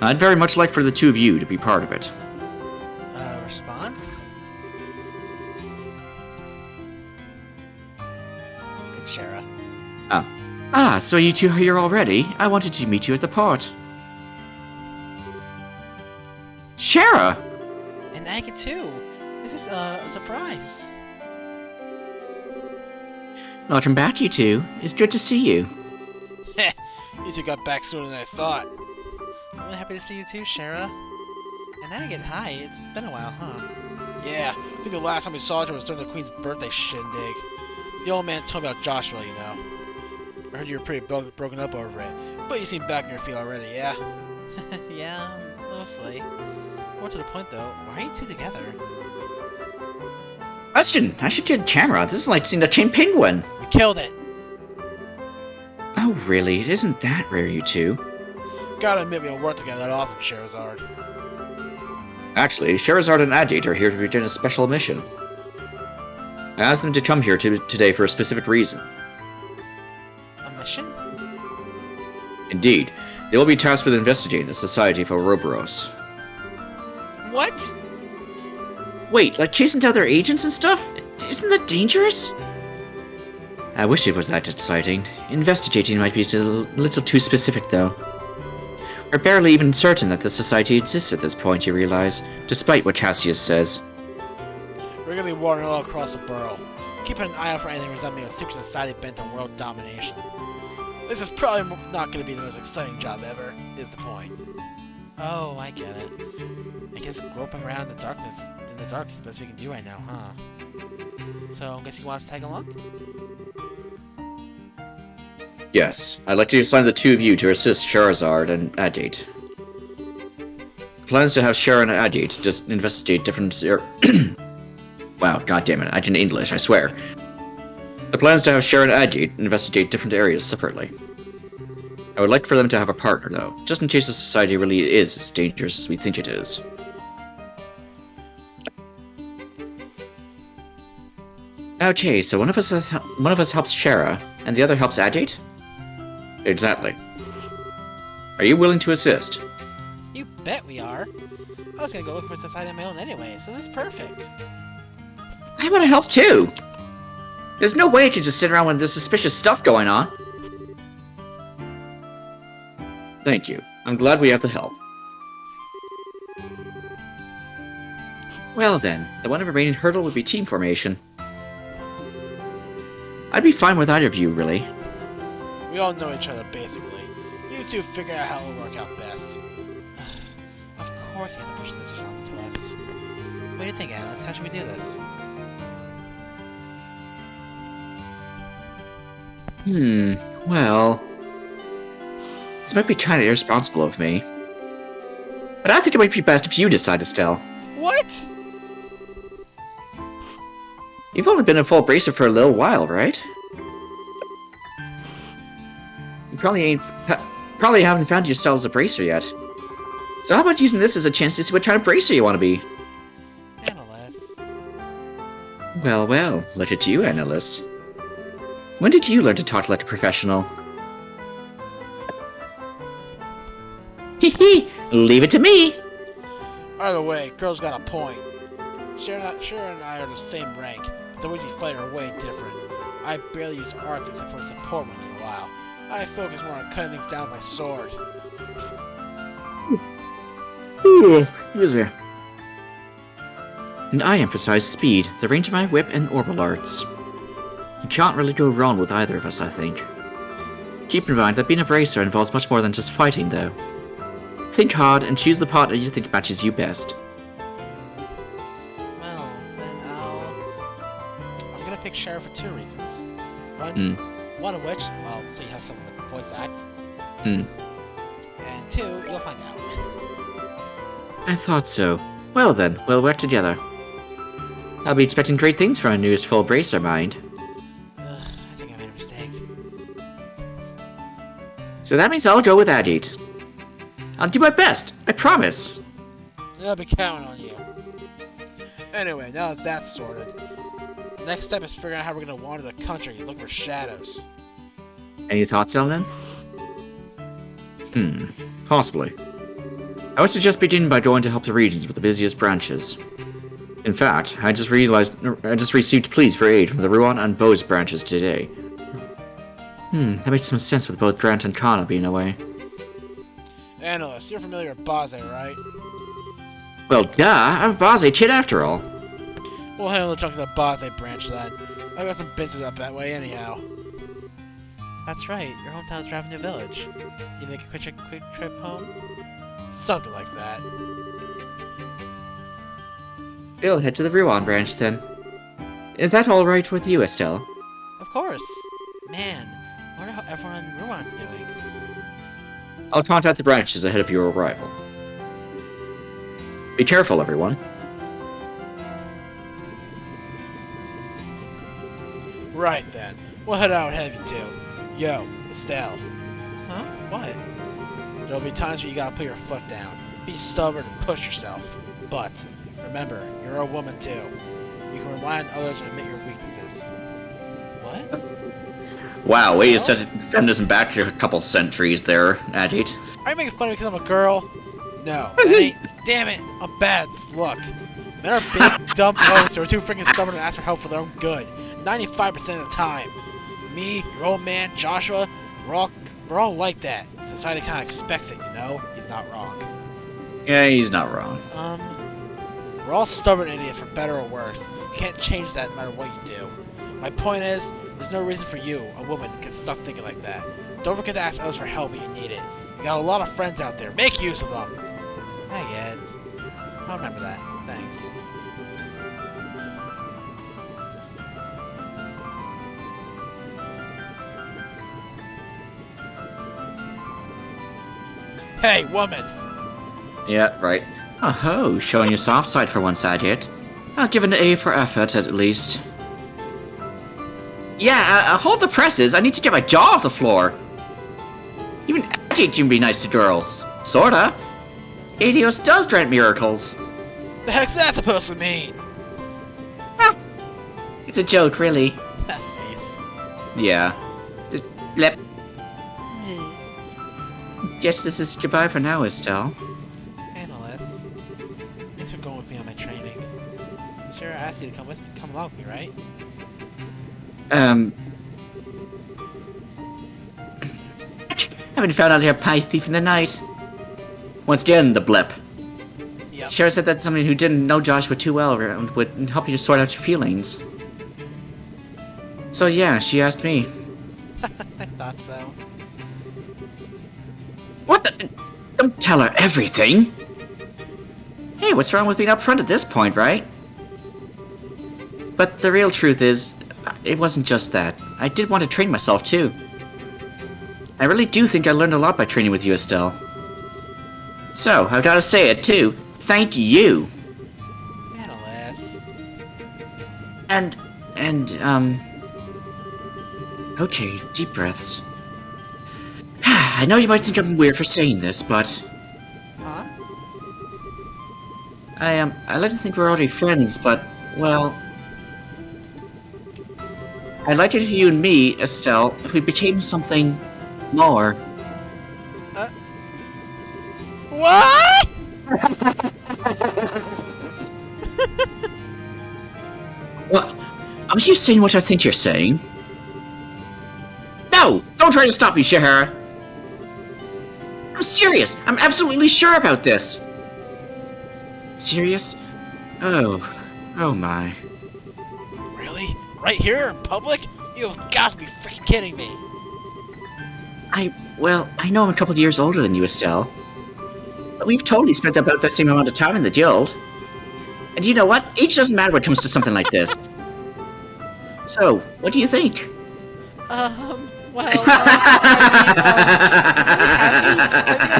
I'd very much like for the two of you to be part of it. Response? It's Shara. So you two are here already? I wanted to meet you at the port. Shara! And Aga too! This is a surprise! Welcome back, you two. It's good to see you. Heh, you two got back sooner than I thought. I'm really happy to see you too, Shara. And Aga, hi. It's been a while, huh? Yeah, I think the last time we saw each other was during the Queen's birthday shindig. The old man told me about Joshua, you know. I heard you were pretty broken up over it, but you seem back in your feet already, yeah? Yeah, mostly. More to the point though, why are you two together? Question! I should get a camera. This is like seeing a chained penguin. We killed it! Oh, really? It isn't that rare, you two. Gotta admit we don't work together that often, Sherazard. Actually, Sherazard and Adate are here to begin a special mission. I asked them to come here today for a specific reason. A mission? Indeed, they will be tasked with investigating the Society of Ouroboros. What? Wait, like chasing down their agents and stuff? Isn't that dangerous? I wish it was that exciting. Investigating might be a little too specific, though. We're barely even certain that the Society exists at this point, you realize, despite what Cassius says. We're gonna be wandering all across the borough, keeping an eye out for anything resembling a secret society bent on world domination. This is probably not gonna be the most exciting job ever, is the point. Oh, I get it. I guess groping around in the dark is the best we can do right now, huh? So, I guess he wants to tag along? Yes, I'd like to assign the two of you to assist Charizard and Agate. Plans to have Shara and Agate just investigate different... Wow, goddammit, I can English, I swear. The plans to have Shara and Agate investigate different areas separately. I would like for them to have a partner, though, just in case the society really is as dangerous as we think it is. Okay, so one of us helps Shara, and the other helps Agate? Exactly. Are you willing to assist? You bet we are. I was gonna go look for society on my own anyway, so this is perfect. I want to help too! There's no way I can just sit around when there's suspicious stuff going on. Thank you. I'm glad we have the help. Well then, the one remaining hurdle would be team formation. I'd be fine with either of you, really. We all know each other, basically. You two figure out how it'll work out best. Of course you have to push this job to us. What do you think, Alice? How should we do this? Well... This might be kind of irresponsible of me. But I think it might be best if you decide, Estelle. What? You've only been a full bracer for a little while, right? You probably haven't found yourself as a bracer yet. So how about using this as a chance to see what kind of bracer you want to be? Annalise. Well, well, look at you, Annalise. When did you learn to talk like a professional? Hee, leave it to me! Either way, girl's got a point. Shara and I are the same rank, but the ways we fight are way different. I barely use arts except for support once in a while. I focus more on cutting things down with my sword. Excuse me. And I emphasize speed, the range of my whip and orbital arts. You can't really go wrong with either of us, I think. Keep in mind that being a bracer involves much more than just fighting, though. Think hard and choose the partner you think matches you best. Well, then I'm gonna pick Shara for two reasons. One of which, well, so you have someone to voice act. And two, you'll find out. I thought so. Well then, we'll work together. I'll be expecting great things from our newest full bracer, mind. I think I made a mistake. So that means I'll go with Agate. I'll do my best, I promise. I'll be counting on you. Anyway, now that that's sorted, the next step is figuring out how we're gonna wander the country and look for shadows. Any thoughts, Ellen? Possibly. I would suggest beginning by going to help the regions with the busiest branches. In fact, I just received pleas for aid from the Ruan and Bose branches today. That makes some sense with both Grant and Kana being away. Annalise, you're familiar with Baze, right? Well, duh, I'm a Baze kid after all. We'll handle the chunk of the Baze branch then. I got some business up that way anyhow. That's right, your hometown's Ravenue Village. You make a quick trip home? Something like that. We'll head to the Ruan branch then. Is that alright with you, Estelle? Of course! Man, I wonder how everyone in Ruan's doing. I'll contact the branches ahead of your arrival. Be careful, everyone. Right then. We'll head out ahead of you two. Yo, Estelle. Huh? What? There'll be times where you gotta put your foot down. Be stubborn and push yourself. But, remember, you're a woman too. You can rely on others and admit your weaknesses. What? Wow, wait a second, feminism back a couple centuries there, Agate. Are you making fun of me because I'm a girl? No, that ain't. Damn it, I'm bad at this look. Men are big, dumb hosts who are too freaking stubborn to ask for help for their own good. 95% of the time. Me, your old man, Joshua, we're all like that. Society kind of expects it, you know? He's not wrong. Yeah, he's not wrong. We're all stubborn idiots for better or worse. You can't change that no matter what you do. My point is, there's no reason for you, a woman, to get stuck thinking like that. Don't forget to ask others for help when you need it. You got a lot of friends out there. Make use of them. I'll remember that. Thanks. Hey, woman! Yeah, right. Oh ho, showing your soft side for one side yet. I'll give an A for effort at least. Yeah, hold the presses. I need to get my jaw off the floor. Even Agate can be nice to girls. Sorta. Adios does grant miracles. The heck's that supposed to mean? It's a joke, really. That face. Yeah. Just blep. Guess this is goodbye for now, Estelle. Analyst. Thanks for going with me on my training. Sure, I asked you to come along with me, right? Haven't found out you're a pie thief in the night. Once again, the blip. Yep. Shara said that somebody who didn't know Joshua too well would help you to sort out your feelings. So yeah, she asked me. I thought so. What the? Don't tell her everything! Hey, what's wrong with being upfront at this point, right? But the real truth is, it wasn't just that. I did want to train myself too. I really do think I learned a lot by training with you, Estelle. So, I've gotta say it too. Thank you! Analyst. And, okay, deep breaths. I know you might think I'm weird for saying this, but Huh? I like to think we're already friends, but, well... I'd like it if you and me, Estelle, if we became something more. What? What? Are you saying what I think you're saying? No! Don't try to stop me, Shahara! I'm serious! I'm absolutely sure about this! Serious? Oh my. Really? Right here in public? You've got to be freaking kidding me! Well, I know I'm a couple years older than you, Estelle. But we've totally spent about the same amount of time in the guild. And you know what? Age doesn't matter when it comes to something like this. So, what do you think? Well, my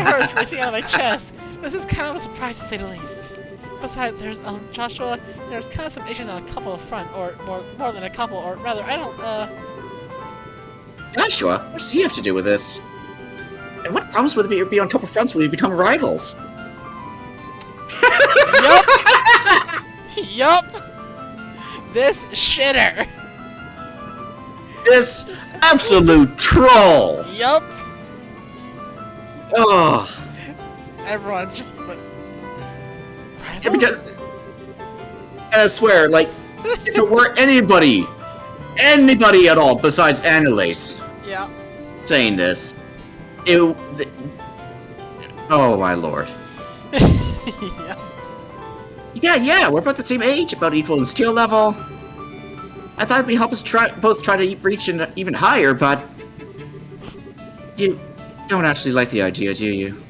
heart is racing out of my chest. This is kind of a surprise to say the least. Besides, there's, Joshua, there's kind of some issues on a couple of front, or more than a couple, or rather, I don't, Joshua? What does he have to do with this? And what problems would there be on top of fronts when we become rivals? Yup! Yup! This shitter! This absolute troll! Yup! Oh. Everyone's just... What? Yeah, because... And I swear, like, if it were anybody at all besides Annalise Yeah. saying this, oh my lord. Yeah. Yeah, we're about the same age, about equal in skill level. I thought it'd help us both try to reach even higher, but... You don't actually like the idea, do you?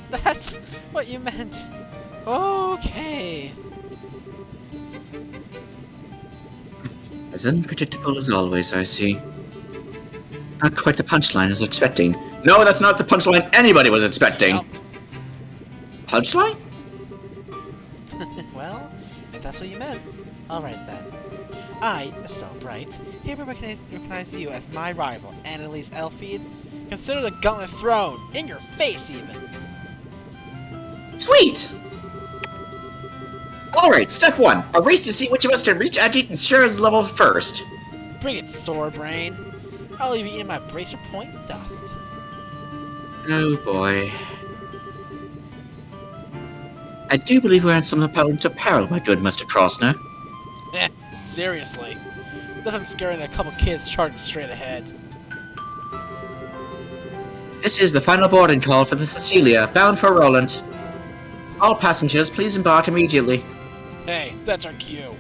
That's what you meant. Okay. As unpredictable as always, I see. Not quite the punchline I was expecting. No, that's not the punchline anybody was expecting! Yup. Punchline? Well, if that's what you meant. Alright then. I, Estelle Bright, hereby recognize you as my rival, Annalise Elfeed. Consider the gauntlet thrown! In your face, even! Sweet! Alright, step 1. A race to see which of us can reach Ajit and Shira's level first. Bring it, sore brain! I'll leave you in my bracer point dust. Oh boy. I do believe we're on some apparel to peril, my good Mr. Krosner. Eh, seriously. Nothing scarier than a couple kids charging straight ahead. This is the final boarding call for the Cecilia, bound for Roland. All passengers, please embark immediately. Hey, that's our cue.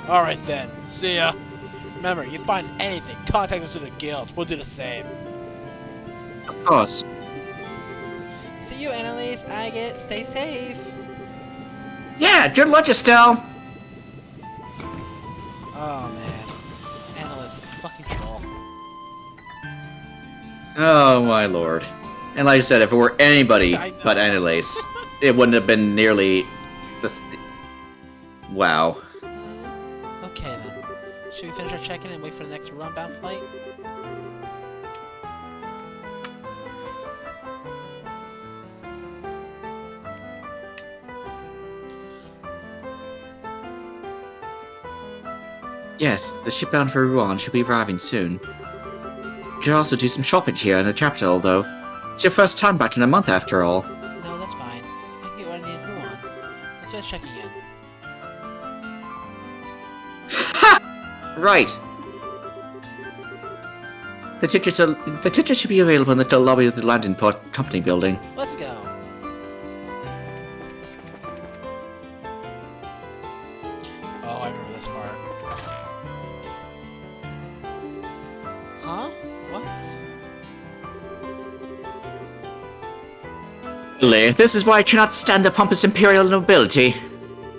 Alright then, see ya. Remember, you find anything, contact us through the guild. We'll do the same. Of course. See you, Annalise. Agate, stay safe. Yeah, good luck, Estelle. Oh man, Annalise, you fucking troll. Oh my lord. And like I said, if it were anybody I know. but Annalise, it wouldn't have been nearly this. Wow. Okay then. Should we finish our check-in and wait for the next runbound flight? Yes, the ship bound for Rouen should be arriving soon. You could also do some shopping here in the capital, though. It's your first time back in a month, after all. No, that's fine. I can get what I need in Rouen. Let's finish checking in. Ha! Right. The tickets should be available in the lobby of the landing port company building. Let's go. Oh, I remember this part. Huh? What? Really, this is why I cannot stand the pompous imperial nobility.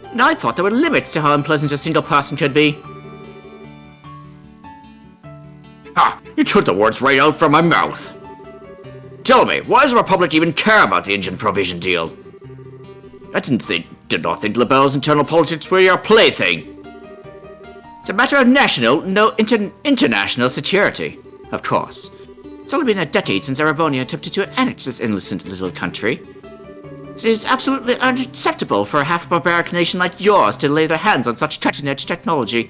And I thought there were limits to how unpleasant a single person could be. Ah, you took the words right out from my mouth. Tell me, why does the Republic even care about the engine provision deal? I did not think LaBelle's internal politics were your plaything. It's a matter of national, no international security, of course. It's only been a decade since Arabonia attempted to annex this innocent little country. It is absolutely unacceptable for a half-barbaric nation like yours to lay their hands on such cutting-edge technology.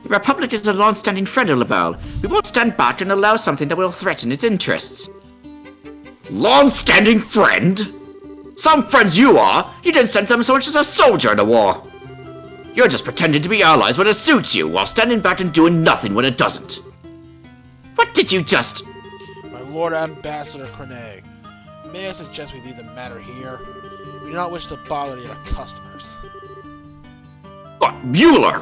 The Republic is a long-standing friend of LaBelle. We won't stand back and allow something that will threaten its interests. Long-standing friend? Some friends you are! You didn't send them so much as a soldier in a war! You're just pretending to be allies when it suits you, while standing back and doing nothing when it doesn't. What did you just... My Lord Ambassador Crane, may I suggest we leave the matter here? We do not wish to bother the other customers. But Mueller,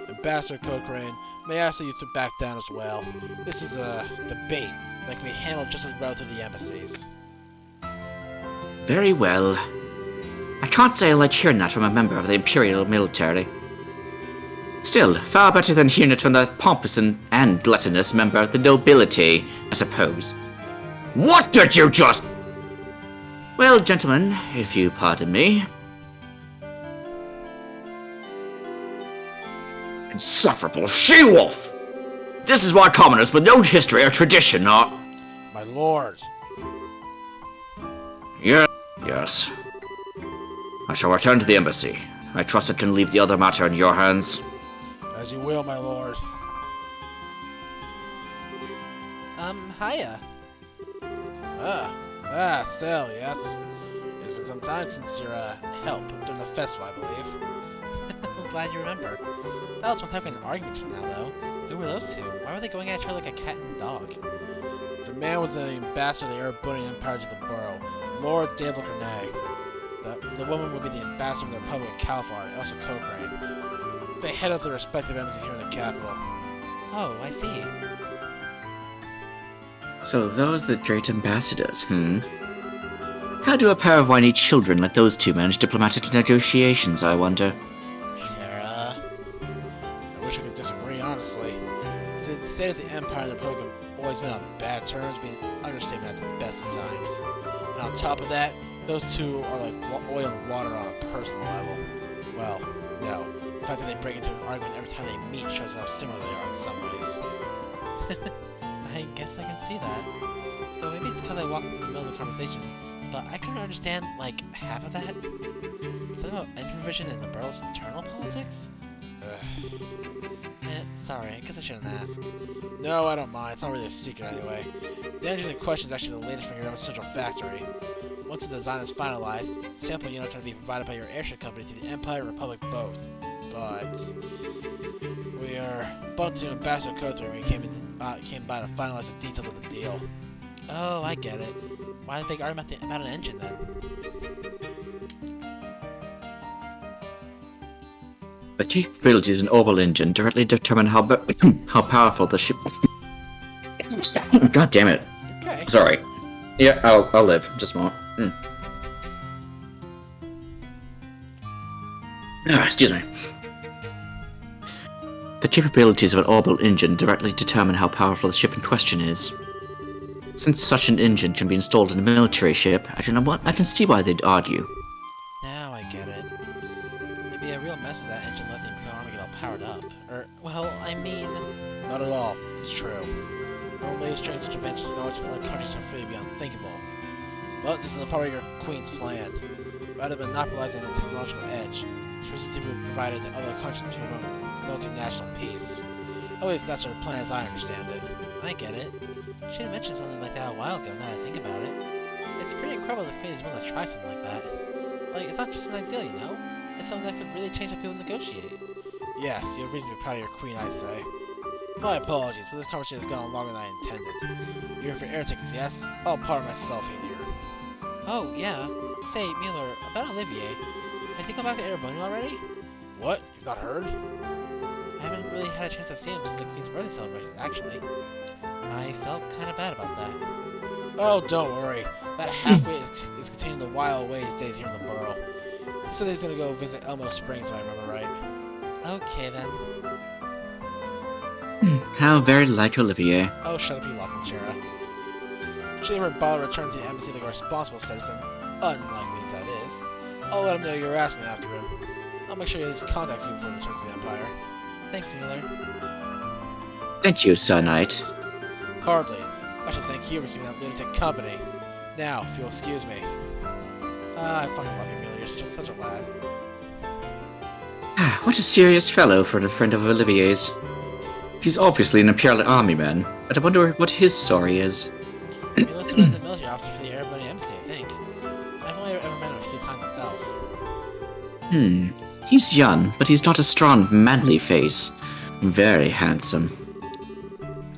Ambassador Cochrane, may I ask that you to back down as well? This is a debate that can be handled just as well through the embassies. Very well. I can't say I like hearing that from a member of the Imperial military. Still, far better than hearing it from the pompous and gluttonous member of the nobility, I suppose. What did you just... Well, gentlemen, if you pardon me... Insufferable she-wolf! This is why commoners with no history or tradition are... My lord! Yes. I shall return to the embassy. I trust I can leave the other matter in your hands. As you will, my lord. Hiya. Still, yes. It's been some time since your, help during the festival, I believe. I'm glad you remember. That was one having an argument just now, though. Who were those two? Why were they going at each other like a cat and dog? The man was the ambassador of the Erebonian Empire to the borough, Lord David Cornet. The woman would be the ambassador of the Republic of California, Elsa Cochrane. They head up their respective embassies here in the capital. Oh, I see. So those are the great ambassadors, How do a pair of whiny children like those two manage diplomatic negotiations, I wonder? Shara. I wish I could disagree, honestly. The state of the Empire and the Republic have always been on bad terms, being an understatement at the best of times. And on top of that, those two are like oil and water on a personal level. Well, no. The fact that they break into an argument every time they meet shows how similar they are in some ways. I guess I can see that. Though maybe it's because I walked into the middle of the conversation, but I couldn't understand, like, half of that. Something about engine provision and the borough's internal politics? Sorry, I guess I shouldn't ask. No, I don't mind. It's not really a secret anyway. The engine in question is actually the latest from your own central factory. Once the design is finalized, sample units are to be provided by your airship company to the Empire and Republic both. But we are bumped into Ambassador Cochrane when we came by to finalize the details of the deal. Oh, I get it. Why the big argument about an engine, then? The capabilities of an orbital engine directly determine how how powerful the ship. God damn it! Okay. Sorry. Yeah, I'll live. Just a moment. Excuse me. The capabilities of an orbital engine directly determine how powerful the ship in question is. Since such an engine can be installed in a military ship, I can see why they'd argue. Now I get it. It'd be a real mess if that engine let the Imperial Army get all powered up. Well, I mean... Not at all. It's true. Normally, strange such inventions knowledge of other countries are free to be unthinkable. But this is a part of your Queen's plan. Rather than monopolizing the technological edge, chooses to be provided to other countries to promote multinational peace. At least that's her plan as I understand it. I get it. She had mentioned something like that a while ago, now that I think about it. It's pretty incredible the Queen is willing to try something like that. Like, it's not just an ideal, you know? It's something that could really change how people negotiate. Yes, you have reason to be proud of your Queen, I say. My apologies, but this conversation has gone on longer than I intended. You're here for air tickets, yes? I'll pardon myself here. Oh, yeah. Say, Mueller, about Olivier. Has he come back to Erebony already? What? You've not heard? I haven't really had a chance to see him since the Queen's birthday celebrations, actually. I felt kind of bad about that. Oh, don't worry. That halfway is continuing the wild ways days here in the borough. He said he's gonna go visit Elmo Springs, if I remember right. Okay, then. How very like Olivier. Oh, shut up, you Lockenchera. Should he ever bother returning to the embassy like a responsible citizen, unlikely as that is, I'll let him know you were asking after him. I'll make sure he at least contacts you before he returns to the Empire. Thanks, Mueller. Thank you, Sir Knight. Hardly. I should thank you for keeping that lunatic company. Now, if you'll excuse me. I fucking love you, Mueller. You're such a lad. What a serious fellow for a friend of Olivier's. He's obviously an Imperial Army man, but I wonder what his story is. He listed as a military officer for the Erebony Embassy, I think. I've only ever met him a few times myself. He's young, but he's not a strong, manly face. Very handsome.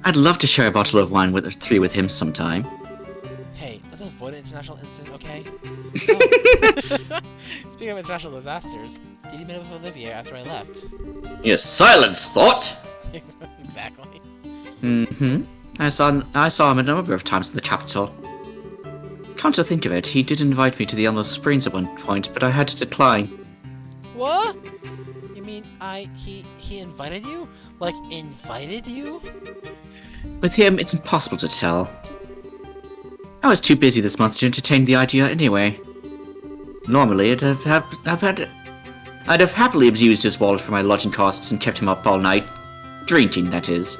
I'd love to share a bottle of wine with him sometime. Hey, let's avoid an international incident, okay? Oh. Speaking of international disasters, did you meet up with Olivier after I left? Yes, silence, thought! Exactly. I saw him a number of times in the capital. Come to think of it, he did invite me to the Elmo Springs at one point, but I had to decline. What? You mean he invited you? Like, invited you? With him, it's impossible to tell. I was too busy this month to entertain the idea anyway. Normally, I'd have happily abused his wallet for my lodging costs and kept him up all night. Drinking, that is.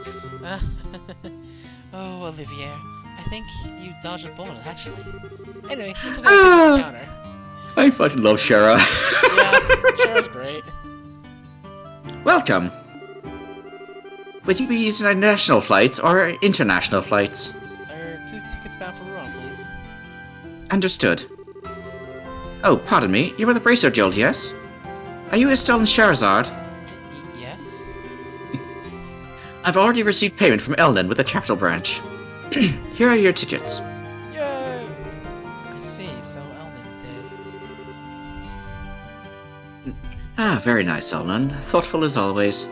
Oh, Olivier. I think you dodged a bullet, actually. Anyway, let's go to the counter. I fucking love Shara. Yeah, Shara's great. Welcome. Would you be using national flights or international flights? 2 tickets bound for Rouen, please. Understood. Oh, pardon me, you're with the Bracer Guild, yes? Are you still in Charizard? Yes? I've already received payment from Elnan with the capital branch. Here are your tickets. Yay! I see, so Elnan did. Ah, very nice, Elnan. Thoughtful as always.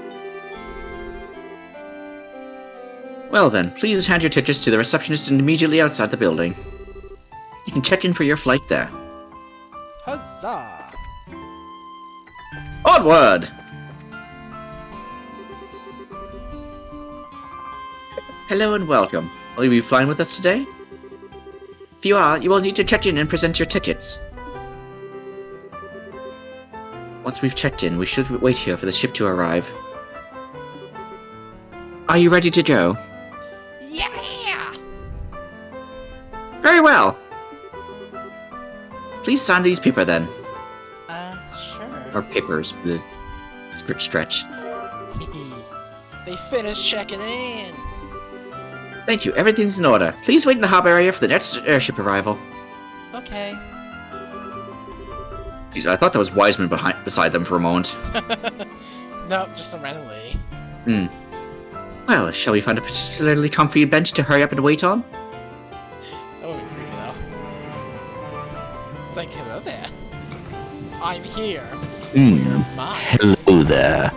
Well then, please hand your tickets to the receptionist immediately outside the building. You can check in for your flight there. Huzzah! Onward! Hello and welcome. Will you be flying with us today? If you are, you will need to check in and present your tickets. Once we've checked in, we should wait here for the ship to arrive. Are you ready to go? Yeah! Very well! Please sign these paper then. Sure. Or papers, the stretch. They finished checking in! Thank you, everything's in order. Please wait in the harbor area for the next airship arrival. Okay. Jeez, I thought that was Wiseman beside them for a moment. Nope, just some random lady. Well, shall we find a particularly comfy bench to hurry up and wait on? That would be creepy though. It's like, hello there. I'm here. Mine. Hello there.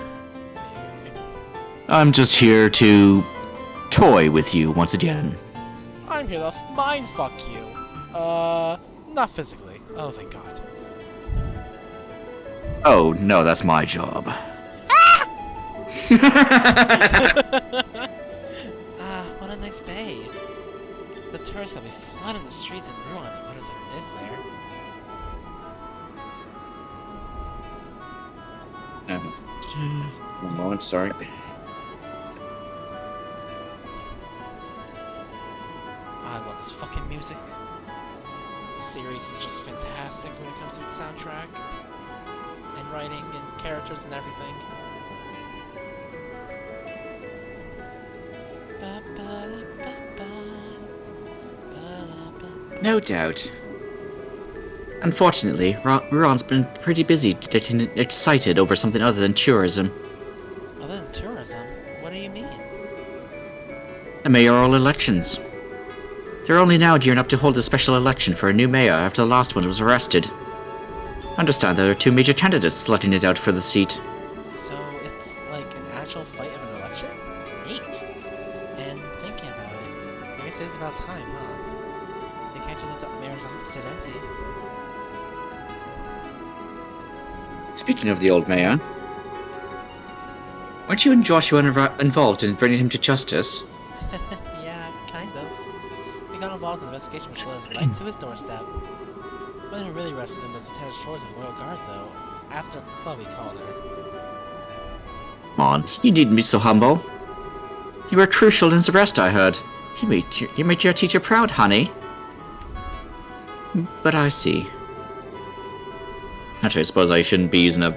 I'm just here to toy with you once again. I'm here to mind fuck you. Not physically. Oh, thank God. Oh, no, that's my job. What a nice day. The tourists will be flooding the streets and ruin if the weather's like this there. One moment, sorry. I love this fucking music. The series is just fantastic when it comes to its soundtrack, and writing, and characters, and everything. No doubt. Unfortunately, Ron's been pretty busy getting excited over something other than tourism. Other than tourism? What do you mean? The mayoral elections. They're only now gearing up to hold a special election for a new mayor after the last one was arrested. I understand there are two major candidates slotting it out for the seat. So it's like an actual fight of an election? Neat. And thinking about it, I guess it's about time, huh? They can't just let the mayor's office sit empty. Speaking of the old mayor, weren't you and Joshua involved in bringing him to justice? Yeah, kind of. We got involved in the investigation which led us right to his doorstep. The one who really arrested him was Lieutenant Shores of the Royal Guard, though, after Chloe called her. Come on, you needn't be so humble. You were crucial in his arrest, I heard. You made your teacher proud, honey. But I see. Actually, I suppose I shouldn't be using a,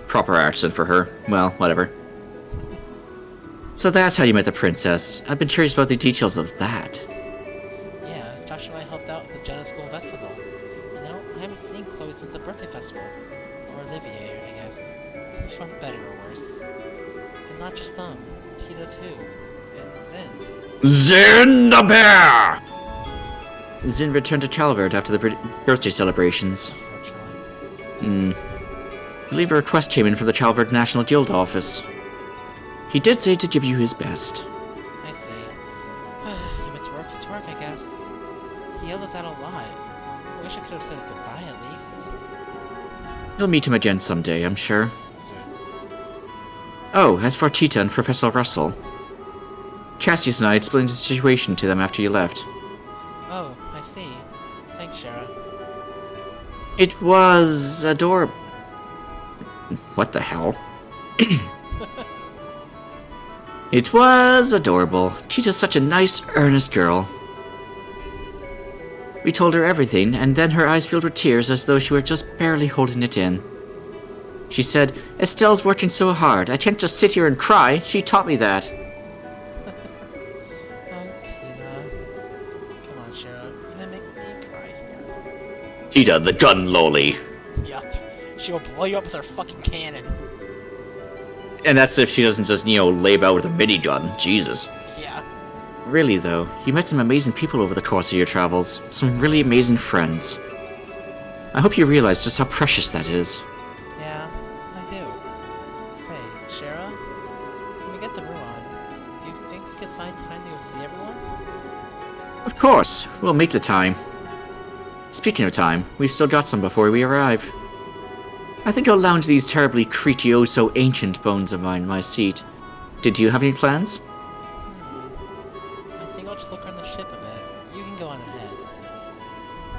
proper accent for her. Well, whatever. So that's how you met the princess. I've been curious about the details of that. Yeah, Josh and I helped out at the Jenna School Festival. You know, I haven't seen Chloe since the birthday festival. Or Olivier, I guess. For better or worse. And not just them. Tita too. And Zin. Zin the bear! Zin returned to Calvert after the birthday celebrations. Unfortunately. I believe a request came in from the Calvert National Guild office. He did say to give you his best. I see. If it's work, I guess. He helped us out a lot. I wish I could have said goodbye at least. You'll meet him again someday, I'm sure. Soon. Oh, as for Tita and Professor Russell. Cassius and I explained the situation to them after you left. Oh, I see. Thanks, Shara. It was adorable. What the hell? It was adorable. Tita's such a nice, earnest girl. We told her everything, and then her eyes filled with tears as though she were just barely holding it in. She said, "Estelle's working so hard. I can't just sit here and cry. She taught me that." Oh, Tita. Come on, Shara. You're gonna make me cry here. Tita, the gun lolly. Yup. She'll blow you up with her fucking cannon. And that's if she doesn't just, lay about with a minigun. Jesus. Yeah. Really, though, you met some amazing people over the course of your travels. Some really amazing friends. I hope you realize just how precious that is. Yeah, I do. Say, Shara, when we get the Ruan, do you think we could find time to go see everyone? Of course, we'll make the time. Speaking of time, we've still got some before we arrive. I think I'll lounge these terribly creaky, oh so ancient bones of mine in my seat. Did you have any plans? I think I'll just look around the ship a bit. You can go on ahead.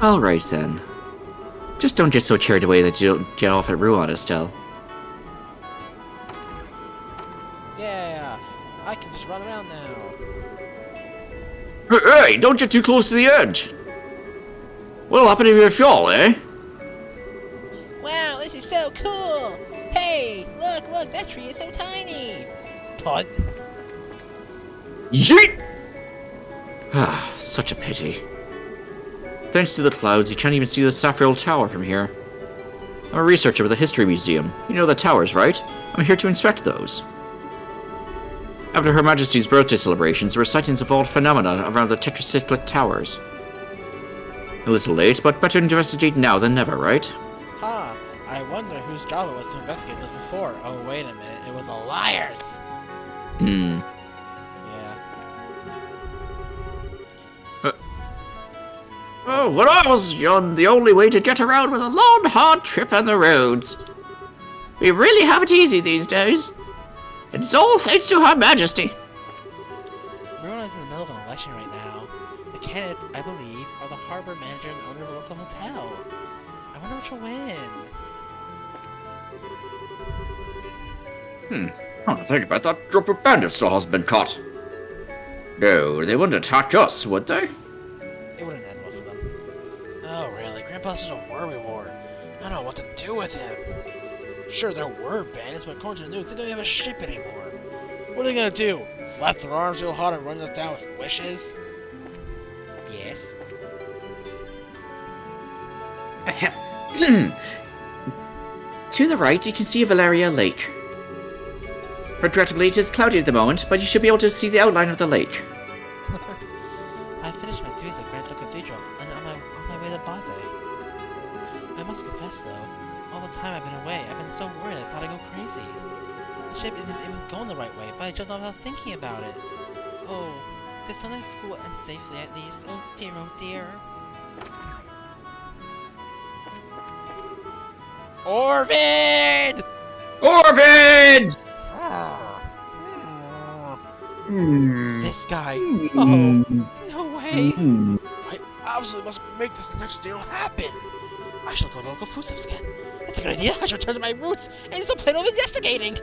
Alright then. Just don't get so carried away that you don't get off at Ruan, Estelle. Yeah, I can just run around now. Hey, don't get too close to the edge! What'll happen if you fall, eh? Wow, this is so cool! Hey, look, that tree is so tiny! Punt. Yeet! Ah, such a pity. Thanks to the clouds, you can't even see the Saffriel Tower from here. I'm a researcher with the History Museum. You know the towers, right? I'm here to inspect those. After Her Majesty's birthday celebrations, there were sightings of odd phenomena around the tetracyclic towers. A little late, but better to investigate now than never, right? Ha! I wonder whose job it was to investigate those before. Oh, wait a minute. It was the liars! Hmm. Yeah. Oh, when I was young, the only way to get around was a long, hard trip on the roads. We really have it easy these days. It's all thanks to Her Majesty. Bruno is in the middle of an election right now. The candidates, I believe, are the harbor manager and the owner of a local hotel. I wonder which will win. Oh, think about that group of bandits still hasn't been caught. No, they wouldn't attack us, would they? It wouldn't end well for them. Oh, really? Grandpa's such a worrywart. I don't know what to do with him. Sure, there were bandits, but according to the news, they don't have a ship anymore. What are they gonna do? Flap their arms real hard and run us down with wishes? Yes. To the right, you can see Valeria Lake. Regrettably, it is cloudy at the moment, but you should be able to see the outline of the lake. I finished my duties at Grand Cathedral, and on my way to Baze. I must confess, though, all the time I've been away, I've been so worried I thought I'd go crazy. The ship isn't even going the right way, but I jumped off without thinking about it. Oh, did Sunday school end safely at least? Oh dear, oh dear. Orvid! Orvid! This guy. Oh, no way. I absolutely must make this next deal happen! I shall go to local food shops again. That's a good idea. I should return to my roots and do some plain old investigating.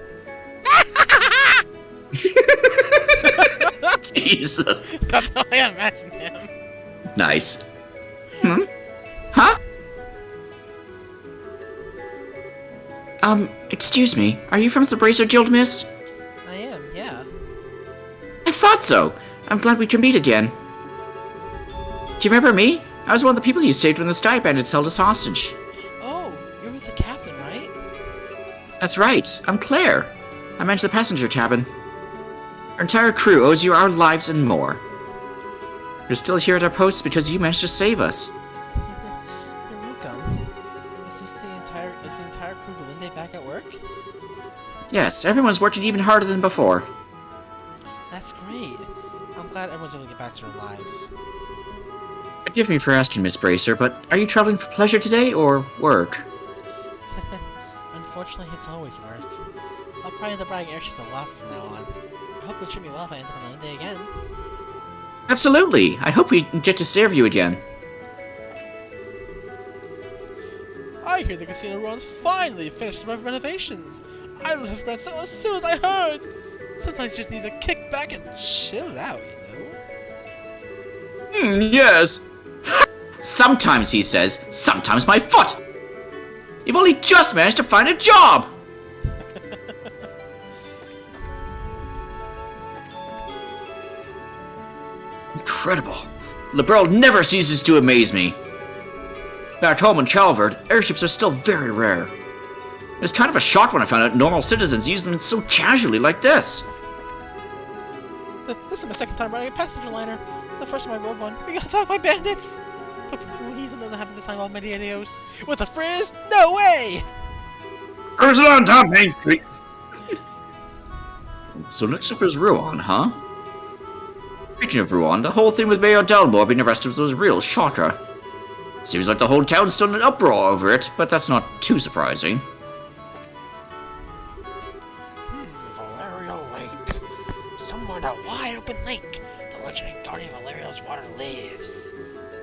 Jesus. That's how I imagine him. Nice. Huh? Excuse me. Are you from the Bracer Guild, miss? I am, yeah. I thought so. I'm glad we can meet again. Do you remember me? I was one of the people you saved when the Sky Bandits held us hostage. Oh, you're with the captain, right? That's right. I'm Claire. I manage the passenger cabin. Our entire crew owes you our lives and more. We're still here at our post because you managed to save us. You're welcome. Is the entire crew of Linde back at work? Yes, everyone's working even harder than before. That's great. I'm glad everyone's able to get back to their lives. Forgive me for asking, Miss Bracer, but are you traveling for pleasure today, or work? Unfortunately, it's always worked. I'll probably end up riding airships a lot from now on. I hope you'll treat me well if I end up on Linde again. Absolutely! I hope we get to serve you again. I hear the casino runs finally finished the renovations! I would have read as soon as I heard! Sometimes you just need to kick back and chill out, you know? Yes. Sometimes, he says, sometimes my foot! You've only just managed to find a job! Incredible. LeBrel never ceases to amaze me. Back home in Calvert, airships are still very rare. It was kind of a shock when I found out normal citizens use them so casually like this. This is my second time riding a passenger liner. The first time I rode one, we got attacked by bandits! But please, it doesn't happen this time, all Mediadios. With a frizz? No way! Cruise it on top Main Street. So next up is Ruan, huh? Speaking of Ruan, the whole thing with Mayor Delmore being arrested was a real shocker. Seems like the whole town's still in an uproar over it, but that's not too surprising. Valeria Lake. Somewhere in a wide open lake, the legendary guardian of Valeria's water lives.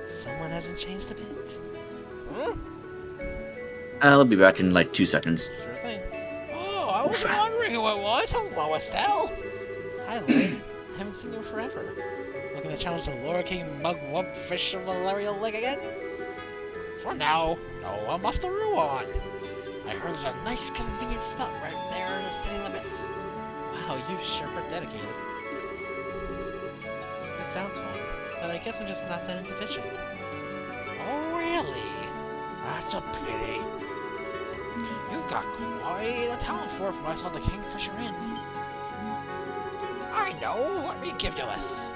Someone hasn't changed a bit. I'll be back in like 2 seconds. Sure thing. Oh, I was wondering who it was. Hello, Estelle. Hi, Lloyd. I haven't seen you in forever. Looking to challenge the Laura King Mugwump Fish of Valeria Lake again? For now, no, I'm off to Ruan. I heard there's a nice convenient spot right there in the city limits. Wow, you sure are dedicated. It sounds fun, but I guess I'm just not that into fishing. Oh, really? That's a pity. You've got quite a talent for it from what I saw the Kingfisher Inn. I know, let me give you this.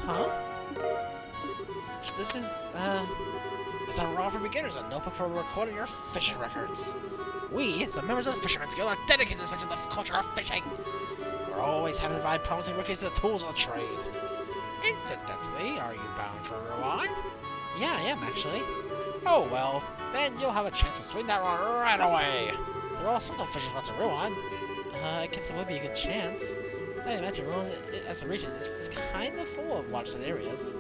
Huh? This is, It's a RAW for beginners, a notebook for recording your fishing records. We, the members of the Fishermen's Guild, are dedicated to the culture of fishing. We're always having to provide promising rookies the tools of the trade. Incidentally, are you bound for Rouen? Yeah, I am actually. Oh well, then you'll have a chance to swing that rod right away. There are all sorts of fishing spots in Rouen. I guess there would be a good chance. I imagine Rouen as a region is kind of full of waterside areas.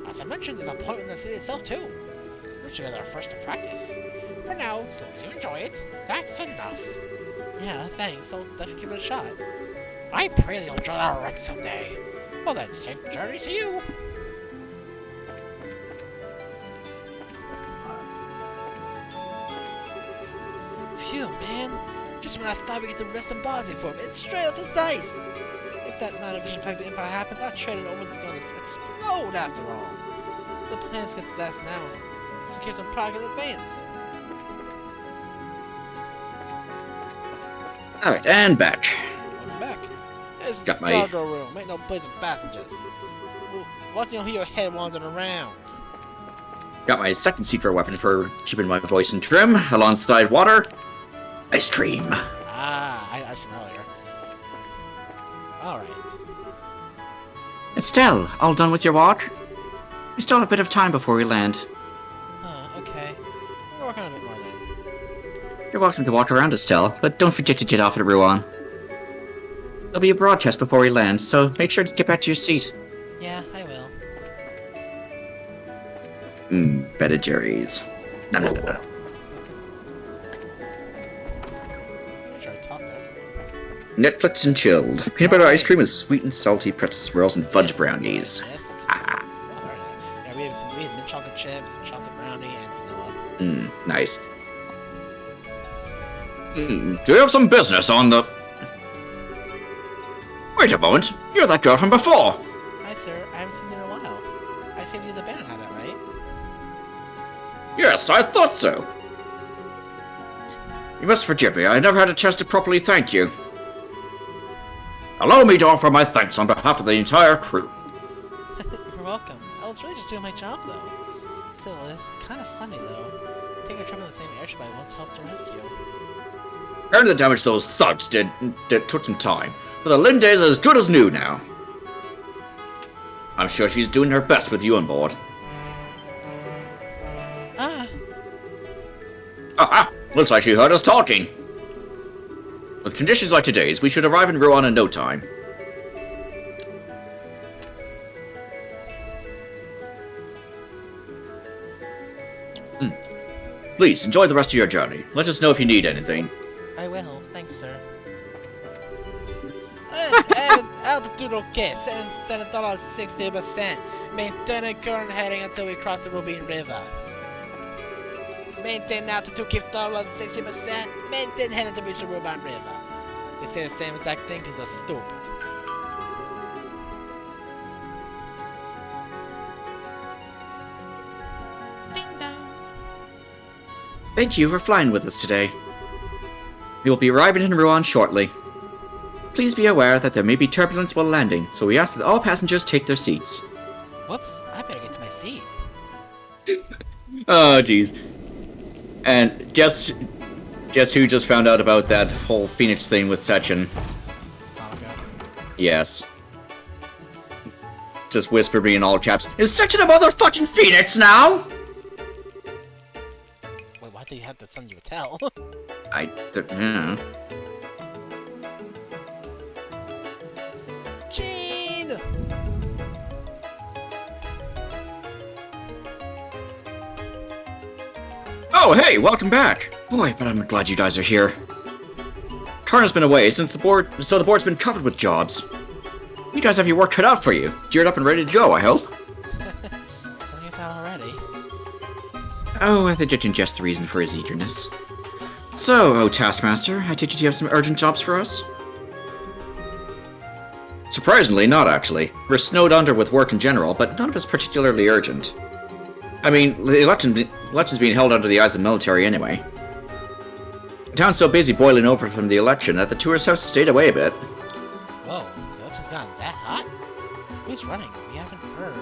As I mentioned, there's a point in the city itself too. We're together first to practice. For now, as long as you enjoy it, that's enough. Yeah, thanks. I'll definitely give it a shot. I pray that you'll join our ranks someday. Well then, safe journey to you. Phew, man. Just when I thought we'd get the rest in Bosnia for him, it's straight out this ice. If that night of vision pack the Empire happens, our trade almost is going to explode after all. The plan's get disaster now. Secure some progress in advance. Alright, and back. I'm back. This is Got the my- cargo room. Ain't no place of passengers. Watch you don't hear your head wandering around. Got my second secret weapon for keeping my voice in trim, alongside water. Ice cream. Ah, I asked him earlier. Alright. Estelle, all done with your walk? We still have a bit of time before we land. Okay. We'll work on a bit more then. You're welcome to walk around, Estelle, but don't forget to get off at Rouen. There'll be a broadcast before we land, so make sure to get back to your seat. Yeah, I will. Ben and Jerry's. No, no, no, no. I'm sure I talked to everyone. Netflix and chilled. Peanut butter ice cream with sweet and salty pretzel swirls and fudge brownies. Missed. Ah, Oh, alright. Yeah, we had mint chocolate chips, chocolate brownie, and vanilla. nice. Do you have some business on the... Wait a moment. You're that girl from before. Hi, sir. I haven't seen you in a while. I saved you the banner hat, right? Yes, I thought so. You must forgive me. I never had a chance to properly thank you. Allow me to offer my thanks on behalf of the entire crew. You're welcome. I was really just doing my job, though. Still, it's kind of funny, though. Taking a trip in the same airship I once helped to rescue. Hearing the damage those thugs did took some time, but the Linday's as good as new now. I'm sure she's doing her best with you on board. Ah, looks like she heard us talking. With conditions like today's, we should arrive in Rouen in no time. Please, enjoy the rest of your journey. Let us know if you need anything. I will. Thanks, sir. And altitude okay. Set it on 60%. Maintain current heading until we cross the Rubin River. Maintain altitude, keep throttle on 60%. Maintain heading to reach the Rubin River. They say the same exact thing because they're stupid. Ding dong. Thank you for flying with us today. We will be arriving in Rouen shortly. Please be aware that there may be turbulence while landing, so we ask that all passengers take their seats. Whoops, I better get to my seat. Oh, jeez. And guess who just found out about that whole Phoenix thing with Sechin? Yes. Just whisper me in all caps, is Sechin a motherfucking Phoenix now? Wait, why do you have to send you a tell? Yeah. Gene! Oh, hey, welcome back. Boy, but I'm glad you guys are here. Karna's been away since the board's been covered with jobs. You guys have your work cut out for you. Geared up and ready to go, I hope. Sending us out already. Oh, I think I can guess the reason for his eagerness. So, Taskmaster, I take it you have some urgent jobs for us? Surprisingly, not actually. We're snowed under with work in general, but none of it's particularly urgent. I mean, the election's being held under the eyes of the military anyway. The town's so busy boiling over from the election that the tourists have stayed away a bit. Whoa, the election's gotten that hot? Who's running? We haven't heard.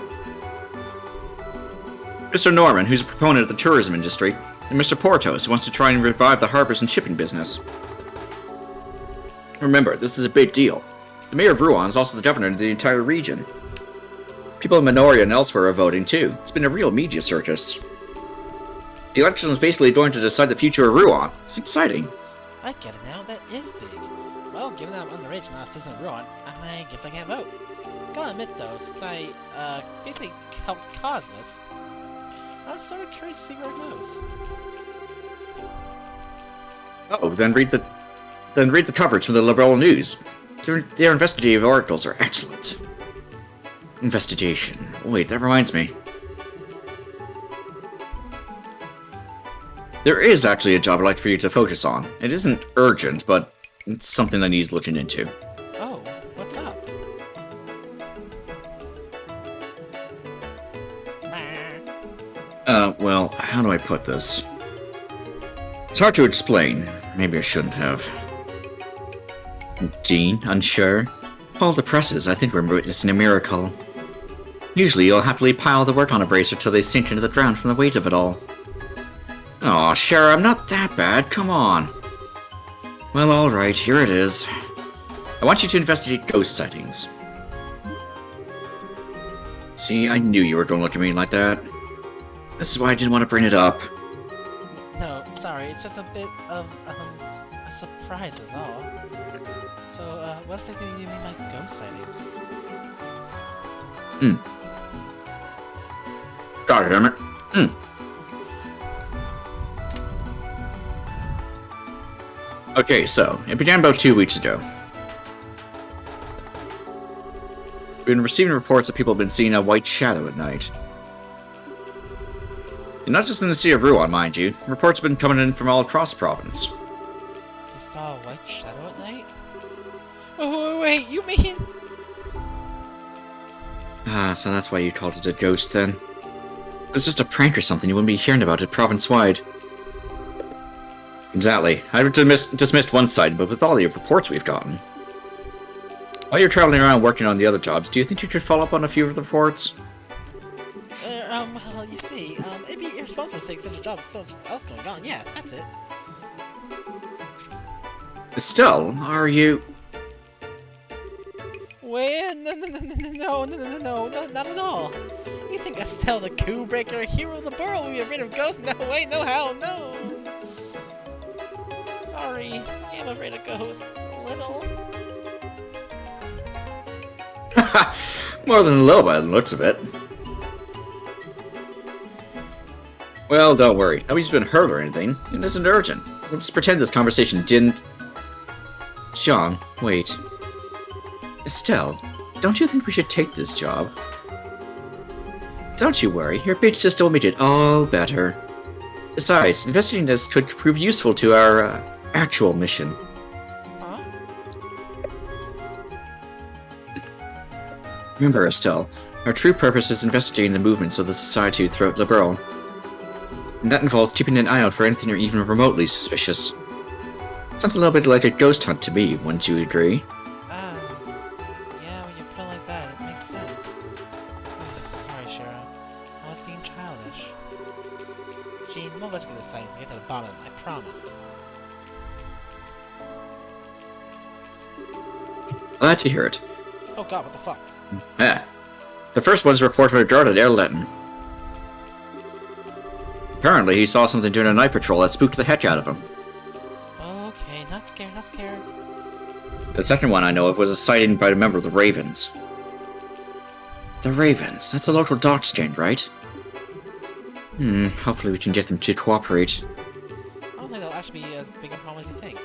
Mr. Norman, who's a proponent of the tourism industry, and Mr. Portos, who wants to try and revive the harbors and shipping business. Remember, this is a big deal. The mayor of Rouen is also the governor of the entire region. People in Minoria and elsewhere are voting too. It's been a real media circus. The election is basically going to decide the future of Rouen. It's exciting. I get it now, that is big. Well, given that I'm underage and not a citizen of Rouen, I guess I can't vote. Gotta admit though, since I, basically helped cause this, I'm sort of curious to see where it goes. Oh, then read the coverage from the Liberal News. Their investigative articles are excellent. Investigation. Wait, that reminds me. There is actually a job I'd like for you to focus on. It isn't urgent, but it's something that needs looking into. Oh, what's up? Well, how do I put this? It's hard to explain. Maybe I shouldn't have. Jean, unsure? All the presses, I think we're witnessing a miracle. Usually you'll happily pile the work on a bracer till they sink into the ground from the weight of it all. Aw, Shara, I'm not that bad, come on. Well, alright, here it is. I want you to investigate ghost sightings. See, I knew you were going to look at me like that. This is why I didn't want to bring it up. No, sorry, it's just a bit of, a surprise is all. So, what exactly do you mean by ghost sightings? God damn it. Okay, so, it began about 2 weeks ago. We've been receiving reports that people have been seeing a white shadow at night. And not just in the city of Rouen, mind you. Reports have been coming in from all across the province. You saw a white shadow at night? Oh, wait, you mean... Ah, so that's why you called it a ghost then. It was just a prank or something you wouldn't be hearing about it province-wide. Exactly. I've dismissed one side, but with all the reports we've gotten. While you're traveling around working on the other jobs, do you think you could follow up on a few of the reports? Well, you see, it'd be irresponsible to take such a job with so much else going on. Yeah, that's it. Estelle, are you... Wait, no, not at all. You think Estelle the coup breaker, hero of the borough, will be afraid of ghosts? No way, no how, no. Sorry, I am afraid of ghosts, a little. More than a little by the looks of it. Well, don't worry. Nobody's been hurt or anything. It isn't urgent. We'll just pretend this conversation didn't... John, wait. Estelle, don't you think we should take this job? Don't you worry. Your big sister will make it all better. Besides, investigating this could prove useful to our, actual mission. Huh? Remember, Estelle, our true purpose is investigating the movements of the society throughout Liberal. And that involves keeping an eye out for anything you're even remotely suspicious. Sounds a little bit like a ghost hunt to me, wouldn't you agree? Yeah, when you put it like that, it makes sense. Sorry, Shara. I was being childish. Jean, we'll investigate the sightings and get to the bottom, I promise. Glad to hear it. Oh god, what the fuck? The first one's a report of a guard at Erletten. Apparently, he saw something during a night patrol that spooked the heck out of him. Okay, not scared, not scared. The second one I know of was a sighting by a member of the Ravens. The Ravens? That's a local dogs gang, right? Hopefully we can get them to cooperate. I don't think they'll actually be as big a problem as you think.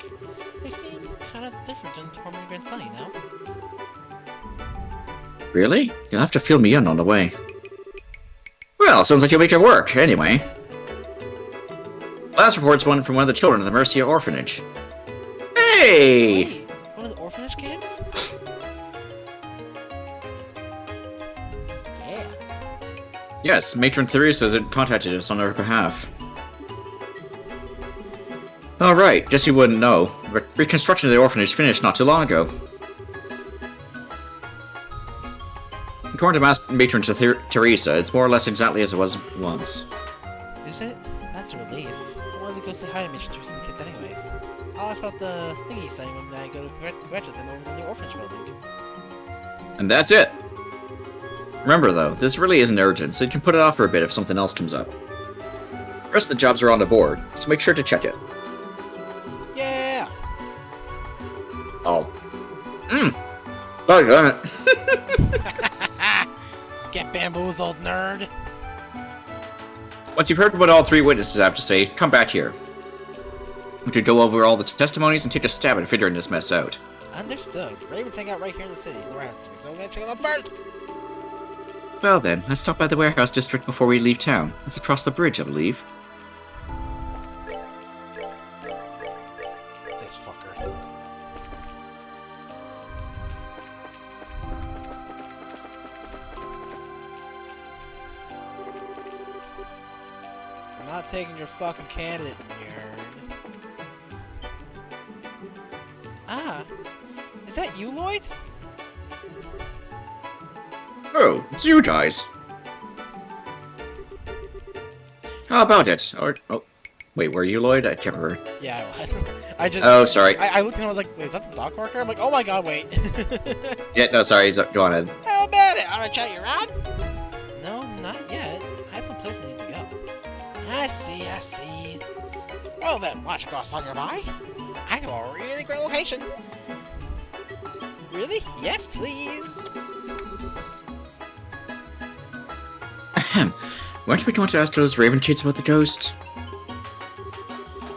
They seem kind of different than Torment and Grand Sun, you know? Really? You'll have to fill me in on the way. Well, sounds like you'll make it work, anyway. Last report's one from one of the children of the Mercia orphanage. Hey! Wait, one of the orphanage kids? Yeah. Yes, Matron Teresa has contacted us on our behalf. Alright, guess you wouldn't know. Reconstruction of the orphanage finished not too long ago. According to Matron Teresa, it's more or less exactly as it was once. Is it? That's a relief. go say hi to Mitch and the kids anyways. I'll ask about the thingy saying when I go to graduate them over the new orphanage building. And that's it. Remember though, this really isn't urgent, so you can put it off for a bit if something else comes up. The rest of the jobs are on the board, so make sure to check it. Yeah! Oh. Doggone it. Get bamboozled, nerd! Once you've heard what all three witnesses have to say, come back here. We could go over all the testimonies and take a stab at figuring this mess out. Understood. Ravens hang out right here in the city, in the rest, so I'm gonna check them first! Well then, let's stop by the warehouse district before we leave town. It's across the bridge, I believe. This fucker. I'm not taking your fucking candidate, nerd. Ah, is that you, Lloyd? Oh, it's you guys. How about it? Or, oh, wait, were you Lloyd? I can't remember. Yeah, I was. I just. Oh, sorry. I looked and I was like, wait, is that the dock worker? I'm like, oh my god, wait. Yeah, no, sorry. Go on, Ed. How about it? Wanna chat you around? No, not yet. I have some place I need to go. I see. Well then, watch cross on your by. I have a really great location. Really? Yes, please. Ahem. Weren't we going to ask those Raven kids about the ghost?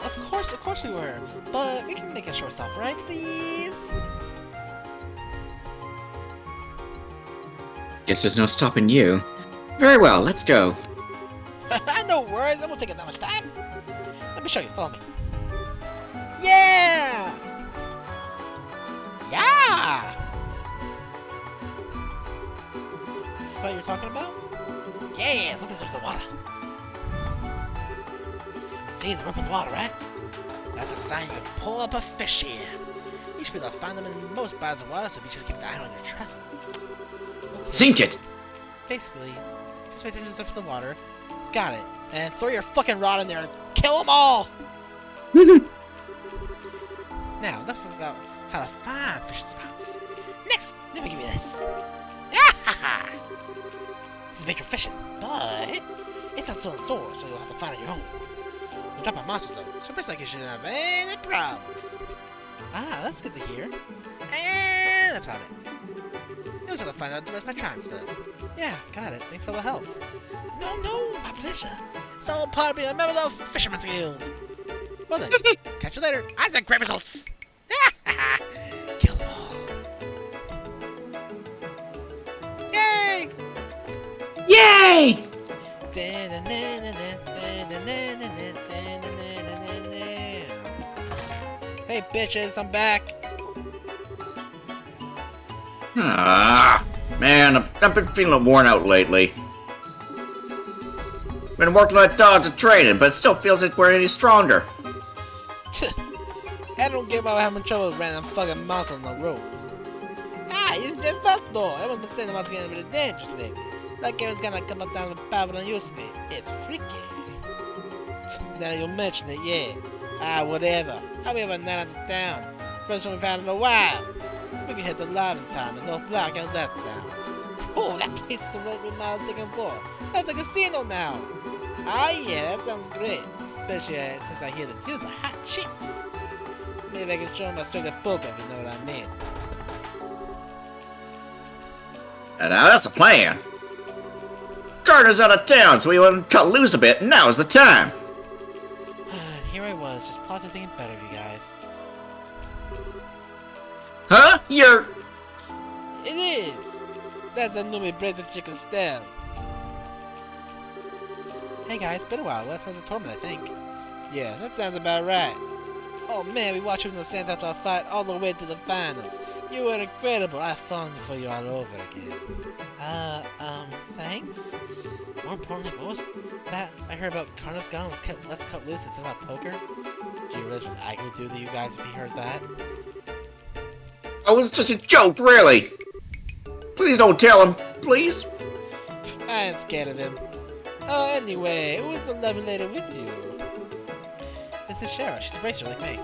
Of course we were. But we can make a short stop, right, please? Guess there's no stopping you. Very well, let's go. No worries, I won't take it that much time. Let me show you, follow me. Yeah! Yeah! This is what you're talking about? Yeah, look at the water. See the rip in the water, right? That's a sign you can pull up a fish here. You should be able to find them in most bodies of water, so be sure to keep an eye on your travels. Okay. Sink it! Basically, just pay attention to the water. Got it. And throw your fucking rod in there and kill them all! Now, enough about how to find fishing spots. Next, let me give you this. This is big for fishing, but it's not still in stores, so you'll have to find it on your own. They're dropped by monsters though, so it's like you shouldn't have any problems. Ah, that's good to hear. And that's about it. You'll just have to find out the rest by trying stuff. Yeah, got it. Thanks for the help. No, my pleasure. It's all part of being a member of the Fisherman's Guild. Well then, catch you later. I expect great results. Kill them all. Yay! Yay! Hey bitches, I'm back. Ah, man, I've been feeling worn out lately. Been working like dogs at training, but it still feels like we're any stronger. I don't get about having trouble with random fucking monsters on the roads. Ah, it's just us though. Everyone's been saying the monsters getting really dangerous lately. Like everyone's gonna come up down the power than used to be. It's freaky. Now you mention it, yeah. Ah, whatever. I'll be about 9 out of town. First one we've had in a while. We can hit the live in town, the North Block. How's that sound? Oh, that place is the road with miles second floor. That's a casino now. Ah, yeah, that sounds great. Especially since I hear the tunes are hot chicks. Maybe I can show them my stroke of poker if you know what I mean. And now that's a plan. Gardner's out of town, so we want to cut loose a bit, and now's the time. And here I was, just positively thinking better of you guys. Huh? You're... It is! That's a Numi Brazen Chicken Style. Hey guys, been a while. Last month's a tournament, I think. Yeah, that sounds about right. Oh man, we watched you in the Santa after our fight all the way to the finals. You were incredible. I fawned for you all over again. Thanks? More importantly, what was that I heard about Karna's gun? Let's cut loose instead of poker? Do you realize what I could do to you guys if you heard that? Oh, it was just a joke, really. Please don't tell him, please. I ain't scared of him. Oh, anyway, it was 11 later with you. This is Shara. She's a bracer like me.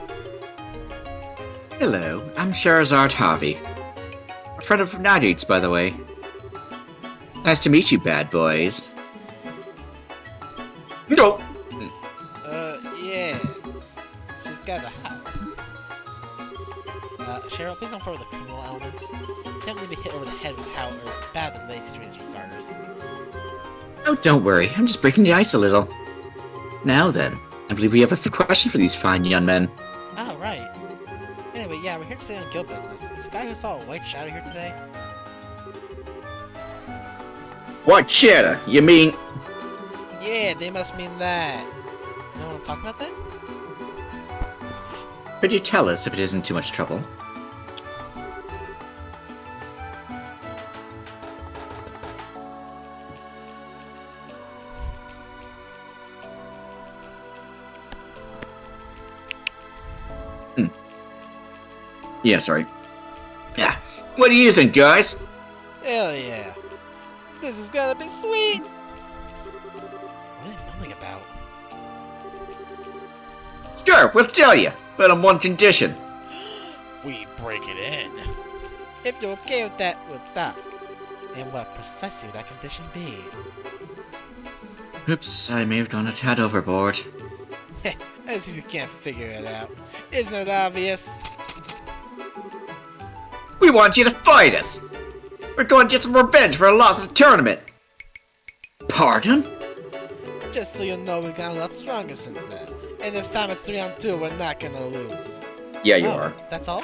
Hello, I'm Sherazard Harvey. A friend of Nadi's, by the way. Nice to meet you, bad boys. No! Yeah. She's got a hat. Cheryl, please don't further the criminal elements. Can't leave me hit over the head with how bad the lace trees for starters. Oh, don't worry, I'm just breaking the ice a little. Now then, I believe we have a question for these fine young men. Oh, right. Anyway, yeah, we're here today on guild business. Is the guy who saw a white shadow here today? What cheddar? You mean... Yeah, they must mean that. Know what I'm talking about then? Could you tell us if it isn't too much trouble? Yeah, sorry. Yeah. What do you think, guys? Hell yeah. This is gonna be sweet! What are they mumbling about? Sure, we'll tell you, but on one condition. We break it in. If you're okay with that, we'll stop. And what precisely would that condition be? Oops, I may have gone a tad overboard. As if you can't figure it out. Isn't it obvious? We want you to fight us! We're going to get some revenge for our loss of the tournament! Pardon? Just so you know, we've gotten a lot stronger since then. And this time it's 3-on-2, we're not gonna lose. Yeah, you Oh, are. That's all?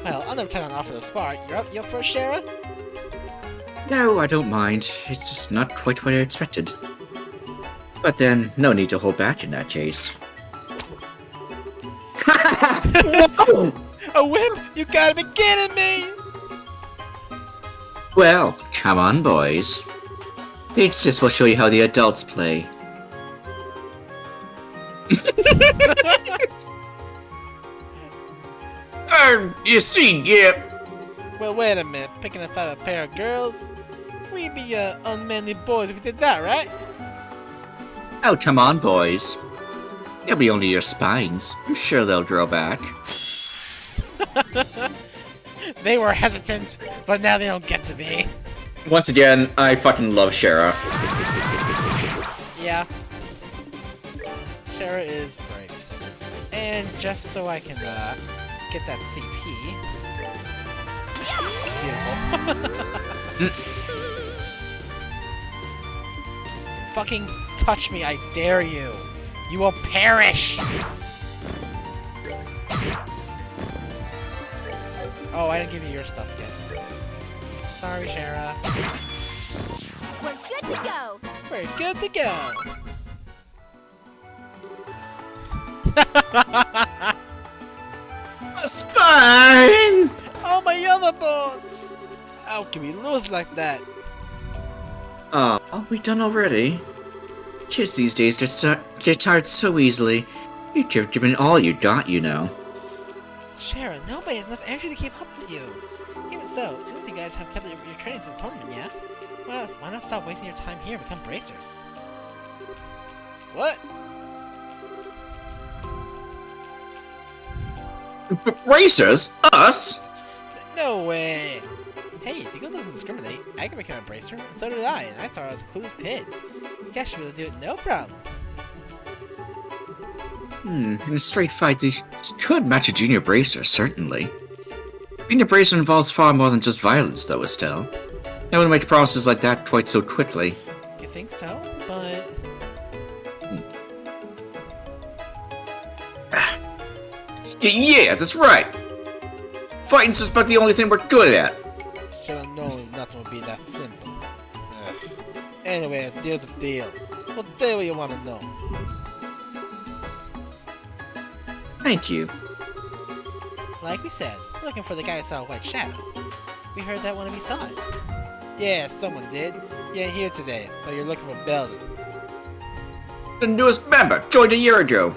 Well, I'll never turn an offer to spar. You up for a Shara? No, I don't mind. It's just not quite what I expected. But then, no need to hold back in that case. Whoa! A whip? You gotta be kidding me! Well, come on, boys. It's just we'll show you how the adults play. You see, yeah. Well, wait a minute. Picking a fight with a pair of girls? We'd be unmanly boys if we did that, right? Oh, come on, boys. They'll be only your spines. I'm sure they'll grow back. They were hesitant, but now they don't get to be. Once again, I fucking love Shara. Yeah. Shara is great. And just so I can get that CP. Beautiful. Fucking touch me, I dare you. You will perish. Oh, I didn't give you your stuff yet. Sorry, Shara. We're good to go. We're good to go. A spine! Oh, my yellow bones! How can we lose like that? Oh, are we done already? Kids these days get tired so easily. You could have given all you got, you know. Sharon, nobody has enough energy to keep up with you. Even so, since you guys have kept your trainings in the tournament, yeah? Why not stop wasting your time here and become bracers? What? Racers? Us? No way! Hey, the guild doesn't discriminate. I can become a bracer, and so did I, and I started as a clueless kid. You guys should be able to do it no problem. In a straight fight, they could match a junior bracer, certainly. Being a bracer involves far more than just violence, though, Estelle. I wouldn't make promises like that quite so quickly. You think so? But... Yeah, that's right! Fighting's just about the only thing we're good at. Should've known nothing would be that simple. Ugh. Anyway, a deal's a deal. Well, tell you what you want to know. Thank you. Like we said, we're looking for the guy who saw a white shadow. We heard that one of you saw it. Yeah, someone did. You ain't here today, but you're looking for Belden. The newest member, joined a year ago.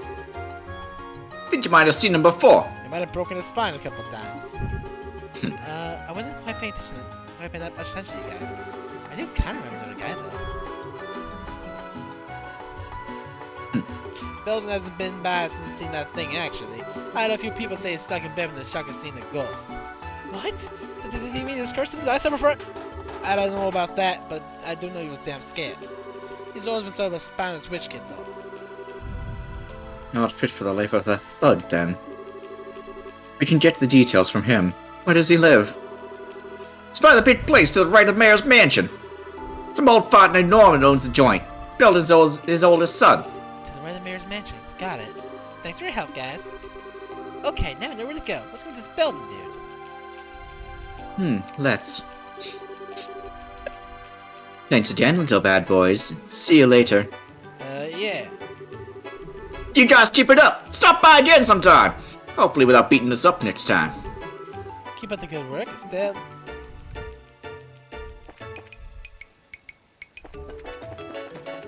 Think you might have seen him before. You might have broken his spine a couple times. I wasn't quite paying that much attention to you guys. I do kind of remember the guy, though. Belden hasn't been by since he's seen that thing, actually. I had a few people say he's stuck in bed from the shock of seeing the ghost. What? Does he mean he was cursed in his eyes before? I don't know about that, but I do know he was damn scared. He's always been sort of a Spanish rich kid, though. Not fit for the life of the thug, then. We can get the details from him. Where does he live? It's by the big place to the right of Mayor's mansion. Some old fart named Norman owns the joint. Belden's his oldest son. To the right of the Mayor's mansion. Got it. Thanks for your help, guys. Okay, now we know where to go. Let's go with this Belden dude. Let's. Thanks again, little bad boys. See you later. Yeah. You guys keep it up! Stop by again sometime! Hopefully without beating us up next time. Keep up the good work, instead.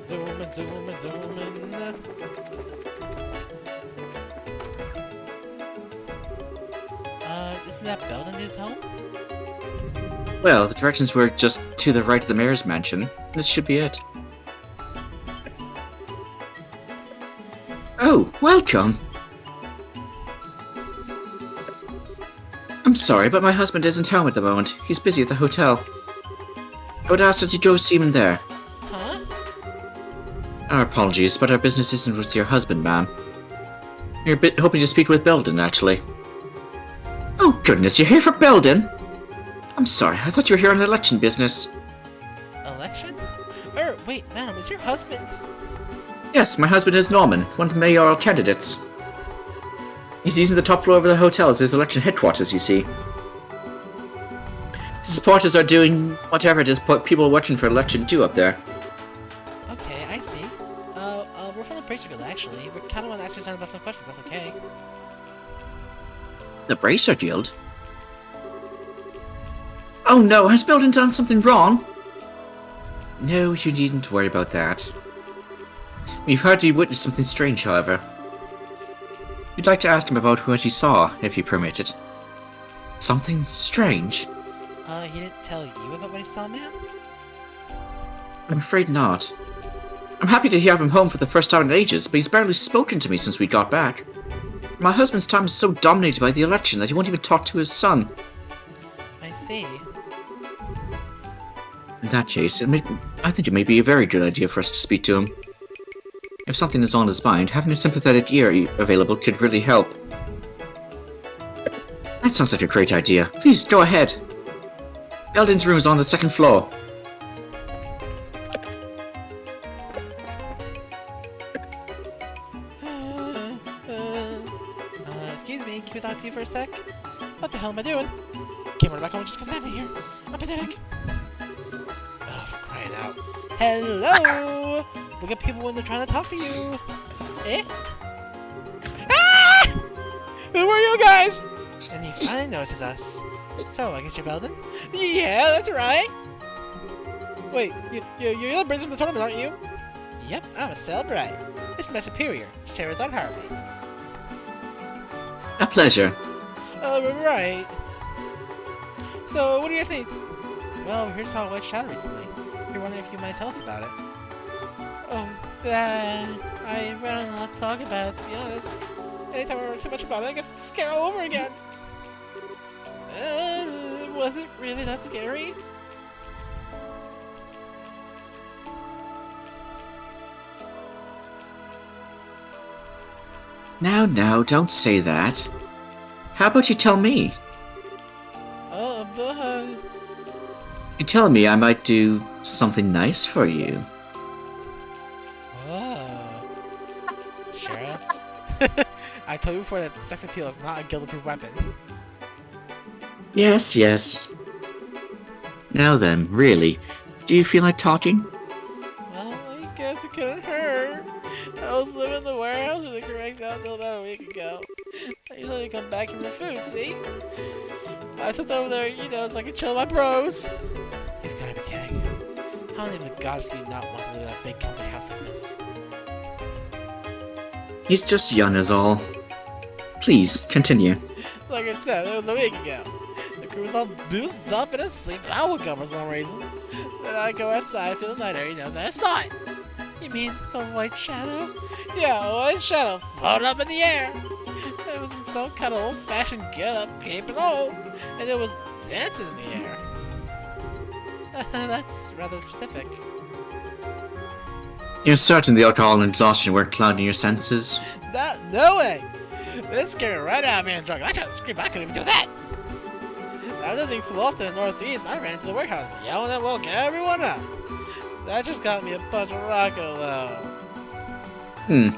Zooming, zooming, zooming. Isn't that Belden dude's home? Well, the directions were just to the right of the mayor's mansion. This should be it. Oh, welcome! I'm sorry, but my husband isn't home at the moment. He's busy at the hotel. I would ask that you go see him there. Huh? Our apologies, but our business isn't with your husband, ma'am. We're a bit hoping to speak with Belden, actually. Oh goodness, you're here for Belden? I'm sorry, I thought you were here on the election business. Election? Wait, madam, is your husband? Yes, my husband is Norman, one of the mayoral candidates. He's using the top floor of the hotel as his election headquarters, you see. Supporters are doing whatever it is people watching for election do up there. Okay, I see. We're from the Bracer Guild, actually. We kind of want to ask you something about some questions, that's okay. The Bracer Guild? Oh no, has Belden done something wrong? No, you needn't worry about that. We've heard he witnessed something strange, however. We'd like to ask him about what he saw, if you permit it. Something strange? He didn't tell you about what he saw, ma'am? I'm afraid not. I'm happy to have him home for the first time in ages, but he's barely spoken to me since we got back. My husband's time is so dominated by the election that he won't even talk to his son. I see. In that case, I think it may be a very good idea for us to speak to him. If something is on his mind, having a sympathetic ear available could really help. That sounds like a great idea. Please, go ahead. Belden's room is on the second floor. Excuse me, can we talk to you for a sec? What the hell am I doing? Can't run back home just because I'm in here. I'm pathetic. Oh, for crying out. Hello! Look at people when they're trying to talk to you. Eh? Ah! Who are you guys? And he finally notices us. So, I guess you're Belden? Yeah, that's right. Wait, you're the Bracer of the tournament, aren't you? Yep, I'm a celebrite. This is my superior, Sherazade Harvey. A pleasure. Right. So, what do you guys think? Well, we heard saw a white shadow recently. We're wondering if you might tell us about it. Oh, that... I rather not talk about it, to be honest. Anytime I remember too much about it, I get scared all over again. Was it really that scary? Now, don't say that. How about you tell me? Oh, but... You tell me I might do something nice for you. Oh. Shara? I told you before that sex appeal is not a guild-approved weapon. Yes. Now then, really, do you feel like talking? Well, I guess it couldn't hurt. I was living in the warehouse with the correct house until about a week ago. I usually come back from the food, see? I sat over there, so I could chill with my bros. You've gotta be kidding. How many of the gods do you not want to live in a big company house like this? He's just young is all. Please, continue. Like I said, it was a week ago. The crew was all boozed up and asleep, and I woke up for some reason. Then I go outside, feel the night air, then I saw it. You mean the white shadow? Yeah, a white shadow floated up in the air. It was in some kind of old-fashioned get-up, cape and all, and it was dancing in the air. That's rather specific. You're certain the alcohol and exhaustion weren't clouding your senses? No way! This scared me right out of being drunk. I couldn't scream, I couldn't even do that! After things flew off to the northeast, I ran to the warehouse, yelling at woke everyone up. That just got me a bunch of Rocco, though.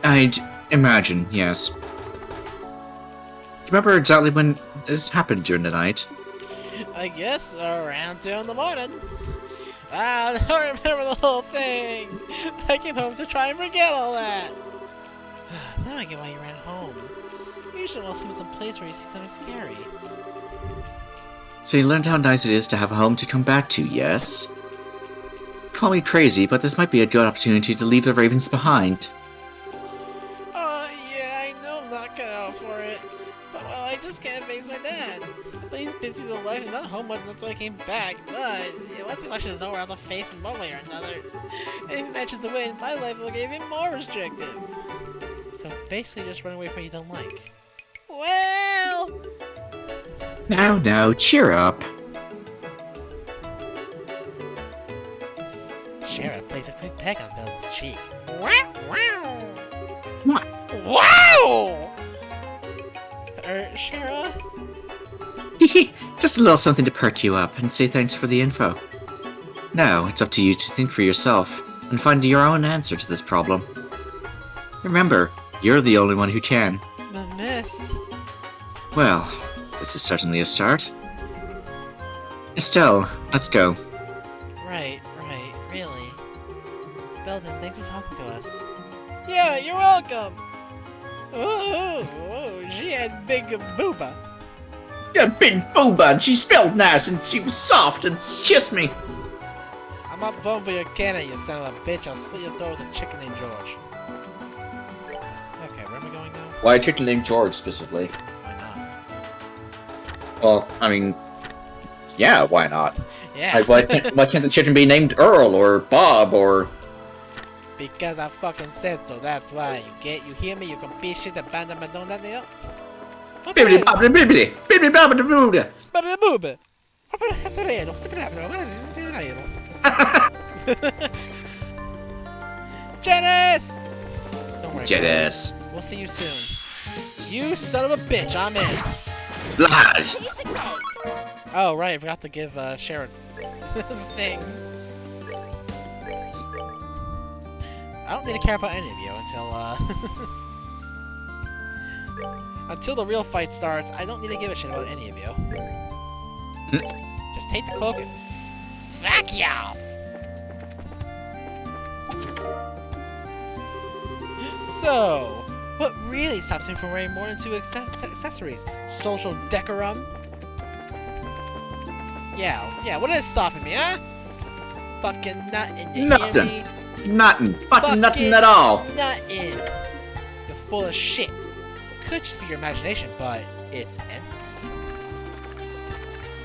I'd imagine, yes. Do you remember exactly when this happened during the night? I guess around 2 in the morning. I don't remember the whole thing. I came home to try and forget all that. Now I get why you ran home. You should want to see some place where you see something scary. So you learned how nice it is to have a home to come back to, yes? Call me crazy, but this might be a good opportunity to leave the ravens behind. Yeah, I know I'm not cut out for it. But, well, I just can't face my dad. But he's busy with elections, not home much until I came back. But once the election is over, I'll have to face him one way or another. And if he mentions the win, my life will get even more restrictive. So basically just run away from what you don't like. Well... Now, cheer up. Sheriff plays a quick peck on Belden's cheek. What? Wow! Shara? Just a little something to perk you up and say thanks for the info. Now, it's up to you to think for yourself and find your own answer to this problem. Remember, you're the only one who can. But miss... Well, this is certainly a start. Estelle, let's go. Right, really. Belden, thanks for talking to us. Yeah, you're welcome! Oh, she had big booba. Yeah, big booba, and she smelled nice, and she was soft, and kissed me. I'm not bummed for your cannon, you son of a bitch. I'll slit your throat with a chicken named George. Okay, where am I going now? Why a chicken named George, specifically? Why not? Well, I mean... Yeah, why not? Yeah. Like, why can't the chicken be named Earl, or Bob, or... Because I fucking said so, that's why. You hear me? You can be shit abandon my don't that deal? Bibbidi bobbidi bibbidi! Bibbidi bobbidi boobida! Bada booba! Janice! Don't worry. Janice. We'll see you soon. You son of a bitch, I'm in. Lodge! Oh, right, I forgot to give Sharon the thing. I don't need to care about any of you until, until the real fight starts. I don't need to give a shit about any of you. Just take the cloak and fuck you off! So, what really stops me from wearing more than 2 accessories? Social decorum? Yeah, what is stopping me, huh? Fucking nothing, you Nothing. hear me? Nothing. Fucking nothing at all. Nothing. You're full of shit. Could just be your imagination, but it's empty.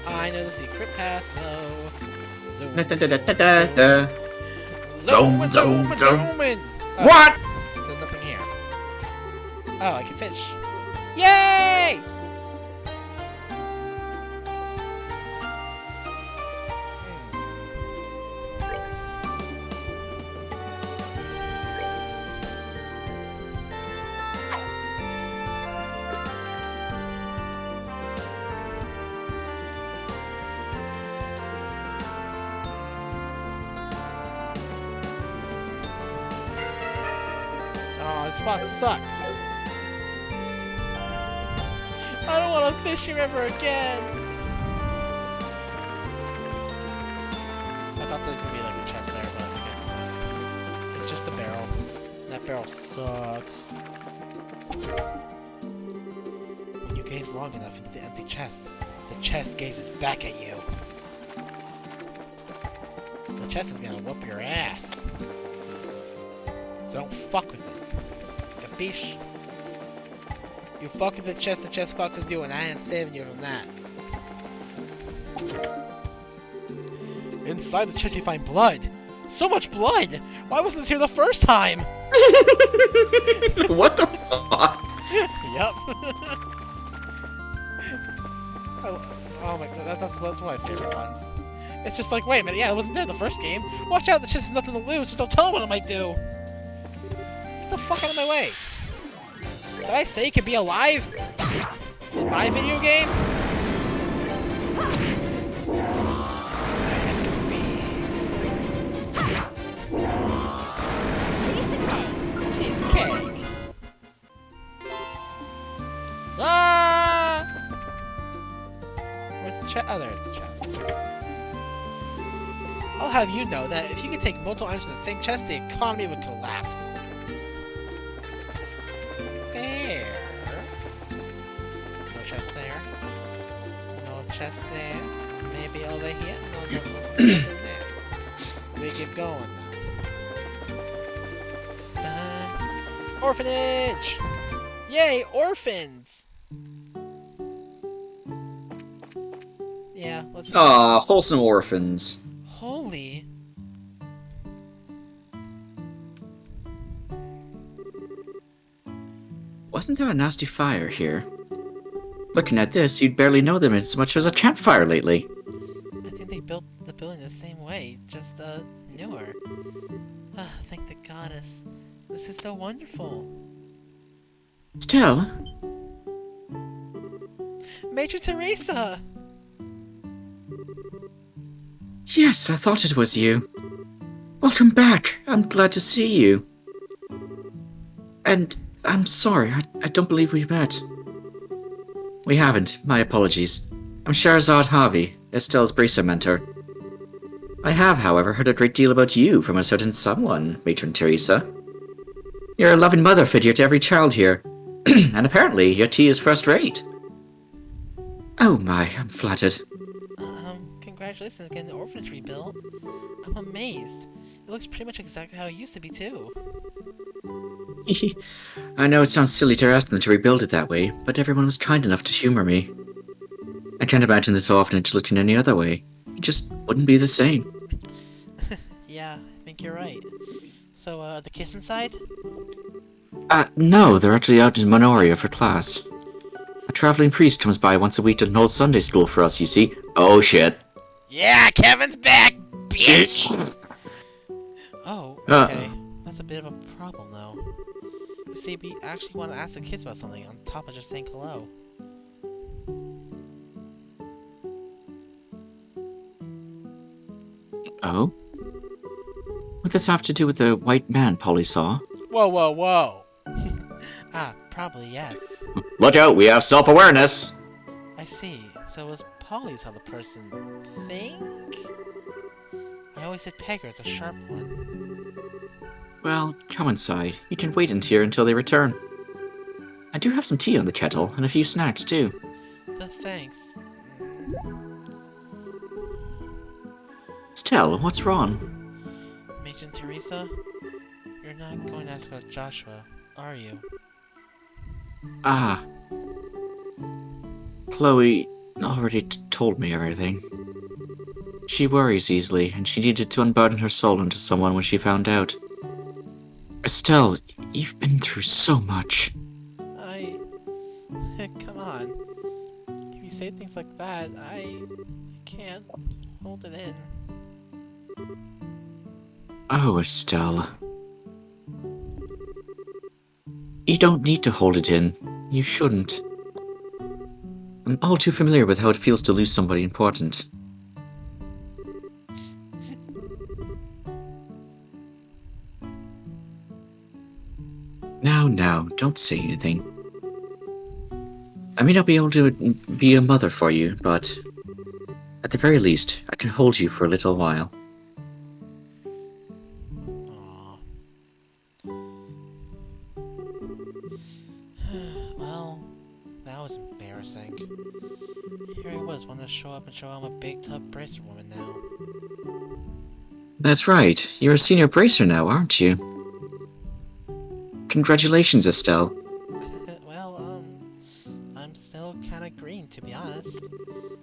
I know the secret pass, though. Zoom, Da, da, da, da, da, da. zoom, Zoom, zoom, zoom. zoom. What? There's nothing here. Oh, I can fish. Yay! Oh, this spot sucks. I don't want to fish here ever again. I thought there was gonna be like a chest there, but I guess not. It's just a barrel. That barrel sucks. When you gaze long enough into the empty chest, the chest gazes back at you. The chest is gonna whoop your ass. So don't fuck with it. Capiche? You fuck with the chest fucks with you, and I ain't saving you from that. Inside the chest you find blood. So much blood! Why wasn't this here the first time? What the fuck? Yep. Oh my god, that's one of my favorite ones. It's just like, wait a minute, yeah, it wasn't there in the first game. Watch out, the chest has nothing to lose, so don't tell me what it might do. Get the fuck out of my way. Did I say it could be alive? In my video game? Piece of cake. Ah! Where's the chest? Oh, there's the chest. I'll have you know that if you could take multiple items in the same chest, the economy would collapse. There. No chest there. No chest there. Maybe over here. No, nothing there. We keep going now. Orphanage! Yay, orphans! Yeah, let's. Aw, wholesome orphans. Holy. Wasn't there a nasty fire here? Looking at this, you'd barely know them as much as a campfire lately. I think they built the building the same way, just, newer. Ah, thank the goddess. This is so wonderful. Stella? Major Teresa! Yes, I thought it was you. Welcome back. I'm glad to see you. And I'm sorry, I don't believe we met. We haven't. My apologies. I'm Shahrazad Harvey, Estelle's bracer mentor. I have, however, heard a great deal about you from a certain someone, Matron Teresa. You're a loving mother figure to every child here, and apparently your tea is first rate. Oh my, I'm flattered. Congratulations on getting the orphanage rebuilt. I'm amazed. It looks pretty much exactly how it used to be, too. I know it sounds silly to ask them to rebuild it that way, but everyone was kind enough to humor me. I can't imagine this orphanage looking any other way. It just wouldn't be the same. Yeah, I think you're right. So, are the kids inside? No, they're actually out in Monoria for class. A traveling priest comes by once a week to hold Sunday school for us, you see. Oh shit. Yeah, Kevin's back, bitch! Oh, okay. That's a bit of a problem, though. You see, we actually want to ask the kids about something on top of just saying hello. Oh? What does this have to do with the white man Polly saw? Whoa, whoa, whoa. Probably yes. Look out, we have self-awareness! I see. So it was Polly saw the person think? I always said Pegger, it's a sharp one. Well, come inside. You can wait in here until they return. I do have some tea on the kettle, and a few snacks too. Thanks. Stella, what's wrong? Major Teresa? You're not going to ask about Joshua, are you? Ah. Chloe already told me everything. She worries easily, and she needed to unburden her soul into someone when she found out. Estelle, you've been through so much. Come on. If you say things like that, I can't hold it in. Oh, Estelle. You don't need to hold it in. You shouldn't. I'm all too familiar with how it feels to lose somebody important. Now, don't say anything. I may not be able to be a mother for you, but at the very least, I can hold you for a little while. Aww. Well, that was embarrassing. Here I was, wanting to show up and show I'm a big tough bracer woman now. That's right. You're a senior bracer now, aren't you? Congratulations, Estelle. Well, I'm still kinda green, to be honest.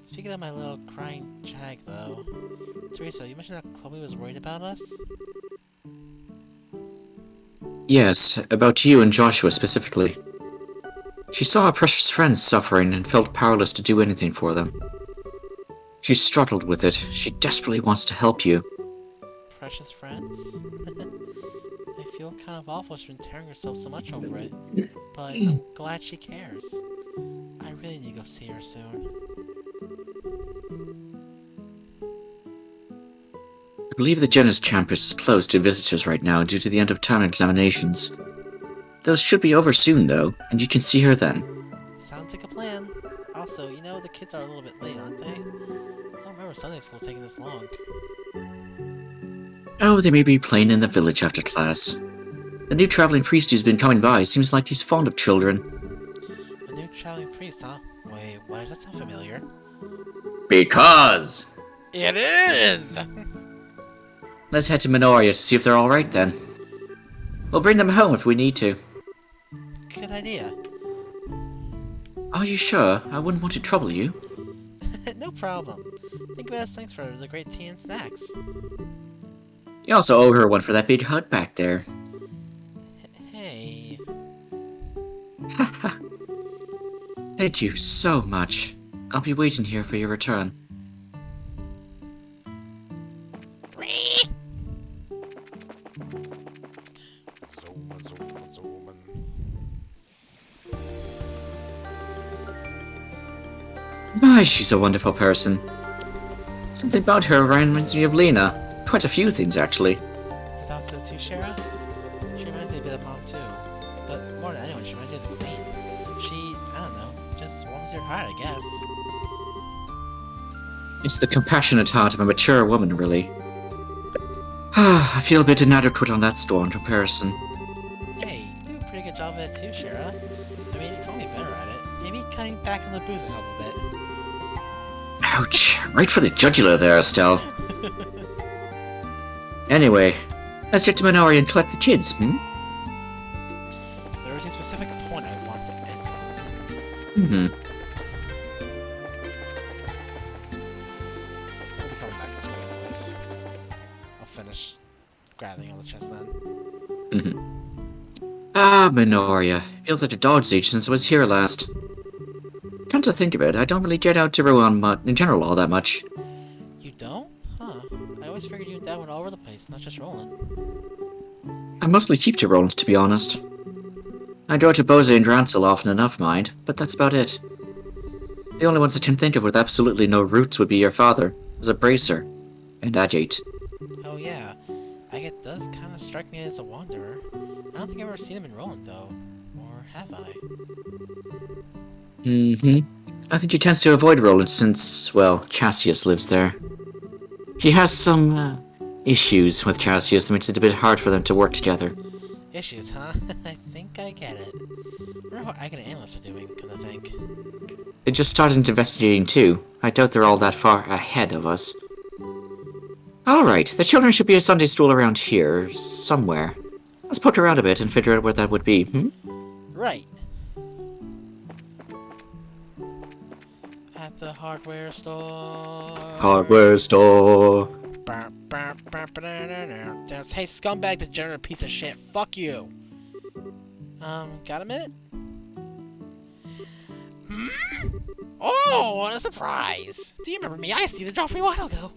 Speaking of my little crying jag, though, Teresa, you mentioned that Chloe was worried about us? Yes, about you and Joshua specifically. She saw her precious friends suffering and felt powerless to do anything for them. She struggled with it. She desperately wants to help you. Precious friends? I feel kind of awful she's been tearing herself so much over it, but I'm glad she cares. I really need to go see her soon. I believe the Genis campus is closed to visitors right now due to the end-of-term examinations. Those should be over soon, though, and you can see her then. Sounds like a plan. Also, you know the kids are a little bit late, aren't they? I don't remember Sunday school taking this long. Oh, they may be playing in the village after class. The new traveling priest who's been coming by seems like he's fond of children. A new traveling priest, huh? Wait, why does that sound familiar? Because! It is! Let's head to Minoria to see if they're alright then. We'll bring them home if we need to. Good idea. Are you sure? I wouldn't want to trouble you. No problem. Think of it as thanks for the great tea and snacks. You also owe her one for that big hut back there. Hey. Haha. Thank you so much. I'll be waiting here for your return. My, she's a wonderful person. Something about her reminds me of Lena. Quite a few things, actually. You thought so too, Shara? She reminds me a bit of Mom too. But more than anyone, she reminds me of the Queen. She, I don't know, just warms your heart, I guess. It's the compassionate heart of a mature woman, really. I feel a bit inadequate on that score in comparison. Hey, you do a pretty good job of it too, Shara. I mean, you're probably better at it. Maybe cutting back on the booze a little bit. Ouch. Right for the jugular there, Estelle. Anyway, let's get to Minoria and collect the kids, hmm? There is a specific point I want to end on. Mm-hmm. We'll be coming back this way anyways. I'll finish gathering all the chests then. Mm-hmm. Ah, Minoria. Feels like a dog's age since I was here last. Come to think of it, I don't really get out to Rouen in general all that much. You don't? Huh. I always figured you and Dad went all over the place, not just Roland. I mostly keep to Roland, to be honest. I go to Bose and Drancel often enough, mind, but that's about it. The only ones I can think of with absolutely no roots would be your father, as a bracer, and Agate. Oh yeah, Agate does kind of strike me as a wanderer. I don't think I've ever seen him in Roland though. Or have I? Mm-hmm. I think he tends to avoid Roland since, well, Cassius lives there. He has some, issues with Cassius that makes it a bit hard for them to work together. Issues, huh? I think I get it. I wonder what Agate and Analysts are doing, come to think. They just started investigating too. I doubt they're all that far ahead of us. Alright, the children should be a Sunday school around here, somewhere. Let's poke around a bit and figure out where that would be, hmm? Right. At the hardware store. Hardware store. Hey, scumbag, degenerate piece of shit. Fuck you. Got a minute? Hmm? Oh, what a surprise! Do you remember me? I see the job for you a while ago.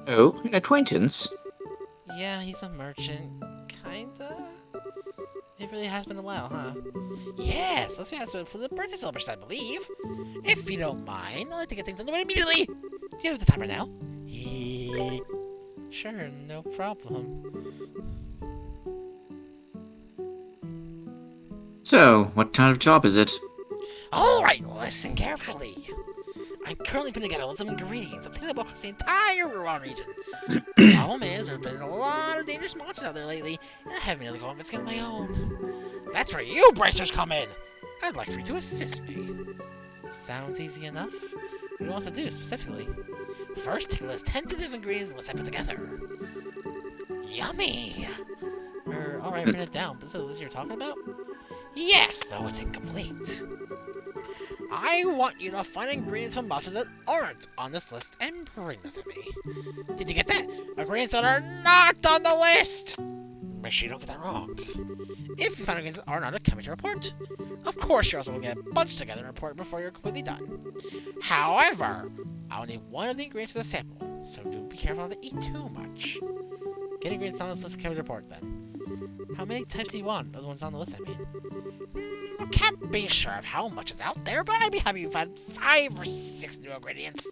Oh, an acquaintance? Yeah, he's a merchant. Kinda? It really has been a while, huh? Yes, let's be honest for the birthday celebration, I believe. If you don't mind, I'd like to get things underway immediately. Do you have the timer now? Sure, no problem. So, what kind of job is it? Alright, listen carefully. I'm currently putting together some ingredients obtainable across the entire Rouen region. The problem is, there have been a lot of dangerous monsters out there lately, and I haven't been able to go investigate on my own. That's where you bracers come in! I'd like for you to assist me. Sounds easy enough. What do you want us to do, specifically? First, take a list 10 tentative ingredients and list I put together. Yummy! Alright, write it down, but is this what you're talking about? Yes, though it's incomplete. I want you to find ingredients from monsters that aren't on this list and bring them to me. Did you get that? Ingredients that are not on the list! Make sure you don't get that wrong. If you find ingredients that are not, come to report. Of course, you also will get a bunch together and report before you're completely done. However, I'll need one of the ingredients in the sample, so do be careful not to eat too much. Get ingredients on this list and come to report then. How many types do you want of the ones on the list, I mean? Can't be sure of how much is out there, but I'd be happy if you find 5 or 6 new ingredients.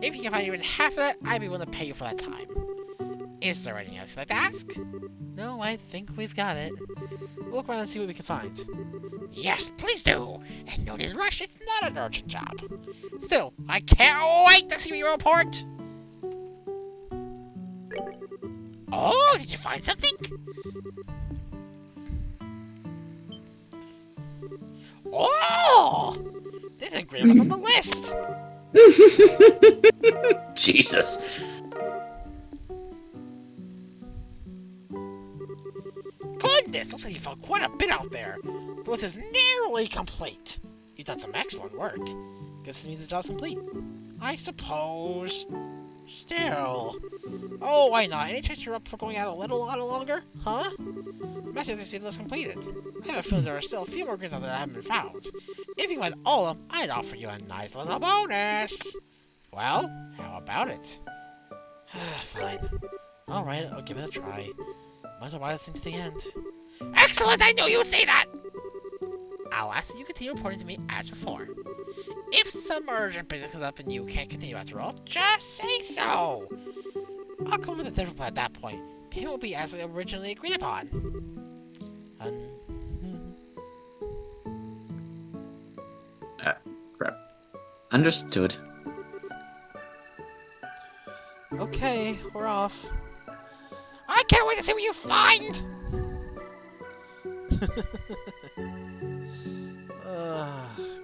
If you can find even half of that, I'd be willing to pay you for that time. Is there anything else you'd like to ask? No, I think we've got it. We'll look around and see what we can find. Yes, please do! And no need to rush, it's not an urgent job. Still, I can't wait to see your report! Oh, did you find something? Oh! This ingredient was on the list! Jesus. Goodness, looks like you found quite a bit out there. The list is nearly complete. You've done some excellent work. Guess this means the job's complete. I suppose. Still. Oh, why not? Any chance you're up for going out a little longer? Huh? I'm actually to see the list completed. I have a feeling there are still a few more grids out there that haven't been found. If you find all of them, I'd offer you a nice little bonus. Well, how about it? Fine. Alright, I'll give it a try. Might as well ride this thing to the end. Excellent! I knew you would say that! I'll ask that you continue reporting to me as before. If some urgent business comes up and you can't continue after all, just say so! I'll come up with a different plan at that point. Payment will be as originally agreed upon. Crap. Understood. Okay, we're off. I can't wait to see what you find!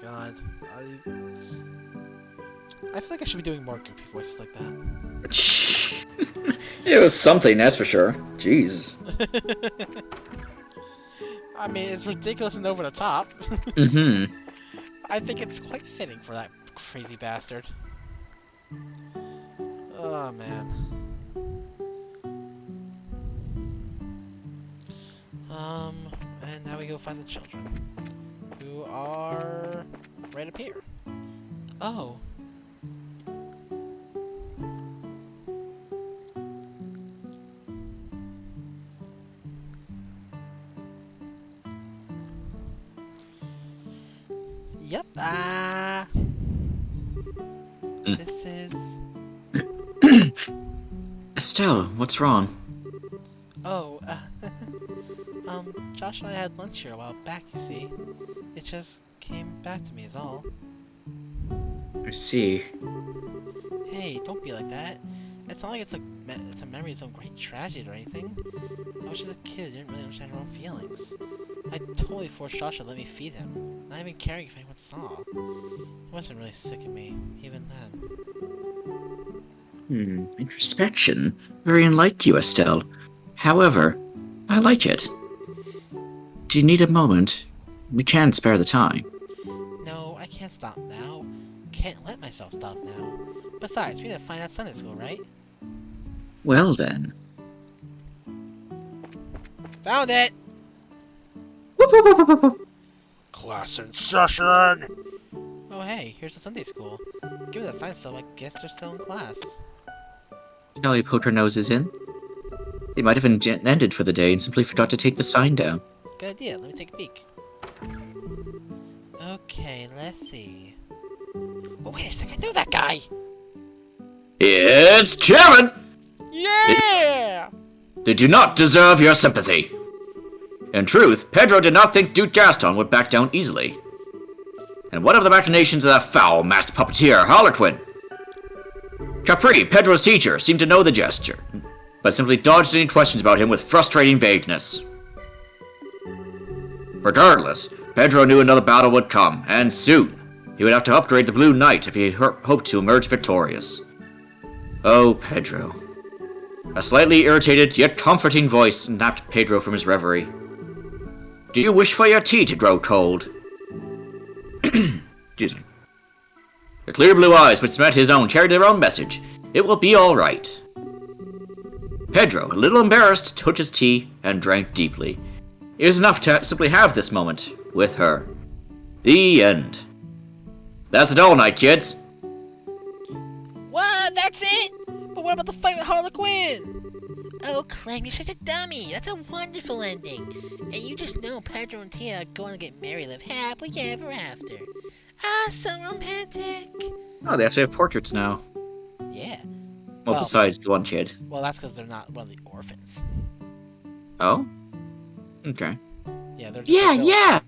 God. I feel like I should be doing more goofy voices like that. It was something, that's for sure. Jesus. I mean, it's ridiculous and over the top. Mm-hmm. I think it's quite fitting for that crazy bastard. Oh, man. And now we go find the children. Who are right up here. Oh. Yep, this is... Estelle, what's wrong? Oh, Josh and I had lunch here a while back, you see. It just came back to me is all. I see. Hey, don't be like that. It's not like it's a memory of some great tragedy or anything. I was just a kid, didn't really understand her own feelings. I totally forced Josh to let me feed him, not even caring if anyone saw. He must have been really sick of me, even then. Introspection. Very unlike you, Estelle. However, I like it. Do you need a moment? We can spare the time. No, I can't stop now. Can't let myself stop now. Besides, we need to find out Sunday school, right? Well then. Found it! Class in session! Oh hey, here's the Sunday school. Given that science stuff, I guess they're still in class. Kelly poked her noses in. They might have ended for the day and simply forgot to take the sign down. Good idea, let me take a peek. Okay, let's see. Oh, wait a second, I know that guy! It's Kevin! Yeah! They do not deserve your sympathy. In truth, Pedro did not think Duke Gaston would back down easily. And what of the machinations of that foul masked puppeteer, Harlequin? Capri, Pedro's teacher, seemed to know the gesture, but simply dodged any questions about him with frustrating vagueness. Regardless, Pedro knew another battle would come, and soon. He would have to upgrade the Blue Knight if he hoped to emerge victorious. Oh, Pedro. A slightly irritated, yet comforting voice snapped Pedro from his reverie. Do you wish for your tea to grow cold? Excuse me. The clear blue eyes which met his own carried their own message. It will be all right. Pedro, a little embarrassed, took his tea and drank deeply. It was enough to simply have this moment with her. The end. That's it all night, kids. What? That's it? But what about the fight with Harley Quinn? Oh, Clem, you're such a dummy. That's a wonderful ending. And you just know Pedro and Tia are going to get married, live happily ever after. Ah, so romantic. Oh, they actually have portraits now. Yeah. Well, besides the one kid. Well, that's because they're not one of the orphans. Oh? Okay. Yeah, they're just Yeah.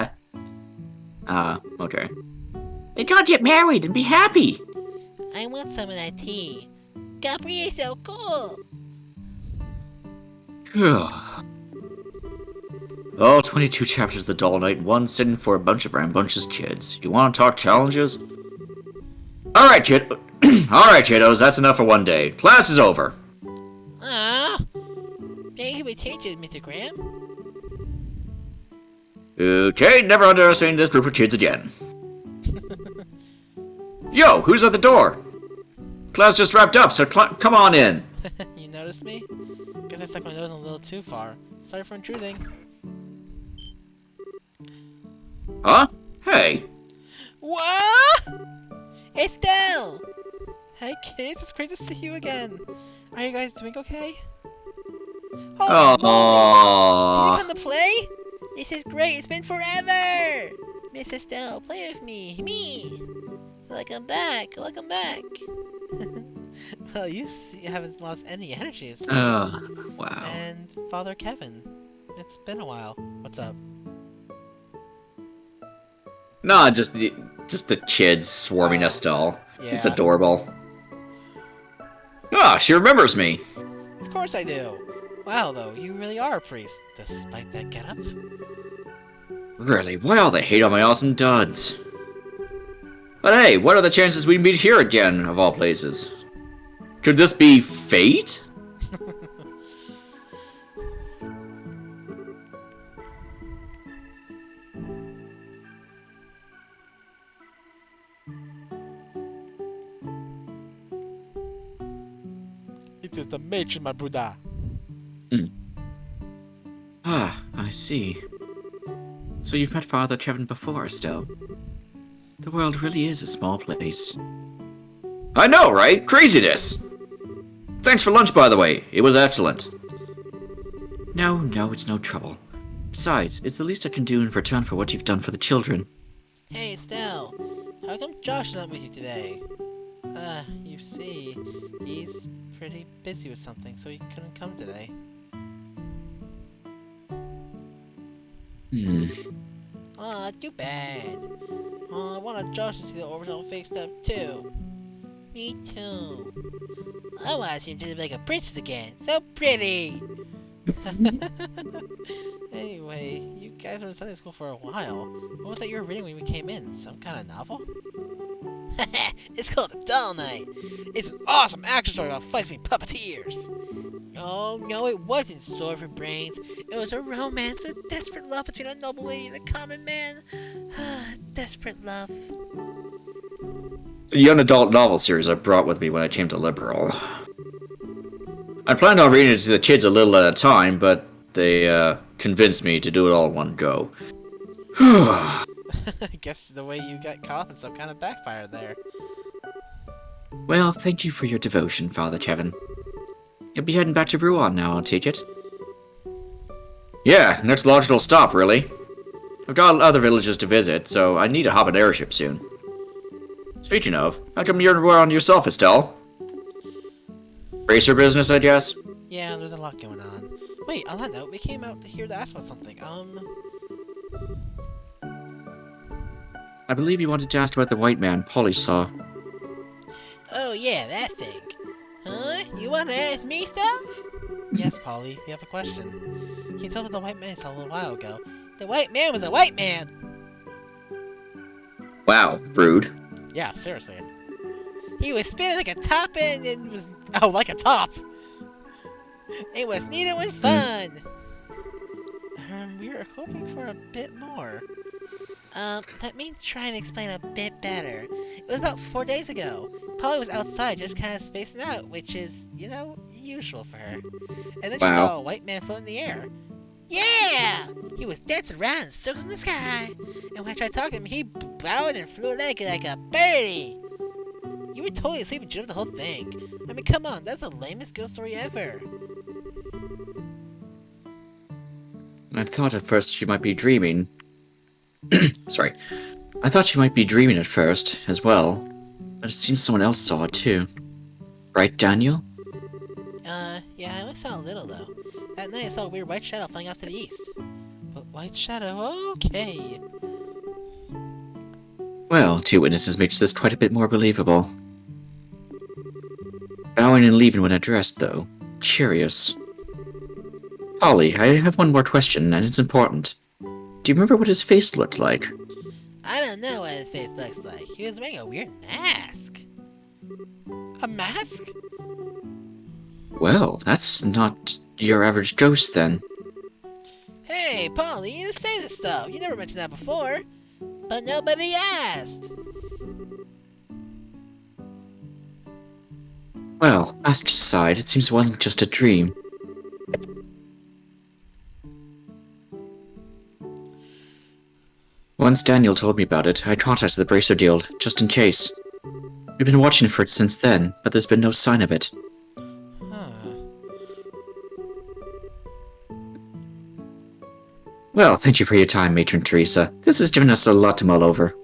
Okay. They gotta get married and be happy. I want some of that tea. Capri is so cool. All 22 chapters of the Doll Knight, one sitting for a bunch of rambunctious kids. You want to talk challenges? Alright, kiddos, that's enough for one day. Class is over. Ah, thank you for teaching, Mr. Graham. Okay, never underestimate this group of kids again. Yo, who's at the door? Class just wrapped up, so come on in. You noticed me? Guess I stuck my nose a little too far. Sorry for intruding. Huh? Hey. What? Estelle! Hey kids, it's great to see you again. Are you guys doing okay? Oh, Did you come to play? This is great, it's been forever! Miss Estelle, play with me. Me! Welcome back, welcome back. Well, you haven't lost any energy, it seems. Wow. And Father Kevin, it's been a while. What's up? Nah, just the kids swarming Estelle. Yeah. It's adorable. Ah, she remembers me. Of course I do. Wow, though, you really are a priest, despite that getup. Really? Why all the hate on my awesome duds? But hey, what are the chances we meet here again, of all places? Could this be fate? It is the matron, my brother. Ah, I see. So you've met Father Kevin before, Estelle. The world really is a small place. I know, right? Craziness! Thanks for lunch, by the way. It was excellent. No, it's no trouble. Besides, it's the least I can do in return for what you've done for the children. Hey, Estelle, how come Josh is not with you today? You see, he's pretty busy with something, so he couldn't come today. Aw, too bad. I wanted Josh to see the orbital fixed up too. Me too. I want to see him just like a princess again. So pretty! Anyway, you guys were in Sunday school for a while. What was that you were reading when we came in? Some kind of novel? It's called A Dull Night. It's an awesome action story about fights between puppeteers. Oh, no, it wasn't Sword for Brains. It was a romance of desperate love between a noble lady and a common man. Desperate love. It's a young adult novel series I brought with me when I came to Liberal. I planned on reading it to the kids a little at a time, but they convinced me to do it all in one go. I guess the way you got caught up in some kind of backfired there. Well, thank you for your devotion, Father Kevin. You'll be heading back to Rouen now, I'll take it. Yeah, next logical stop, really. I've got other villages to visit, so I need to hop an airship soon. Speaking of, how come you're in Rouen yourself, Estelle? Racer business, I guess? Yeah, there's a lot going on. Wait, on that note, we came out here to ask about something. I believe you wanted to ask about the white man Polly saw. Oh yeah, that thing. Huh? You wanna ask me stuff? Yes, Polly, we have a question. Can you tell us what the white man saw a little while ago? The white man was a white man! Wow, rude. Yeah, seriously. He was spinning like a top and it was... Oh, like a top! It was neat and fun! We were hoping for a bit more. Let me try and explain a bit better. It was about 4 days ago. Polly was outside just kind of spacing out, which is, usual for her. And then she Wow. saw a white man float in the air. Yeah! He was dancing around in circles in the sky. And when I tried talking to him, he bowed and flew like a birdie. You were totally asleep and dreamed the whole thing. I mean, come on, that's the lamest ghost story ever. I thought at first she might be dreaming. Sorry. I thought she might be dreaming at first, as well. But it seems someone else saw it too. Right, Daniel? Yeah, I only saw a little though. That night I saw a weird white shadow flying off to the east. But white shadow, okay. Well, 2 witnesses makes this quite a bit more believable. Bowing and leaving when addressed, though. Curious. Polly, I have one more question, and it's important. Do you remember what his face looked like? I don't know what his face looks like. He was wearing a weird mask. A mask? Well, that's not your average ghost, then. Hey, Paul, you need to say this stuff. You never mentioned that before. But nobody asked. Well, asked aside, it seems it wasn't just a dream. Once Daniel told me about it, I contacted the Bracer deal, just in case. We've been watching for it since then, but there's been no sign of it. Huh. Well, thank you for your time, Matron Teresa. This has given us a lot to mull over.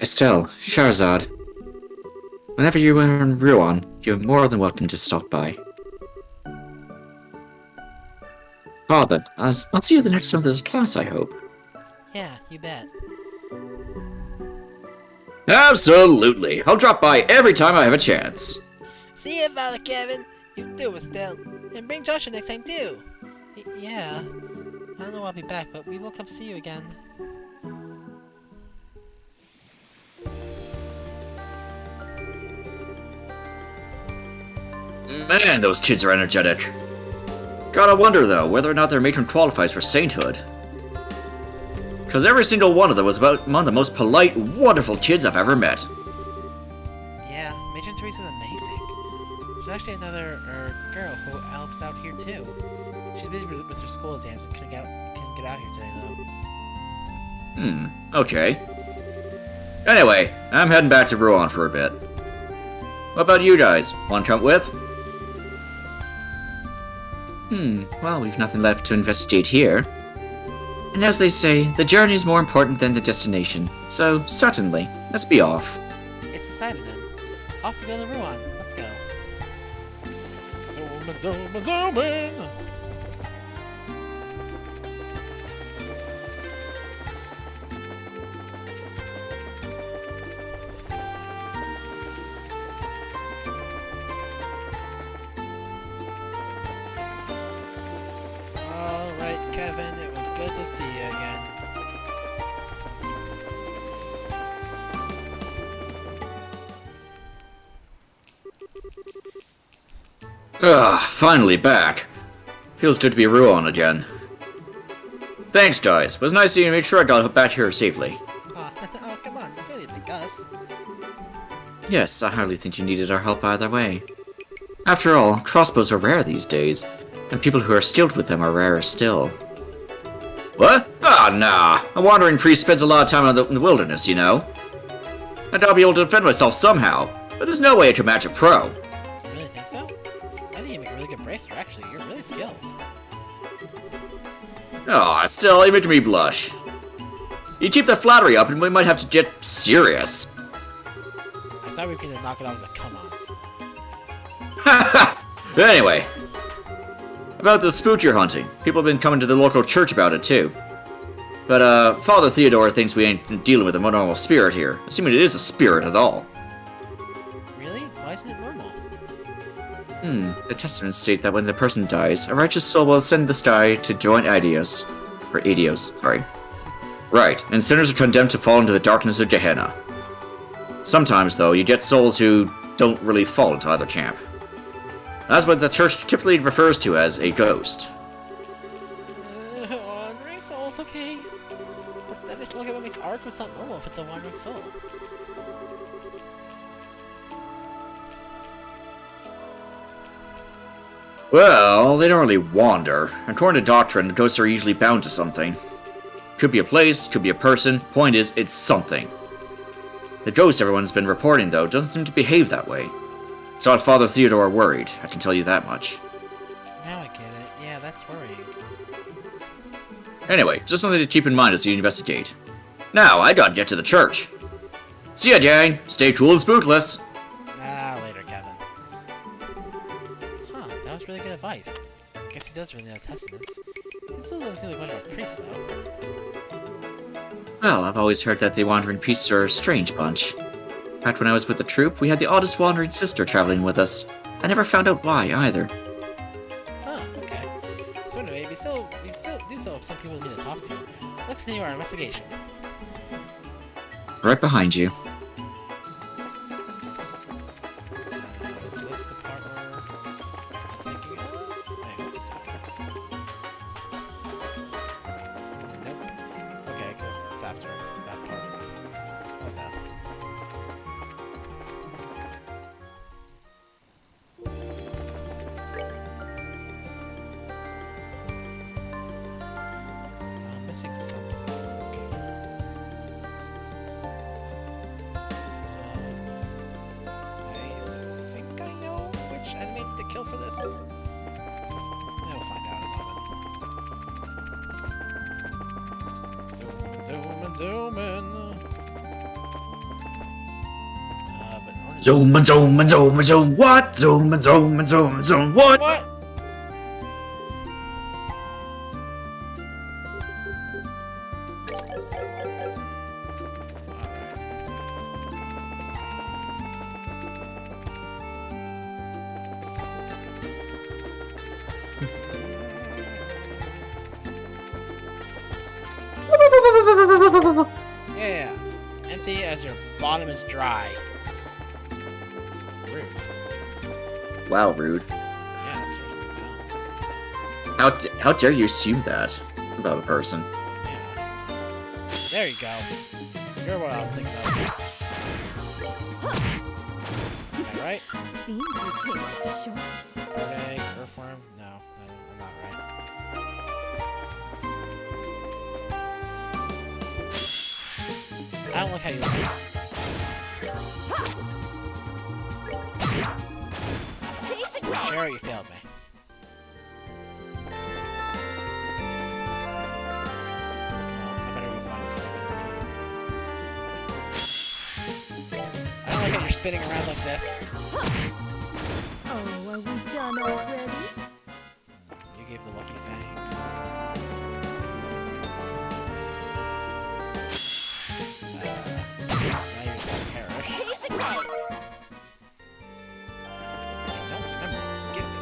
Estelle, Shahrazad. Whenever you are in Rouen, you're more than welcome to stop by. Father, I'll see you the next time there's a class, I hope. Yeah, you bet. Absolutely. I'll drop by every time I have a chance. See you, Father Kevin. You too, Estelle. And bring Joshua next time, too. Yeah. I don't know when I'll be back, but we will come see you again. Man, those kids are energetic. Gotta wonder, though, whether or not their matron qualifies for sainthood. Because every single one of them was about among the most polite, wonderful kids I've ever met. Yeah, Matron Teresa's amazing. There's actually another girl who helps out here, too. She's busy with her school exams and couldn't get out here today, though. Okay. Anyway, I'm heading back to Rouen for a bit. What about you guys? Want to come with? Well, we've nothing left to investigate here. And as they say, the journey is more important than the destination. So, certainly, let's be off. It's decided then. Off to go to Rouen. Let's go. Zooming. Alright, Kevin, it was good to see you again. Finally back. Feels good to be Rouen again. Thanks, guys. It was nice of you to make sure I got back here safely. Oh, come on, you really think us. Yes, I hardly think you needed our help either way. After all, crossbows are rare these days, and people who are skilled with them are rarer still. What? Ah, nah. A wandering priest spends a lot of time in the wilderness, you know. And I'll be able to defend myself somehow, but there's no way I can match a pro. You really think so? I think you make a really good bracer, actually. You're really skilled. Aw, still, you're making me blush. You keep that flattery up and we might have to get serious. I thought we were gonna knock it out with the come-ons. Anyway, about the spook you're hunting. People have been coming to the local church about it too. But, Father Theodore thinks we ain't dealing with a normal spirit here, assuming it is a spirit at all. Really? Why isn't it normal? The testaments state that when the person dies, a righteous soul will ascend the sky to join Adios. Or Adios, sorry. Right, and sinners are condemned to fall into the darkness of Gehenna. Sometimes, though, you get souls who don't really fall into either camp. That's what the church typically refers to as a ghost. But then I still get what makes Arcos not normal if it's a wandering soul. Well, they don't really wander. According to doctrine, ghosts are usually bound to something. Could be a place, could be a person. Point is, it's something. The ghost everyone's been reporting, though, doesn't seem to behave that way. It's got Father Theodore worried, I can tell you that much. Now I get it. Yeah, that's worrying. Anyway, just something to keep in mind as you investigate. Now, I gotta get to the church. See ya, gang. Stay cool and spookless. Ah, later, Kevin. Huh, that was really good advice. Guess he does really know testaments. He still doesn't seem like much of a priest, though. Well, I've always heard that the Wandering Priests are a strange bunch. Back when I was with the troop, we had the oddest wandering sister traveling with us. I never found out why, either. Huh, okay. So anyway, we still do still have some people we need to talk to. Let's continue our investigation. Right behind you. Is this the part where I'm thinking of? I hope so. Nope. Okay, because it's after that part. Okay. I'm missing something. I think I know which enemy to kill for this. We'll find out in a moment. Zoom. But in order to- Zoom and zoom and zoom and zoom. What? Zoom and zoom and zoom and zoom. What? What? Yeah. Empty as your bottom is dry. Rude. Wow, rude. Yeah, seriously, How dare you assume that about a person? yeah. There you go. You're what I was thinking of. Am I right? Seems you came up short. Bird egg, earthworm? No, I'm not right. I don't like how you look. Sure, you failed me. Well, I better go find this thing. I don't like how you're spinning around like this. Oh, are we done already? You gave the lucky fang. Now you're gonna perish. I don't remember what it gives it.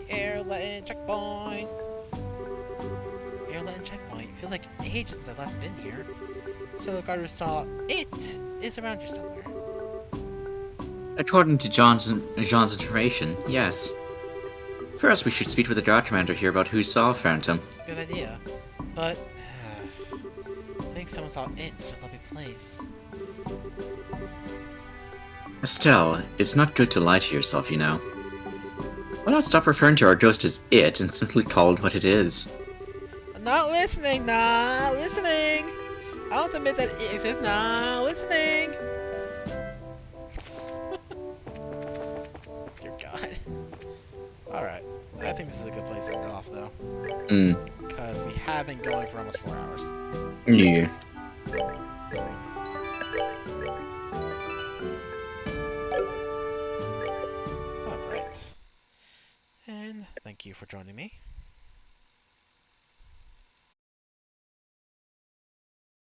Airline checkpoint. Airline checkpoint. Feels like ages since I last been here. So the guard saw it is around here somewhere. According to John's information, yes. First, we should speak with the guard commander here about who saw Phantom. Good idea. But I think someone saw it in such a lovely place. Estelle, it's not good to lie to yourself, you know. Why not stop referring to our ghost as it and simply call it what it is? Not listening, not listening! I don't admit that it exists, not listening! Dear God. Alright, I think this is a good place to end it off, though. Because we have been going for almost 4 hours. Yeah. Alright. And thank you for joining me.